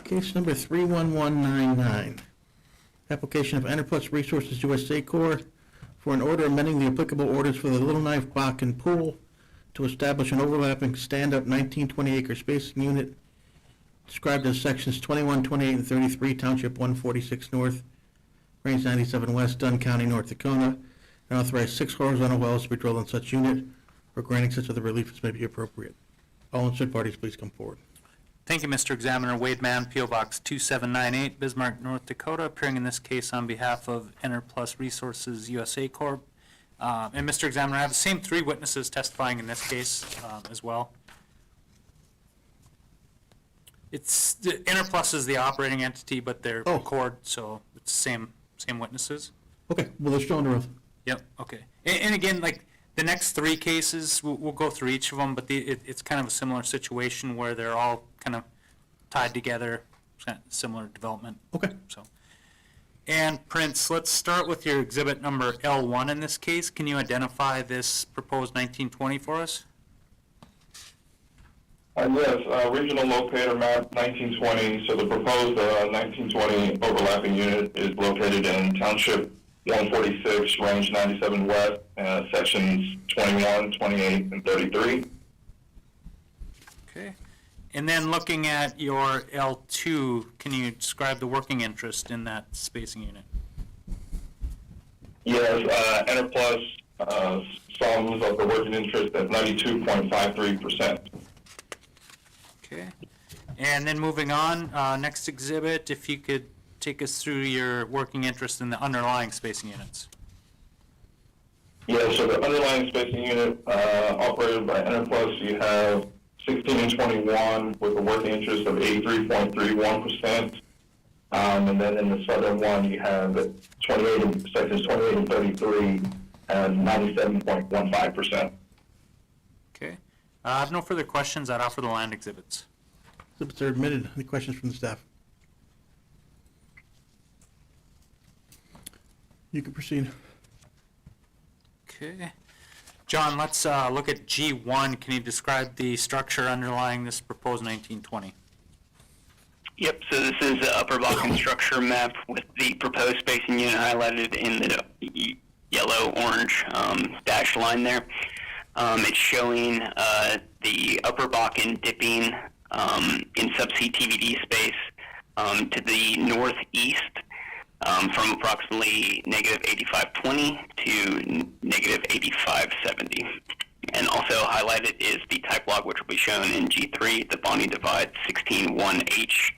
Speaker 1: Case number 31199, application of Enerplus Resources USA Corp. for an order amending the applicable orders for the Little Knife Bakken Pool to establish an overlapping stand-up 1920 acre spacing unit described as sections 21, 28, and 33, Township 146 North, Range 97 West, Dunn County, North Dakota, and authorize 6 horizontal wells to be drilled on such unit, or granting such other relief as may be appropriate. All interested parties, please come forward.
Speaker 2: Thank you, Mr. Examiner. Wade Mann, P.O. Box 2798, Bismarck, North Dakota, appearing in this case on behalf of Enerplus Resources USA Corp. And Mr. Examiner, I have the same 3 witnesses testifying in this case as well. It's, Enerplus is the operating entity, but they're
Speaker 1: Oh.
Speaker 2: Cord, so it's same witnesses.
Speaker 1: Okay, well, they're still under oath.
Speaker 2: Yep, okay. And again, like, the next 3 cases, we'll go through each of them, but it's kind of a similar situation where they're all kind of tied together, kind of similar development.
Speaker 1: Okay.
Speaker 2: So, and Prince, let's start with your exhibit number L1 in this case. Can you identify this proposed 1920 for us?
Speaker 9: Yes, regional locator map 1920. So the proposed 1920 overlapping unit is located in Township 146, Range 97 West, sections 21, 28, and 33.
Speaker 2: Okay. And then looking at your L2, can you describe the working interest in that spacing unit?
Speaker 9: Yes, Enerplus sums of the working interest at 92.53%.
Speaker 2: Okay. And then moving on, next exhibit, if you could take us through your working interest in the underlying spacing units.
Speaker 9: Yeah, so the underlying spacing unit operated by Enerplus, you have 16 and 21 with a working interest of 83.31%. And then in the southern one, you have sections 28 and 33 and 97.15%.
Speaker 2: Okay. I have no further questions. I'd offer the land exhibits.
Speaker 1: Exhibits are admitted. Any questions from the staff? You can proceed.
Speaker 2: Okay. John, let's look at G1. Can you describe the structure underlying this proposed 1920?
Speaker 4: Yep, so this is the Upper Bakken structure map with the proposed spacing unit highlighted in the yellow-orange dashed line there. It's showing the Upper Bakken dipping in subsea TVD space to the northeast from approximately negative 8520 to negative 8570. And also highlighted is the type log, which will be shown in G3, the Bonnie Divide 161H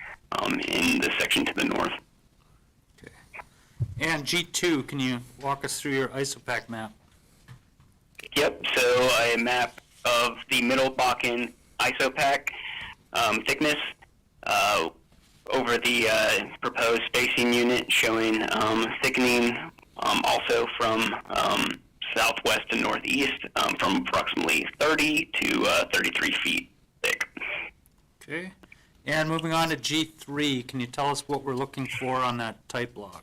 Speaker 4: in the section to the north.
Speaker 2: Okay. And G2, can you walk us through your ISOPAC map?
Speaker 4: Yep, so a map of the Middle Bakken ISOPAC thickness over the proposed spacing unit, showing thickening also from southwest to northeast from approximately 30 to 33 feet thick.
Speaker 2: Okay. And moving on to G3, can you tell us what we're looking for on that type log?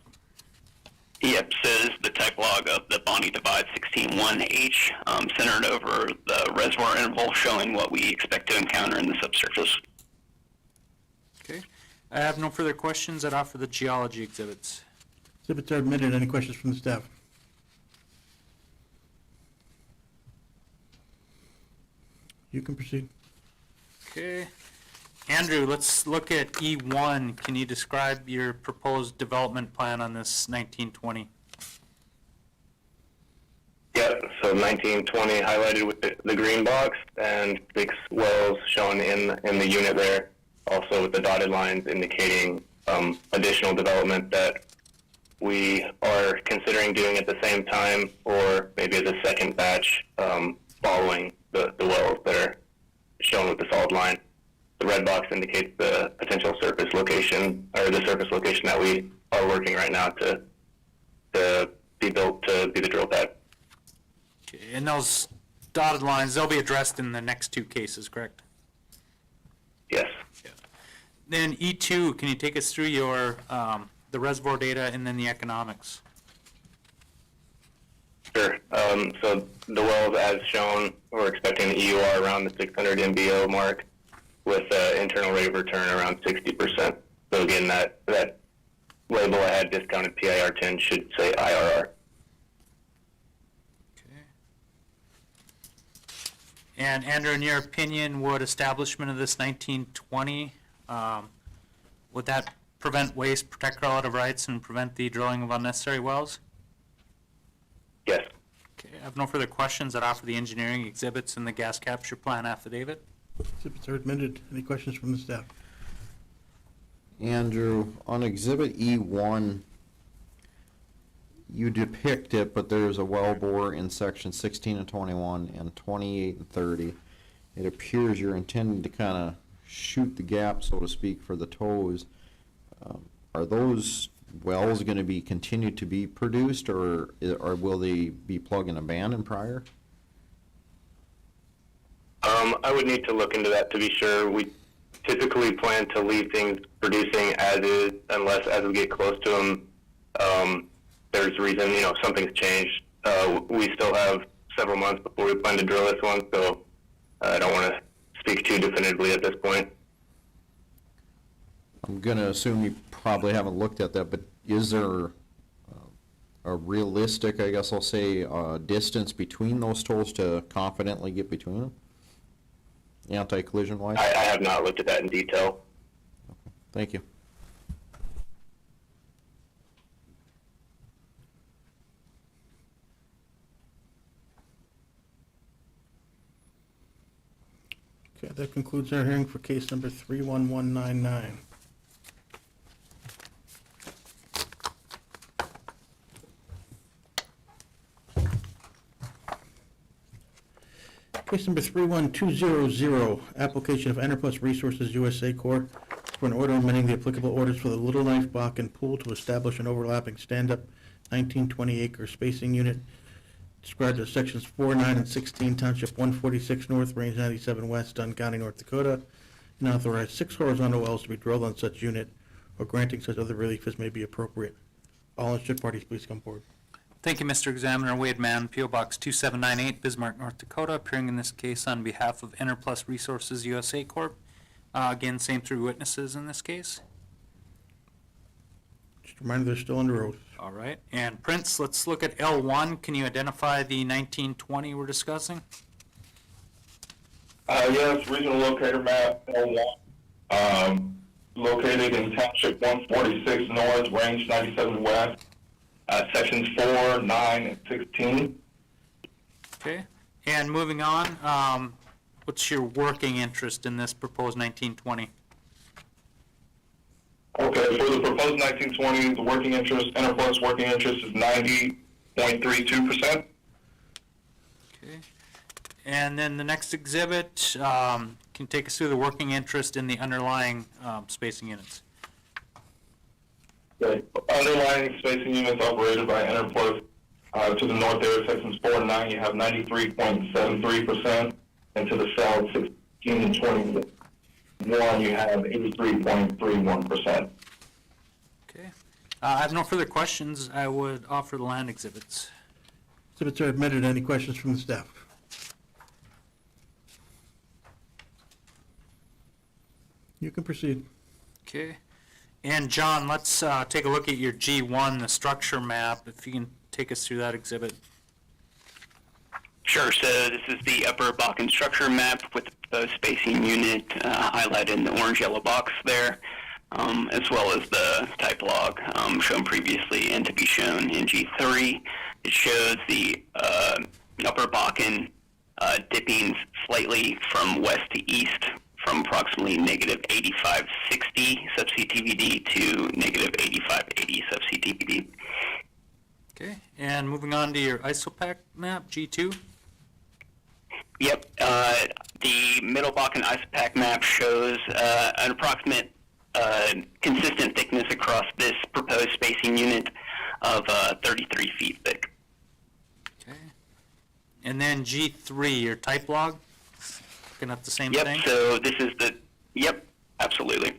Speaker 4: Yep, so this is the type log of the Bonnie Divide 161H, centered over the reservoir interval, showing what we expect to encounter in the subsurface.
Speaker 2: Okay. I have no further questions. I'd offer the geology exhibits.
Speaker 1: Exhibits are admitted. Any questions from the staff? You can proceed.
Speaker 2: Okay. Andrew, let's look at E1. Can you describe your proposed development plan on this 1920?
Speaker 3: Yep, so 1920 highlighted with the green box, and 6 wells shown in the unit there, also with the dotted lines indicating additional development that we are considering doing at the same time, or maybe as a second batch following the wells that are shown with the solid line. The red box indicates the potential surface location, or the surface location that we are working right now to be built to be the drill pad.
Speaker 2: Okay. And those dotted lines, they'll be addressed in the next 2 cases, correct?
Speaker 3: Yes.
Speaker 2: Then E2, can you take us through your the reservoir data and then the economics?
Speaker 3: Sure. So the wells, as shown, we're expecting an EUR around the 600 MBO mark, with internal rate of return around 60%. So again, that label I had, discounted PIR 10, should say IRR.
Speaker 2: Okay. And Andrew, in your opinion, would establishment of this 1920, would that prevent waste, protect relative rights, and prevent the drilling of unnecessary wells?
Speaker 3: Yes.
Speaker 2: Okay, I have no further questions. I'd offer the engineering exhibits and the gas capture plan affidavit.
Speaker 1: Exhibits are admitted. Any questions from the staff?
Speaker 6: Andrew, on Exhibit E1, you depict it, but there's a well bore in section 16 and 21 and 28 and 30. It appears you're intending to kind of shoot the gap, so to speak, for the toes. Are those wells going to be continued to be produced, or will they be plug and abandoned prior?
Speaker 3: I would need to look into that to be sure. We typically plan to leave things producing as is, unless as we get close to them, there's reason, something's changed. We still have several months before we plan to drill this one, so I don't want to speak too definitively at this point.
Speaker 6: I'm going to assume you probably haven't looked at that, but is there a realistic, I guess I'll say, distance between those tolls to confidently get between them? Anti-collision wise?
Speaker 3: I have not looked at that in detail.
Speaker 6: Thank you.
Speaker 1: Okay, that concludes our hearing for case number 31199. Case number 31200, application of Enerplus Resources USA Corp. for an order amending the applicable orders for the Little Knife Bakken Pool to establish an overlapping stand-up 1920 acre spacing unit described as sections 4, 9, and 16, Township 146 North, Range 97 West, Dunn County, North Dakota, and authorize 6 horizontal wells to be drilled on such unit, or granting such other relief as may be appropriate. All interested parties, please come forward.
Speaker 2: Thank you, Mr. Examiner. Wade Mann, P.O. Box 2798, Bismarck, North Dakota, appearing in this case on behalf of Enerplus Resources USA Corp. Again, same 3 witnesses in this case.
Speaker 1: Just a reminder, they're still under oath.
Speaker 2: All right. And Prince, let's look at L1. Can you identify the 1920 we're discussing?
Speaker 9: Yes, regional locator map L1, located in Township 146 North, Range 97 West, sections 4, 9, and 16.
Speaker 2: Okay. And moving on, what's your working interest in this proposed 1920?
Speaker 9: Okay, for the proposed 1920, the working interest, Enerplus working interest is 90.32%.
Speaker 2: Okay. And then the next exhibit, can you take us through the working interest in the underlying spacing units?
Speaker 9: Okay. Underlying spacing units operated by Enerplus, to the north there, sections 4 and 9, you have 93.73%, and to the south, 16 and 20. one, you have 83.31%.
Speaker 2: Okay. I have no further questions. I would offer the land exhibits.
Speaker 1: Exhibits are admitted. Any questions from the staff? You can proceed.
Speaker 2: Okay. And John, let's take a look at your G1, the structure map, if you can take us through that exhibit.
Speaker 4: Sure. So this is the Upper Bakken structure map with the spacing unit highlighted in the orange-yellow box there, as well as the type log shown previously and to be shown in G3. It shows the Upper Bakken dipping slightly from west to east from approximately negative 8560 sub-CTVD to negative 8580 sub-CTVD.
Speaker 2: Okay. And moving on to your ISOPAC map, G2.
Speaker 4: Yep. The Middle Bakken ISOPAC map shows an approximate consistent thickness across this proposed spacing unit of 33 feet thick.
Speaker 2: Okay. And then G3, your type log. Looking at the same
Speaker 4: Yep.
Speaker 2: thing.
Speaker 4: So this is the. Yep. Absolutely.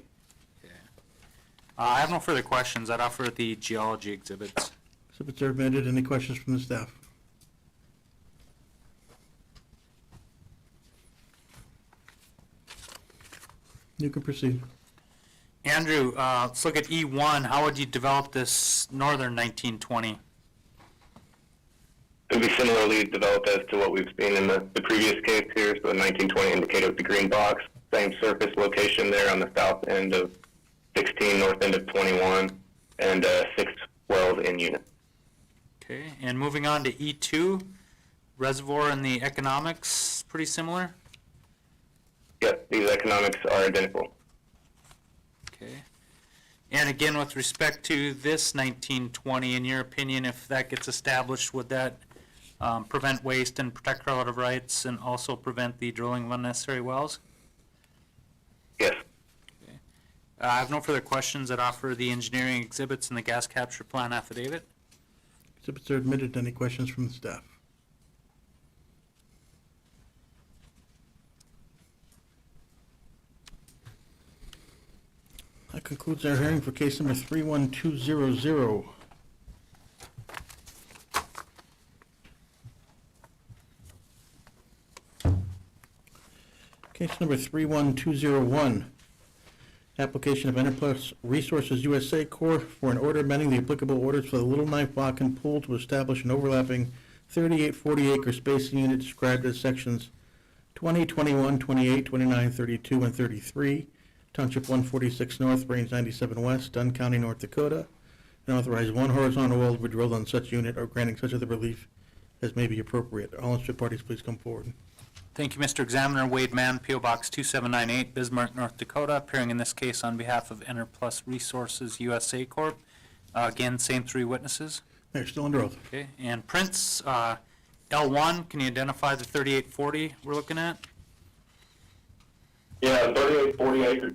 Speaker 2: I have no further questions. I'd offer the geology exhibits.
Speaker 1: Exhibits are admitted. Any questions from the staff? You can proceed.
Speaker 2: Andrew, let's look at E1. How would you develop this northern 1920?
Speaker 3: It would be similarly developed as to what we've seen in the previous case here. So the 1920 indicated with the green box, same surface location there on the south end of 16, north end of 21, and 6 wells in unit.
Speaker 2: Okay, and moving on to E2, reservoir and the economics, pretty similar?
Speaker 3: Yep, these economics are identical.
Speaker 2: Okay. And again, with respect to this 1920, in your opinion, if that gets established, would that prevent waste and protect relative rights and also prevent the drilling of unnecessary wells?
Speaker 3: Yes.
Speaker 2: I have no further questions. I'd offer the engineering exhibits and the gas capture plan affidavit.
Speaker 1: Exhibits are admitted. Any questions from the staff? That concludes our hearing for case number 31200. Case number 31201. Application of Enerplus Resources USA Corp. for an order amending the applicable orders for the Little Knife Bakken pool to establish an overlapping 3840 acre spacing unit described as sections 20, 21, 28, 29, 32, and 33, Township 146 North, Range 97 West, Dunn County, North Dakota, and authorize one horizontal well to be drilled on such unit or granting such other relief as may be appropriate. All interested parties, please come forward.
Speaker 2: Thank you, Mr. Examiner. Wade Mann, P.O. Box 2798, Bismarck, North Dakota, appearing in this case on behalf of Enerplus Resources USA Corp. Again, same three witnesses.
Speaker 1: They're still under oath.
Speaker 2: Okay, and Prince, L1, can you identify the 3840 we're looking at?
Speaker 9: Yeah, 3840 acre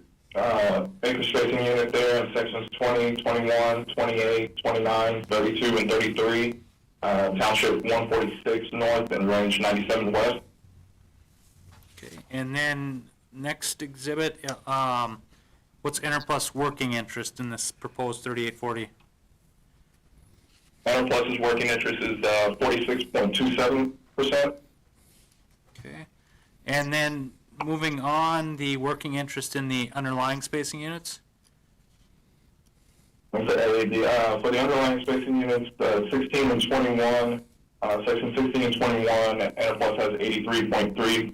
Speaker 9: spacing unit there in sections 20, 21, 28, 29, 32, and 33. Township 146 North and Range 97 West.
Speaker 2: Okay, and then next exhibit, what's Enerplus working interest in this proposed 3840?
Speaker 9: Enerplus's working interest is 46.27%.
Speaker 2: Okay, and then moving on, the working interest in the underlying spacing units?
Speaker 9: For the underlying spacing units, 16 and 21, section 16 and 21, Enerplus has 83.3%.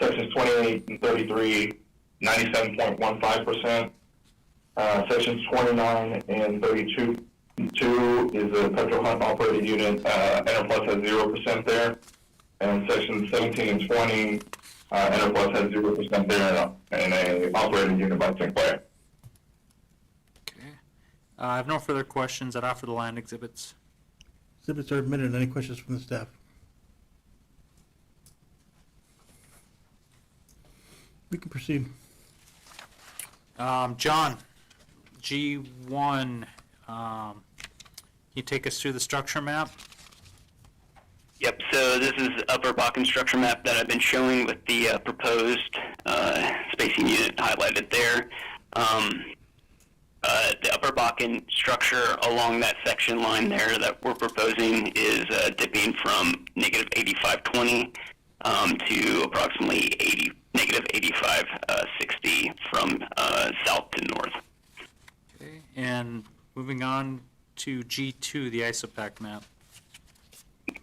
Speaker 9: Sections 28 and 33, 97.15%. Sections 29 and 32 is a petrol hunt operated unit. Enerplus has 0% there. And sections 17 and 20, Enerplus has 0% there and a operated unit by Sinclair.
Speaker 2: Okay, I have no further questions. I'd offer the land exhibits.
Speaker 1: Exhibits are admitted. Any questions from the staff? We can proceed.
Speaker 2: John, G1, can you take us through the structure map?
Speaker 4: Yep, so this is the Upper Bakken structure map that I've been showing with the proposed spacing unit highlighted there. The Upper Bakken structure along that section line there that we're proposing is dipping from negative 8520 to approximately negative 8560 from south to north.
Speaker 2: Okay, and moving on to G2, the ISOPAC map.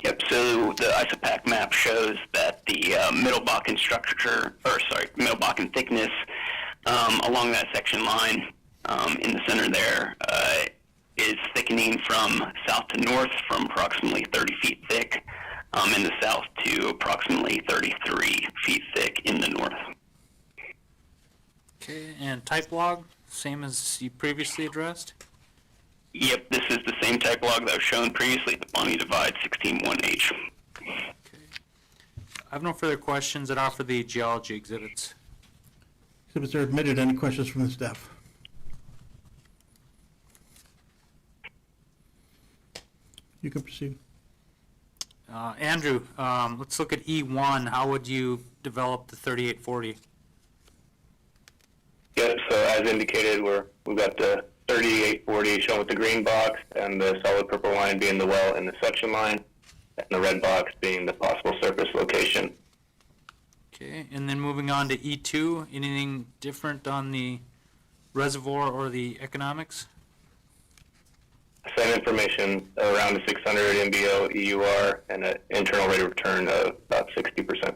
Speaker 4: Yep, so the ISOPAC map shows that the Middle Bakken Middle Bakken thickness along that section line in the center there is thickening from south to north from approximately 30 feet thick in the south to approximately 33 feet thick in the north.
Speaker 2: Okay, and type log, same as you previously addressed?
Speaker 4: Yep, this is the same type log that was shown previously, the Bonnie Divide 161H.
Speaker 2: I have no further questions that offer the geology exhibits.
Speaker 1: Exhibits are admitted. Any questions from the staff? You can proceed.
Speaker 2: Andrew, let's look at E1. How would you develop the 3840?
Speaker 3: Yep, so as indicated, we've got the 3840 shown with the green box and the solid purple line being the well in the section line, and the red box being the possible surface location.
Speaker 2: Okay, and then moving on to E2, anything different on the reservoir or the economics?
Speaker 3: Same information around the 600 MBO EUR and an internal rate of return of about 60%.
Speaker 2: Okay.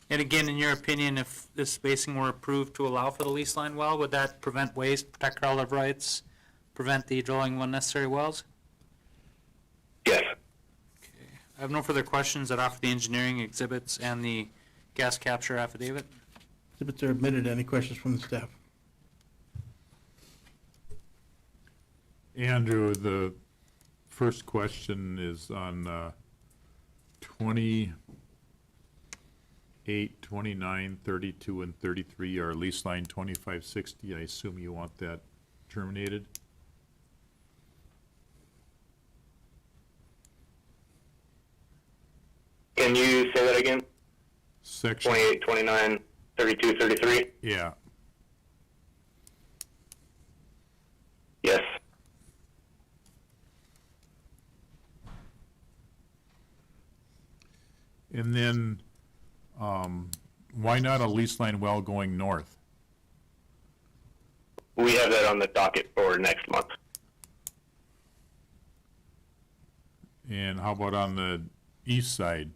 Speaker 2: And again, in your opinion, if this spacing were approved to allow for the lease line well, would that prevent waste, protect wildlife rights, prevent the drilling of unnecessary wells?
Speaker 3: Yes.
Speaker 2: Okay. I have no further questions that offer the engineering exhibits and the gas capture affidavit.
Speaker 1: Exhibits are admitted. Any questions from the staff?
Speaker 8: Andrew, the first question is on 28, 29, 32, and 33, our lease line 2560. I assume you want that terminated?
Speaker 3: Can you say that again?
Speaker 8: Section,
Speaker 3: 28, 29, 32, 33?
Speaker 8: yeah.
Speaker 3: Yes.
Speaker 8: And then, why not a lease line well going north?
Speaker 3: We have that on the docket for next month.
Speaker 8: And how about on the east side?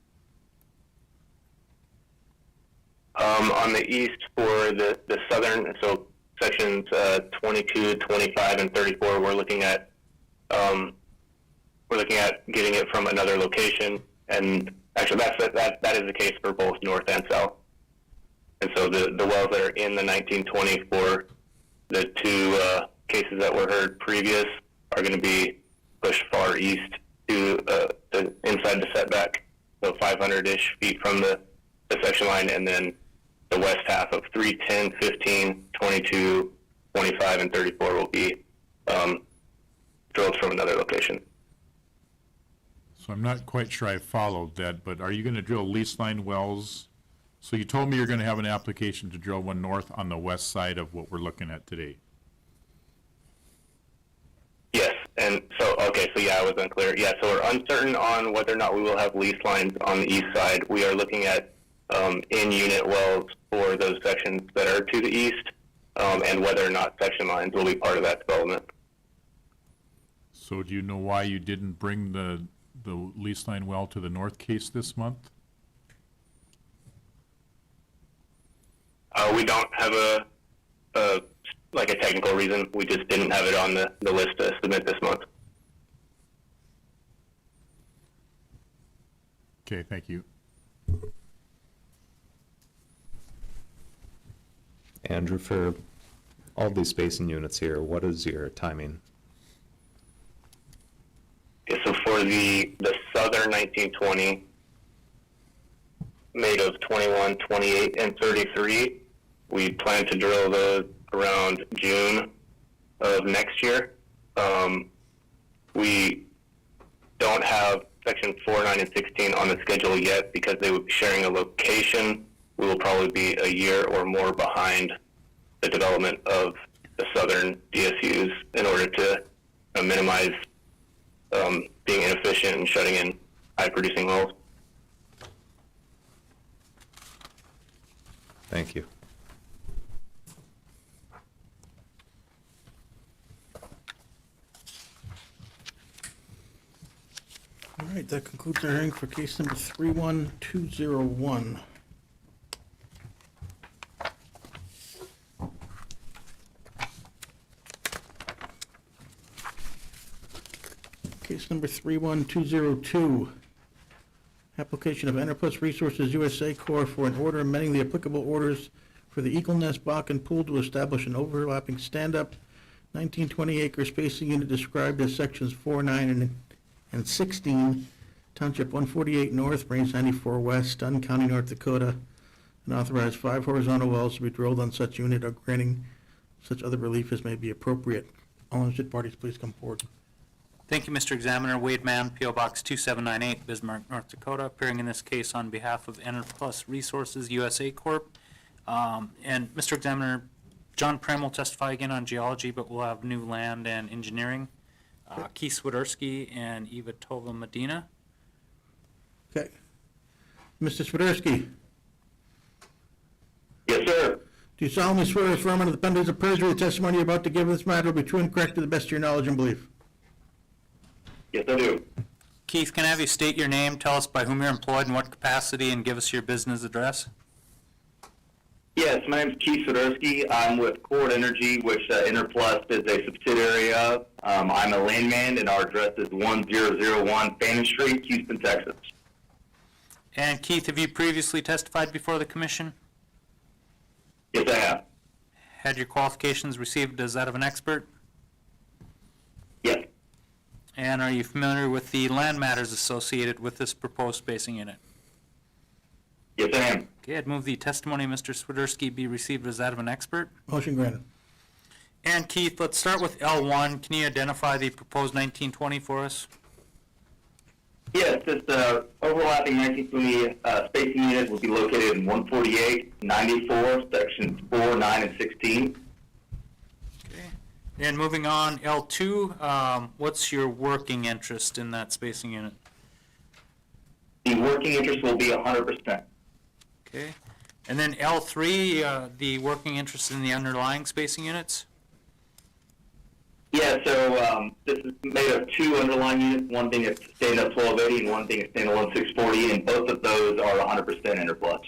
Speaker 3: On the east for the southern, so sections 22, 25, and 34, we're looking at getting it from another location, and actually that is the case for both north and south. And so the wells that are in the 1920 for the two cases that were heard previous are going to be pushed far east to inside the setback, so 500-ish feet from the section line, and then the west half of 3, 10, 15, 22, 25, and 34 will be drilled from another location.
Speaker 8: So I'm not quite sure I followed that, but are you going to drill lease line wells? So you told me you're going to have an application to drill one north on the west side of what we're looking at today.
Speaker 3: Yes, and so, okay, so yeah, I was unclear. Yeah, so we're uncertain on whether or not we will have lease lines on the east side. We are looking at in-unit wells for those sections that are to the east, and whether or not section lines will be part of that development.
Speaker 8: So do you know why you didn't bring the lease line well to the north case this month?
Speaker 3: We don't have a technical reason. We just didn't have it on the list to submit this month.
Speaker 8: Okay, thank you.
Speaker 7: Andrew, for all these spacing units here, what is your timing?
Speaker 3: Okay, so for the southern 1920, made of 21, 28, and 33, we plan to drill those around June of next year. We
Speaker 4: don't have section 4, 9, and 16 on the schedule yet because they would be sharing a location. We will probably be a year or more behind the development of the southern DSUs in order to minimize being inefficient and shutting in high-producing wells.
Speaker 7: Thank you.
Speaker 1: All right, that concludes our hearing for case number 31201. Case number 31202, application of Enterprise Resources USA Corp. For an order amending the applicable orders for the Eagle Nest Bakken Pool to establish an overlapping stand-up 1920 acre spacing unit described as sections 4, 9, and 16, Township 148 North, Range 94 West, Dunn County, North Dakota, and authorize 5 horizontal wells to be drilled on such unit or granting such other relief as may be appropriate. All interested parties, please come forward.
Speaker 2: Thank you, Mr. Examiner. Wade Mann, P.O. Box 2798, Bismarck, North Dakota, appearing in this case on behalf of Enterplus Resources USA Corp. And Mr. Examiner, John Prem will testify again on geology, but we'll have new land and engineering. Keith Swiderski and Eva Tova Medina.
Speaker 1: Okay. Mr. Swiderski,
Speaker 4: Yes, sir.
Speaker 1: do you solemnly swear or affirm under the penalties of perjury the testimony you're about to give in this matter will be true and correct to the best of your knowledge and belief?
Speaker 4: Yes, I do.
Speaker 2: Keith, can I have you state your name, tell us by whom you're employed and what capacity, and give us your business address?
Speaker 4: Yes, my name is Keith Swiderski. I'm with Cord Energy, which Interplus is a subsidiary of. I'm a landman, and our address is 1001 Fannin Street, Houston, Texas.
Speaker 2: And Keith, have you previously testified before the commission?
Speaker 4: Yes, I have.
Speaker 2: Had your qualifications received as that of an expert?
Speaker 4: Yes.
Speaker 2: And are you familiar with the land matters associated with this proposed spacing unit?
Speaker 4: Yes, I am.
Speaker 2: Okay, I'd move the testimony of Mr. Swiderski be received as that of an expert.
Speaker 1: Motion granted.
Speaker 2: And Keith, let's start with L1. Can you identify the proposed 1920 for us?
Speaker 4: Yes, this overlapping 1920 spacing unit will be located in 148, 94, sections 4, 9, and 16.
Speaker 2: Okay. And moving on, L2, what's your working interest in that spacing unit?
Speaker 4: The working interest will be 100%.
Speaker 2: Okay. And then L3, the working interest in the underlying spacing units?
Speaker 4: Yeah, so this is made of 2 underlying units, one being a stand-up 1280 and one being a standalone 640, and both of those are 100% Interplus.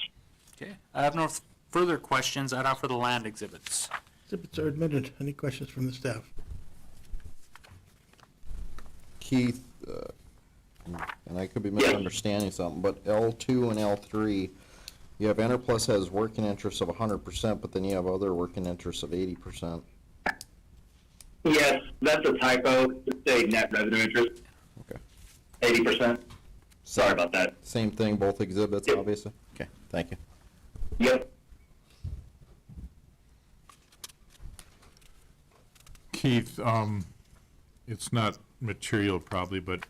Speaker 2: Okay. I have no further questions. I'd offer the land exhibits.
Speaker 1: Exhibits are admitted. Any questions from the staff?
Speaker 6: Keith, and I could be misunderstanding something, but L2 and L3, you have Enterplus has working interest of 100%, but then you have other working interests of 80%.
Speaker 4: Yes, that's a typo. It's a net revenue interest,
Speaker 6: Okay.
Speaker 4: 80%. Sorry about that.
Speaker 6: Same thing, both exhibits,
Speaker 4: Yep.
Speaker 6: obviously? Okay, thank you.
Speaker 4: Yep.
Speaker 8: Keith, it's not material probably, but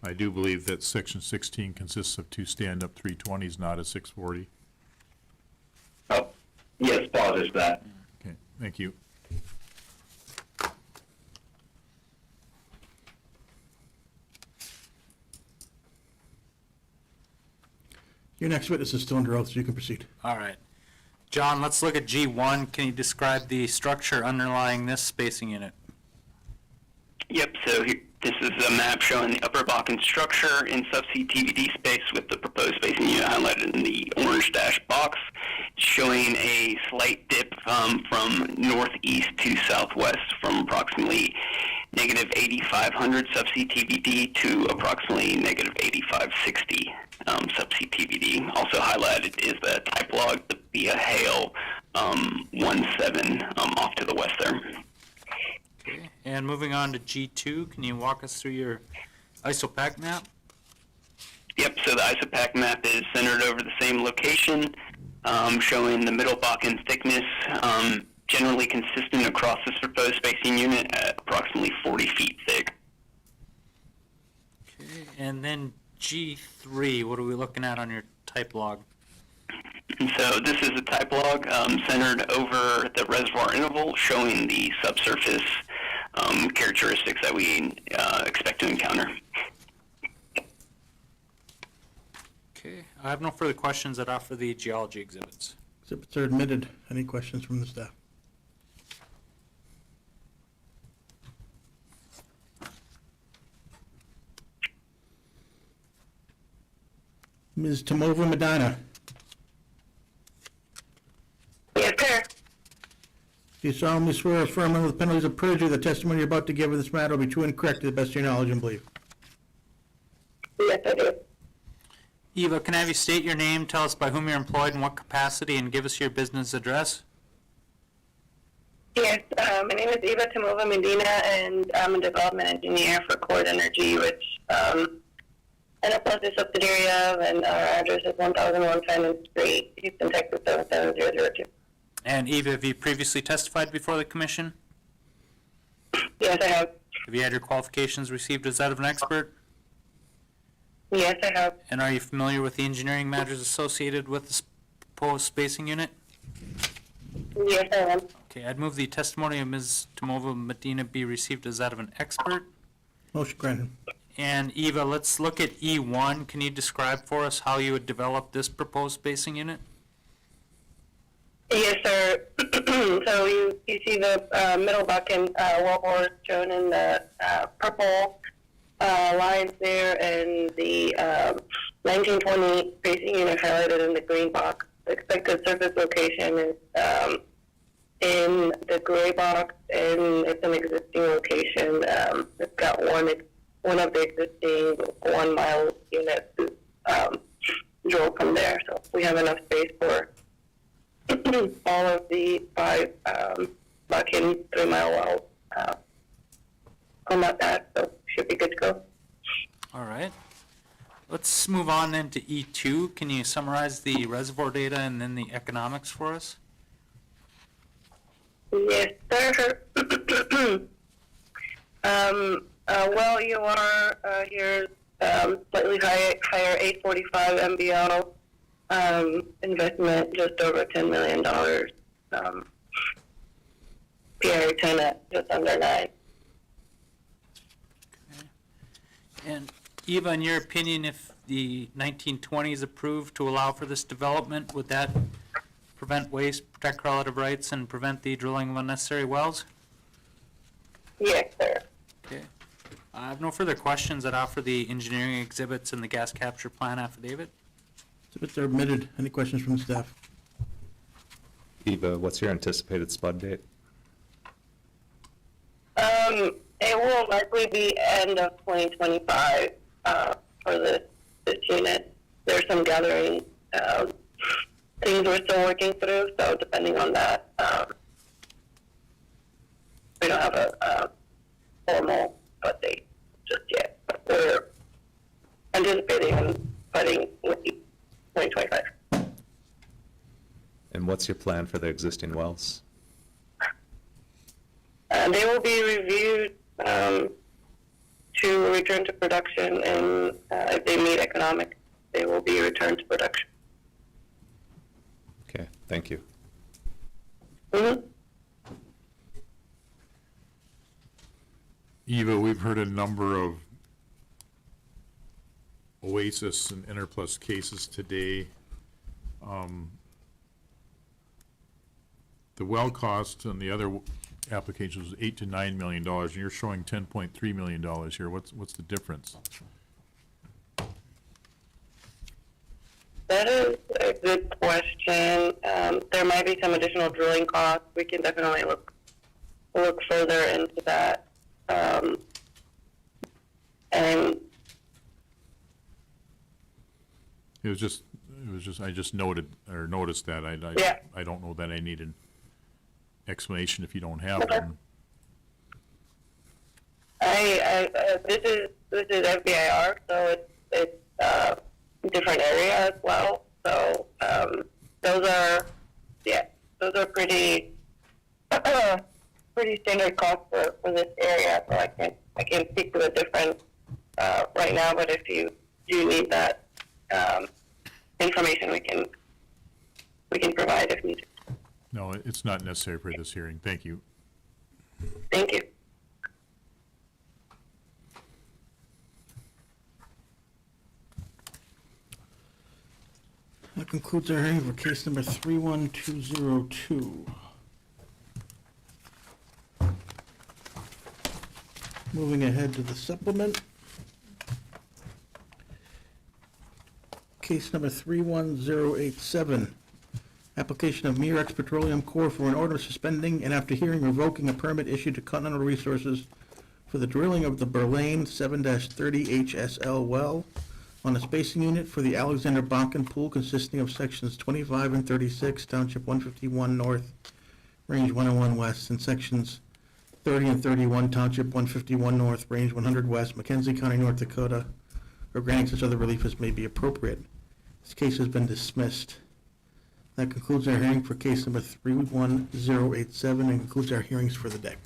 Speaker 8: I do believe that section 16 consists of 2 stand-up 320s, not a 640.
Speaker 4: Oh, yes, apologies for that.
Speaker 8: Okay, thank you.
Speaker 1: Your next witness is still under oath, so you can proceed.
Speaker 2: All right. John, let's look at G1. Can you describe the structure underlying this spacing unit?
Speaker 4: Yep, so this is a map showing the Upper Bakken structure in subsea TVD space with the proposed spacing unit highlighted in the orange dash box, showing a slight dip from northeast to southwest from approximately negative 8,500 subsea TVD to approximately negative 8,560 subsea TVD. Also highlighted is the type log, the Via Hale 17 off to the west there.
Speaker 2: Okay. And moving on to G2, can you walk us through your ISOPAC map?
Speaker 4: Yep, so the ISOPAC map is centered over the same location, showing the middle Bakken thickness, generally consistent across this proposed spacing unit at approximately 40 feet thick.
Speaker 2: Okay. And then G3, what are we looking at on your type log?
Speaker 4: So this is a type log centered over the reservoir interval, showing the subsurface characteristics that we expect to encounter.
Speaker 2: Okay, I have no further questions that offer the geology exhibits.
Speaker 1: Exhibits are admitted. Any questions from the staff? Ms. Tomova Medina,
Speaker 5: Yes, sir.
Speaker 1: do you solemnly swear or affirm under the penalties of perjury the testimony you're about to give in this matter will be true and correct to the best of your knowledge and belief?
Speaker 5: Yes, I do.
Speaker 2: Eva, can I have you state your name, tell us by whom you're employed and what capacity, and give us your business address?
Speaker 5: Yes, my name is Eva Tomova Medina, and I'm a development engineer for Cord Energy, which Enterprise is a subsidiary of, and our address is 1001 Fannin Street, Houston, Texas 77002.
Speaker 2: And Eva, have you previously testified before the commission?
Speaker 5: Yes, I have.
Speaker 2: Have you had your qualifications received as that of an expert?
Speaker 5: Yes, I have.
Speaker 2: And are you familiar with the engineering matters associated with the proposed spacing unit?
Speaker 5: Yes, I am.
Speaker 2: Okay, I'd move the testimony of Ms. Tomova Medina be received as that of an expert.
Speaker 1: Motion granted.
Speaker 2: And Eva, let's look at E1. Can you describe for us how you would develop this proposed spacing unit?
Speaker 5: Yes, sir. So you see the middle bucket wellbore shown in the purple lines there, and the 1920 spacing unit highlighted in the green box. The expected surface location is in the gray box, and it's an existing location. It's got one of the existing 1 mile units drilled from there, so we have enough space for all of the 5 Bakken 3 mile wells on that pad, so should be good to go.
Speaker 2: All right. Let's move on then to E2. Can you summarize the reservoir data and then the economics for us?
Speaker 5: Yes, sir. Well, you are here slightly higher 845 MBO investment, just over $10 million. PRA 10 at just under 9.
Speaker 2: And Eva, in your opinion, if the 1920 is approved to allow for this development, would that prevent waste, protect relative rights, and prevent the drilling of unnecessary wells?
Speaker 5: Yes, sir.
Speaker 2: Okay. I have no further questions that offer the engineering exhibits and the gas capture plan affidavit.
Speaker 1: Exhibits are admitted. Any questions from the staff?
Speaker 7: Eva, what's your anticipated spud date?
Speaker 5: It will likely be end of 2025 for this unit. There's some gathering things we're still working through, so depending on that, we don't have a formal spud date just yet. But we're anticipating and putting with 2025.
Speaker 7: And what's your plan for the existing wells?
Speaker 5: They will be reviewed to return to production, and if they meet economic, they will be returned to production.
Speaker 7: Okay, thank you.
Speaker 5: Mm-hmm.
Speaker 8: Eva, we've heard a number of Oasis and Interplus cases today. The well cost on the other applications was $8 to $9 million, and you're showing $10.3 million here. What's the difference?
Speaker 5: That is a good question. There might be some additional drilling costs. We can definitely look further into that. And
Speaker 8: It was just, I just noticed that.
Speaker 5: Yeah.
Speaker 8: I don't know that I need an explanation if you don't have
Speaker 5: Okay.
Speaker 8: one.
Speaker 5: this is FBIR, so it's different area as well. So those are pretty pretty standard costs for this area. So I can't speak to the different
Speaker 11: right now, but if you do need that information, we can provide if needed.
Speaker 8: No, it's not necessary for this hearing. Thank you.
Speaker 11: Thank you.
Speaker 1: That concludes our hearing for case number 31202. Moving ahead to the supplement. Case number 31087. Application of Mirex Petroleum Corp. for an order suspending and after hearing revoking a permit issued to Continental Resources for the drilling of the Berlane 7-30 HSL well on a spacing unit for the Alexander Bonkin pool consisting of sections 25 and 36, Township 151 North, Range 101 West, and sections 30 and 31, Township 151 North, Range 100 West, Mackenzie County, North Dakota, or granting such other relief as may be appropriate. This case has been dismissed. That concludes our hearing for case number 31087 and concludes our hearings for the day.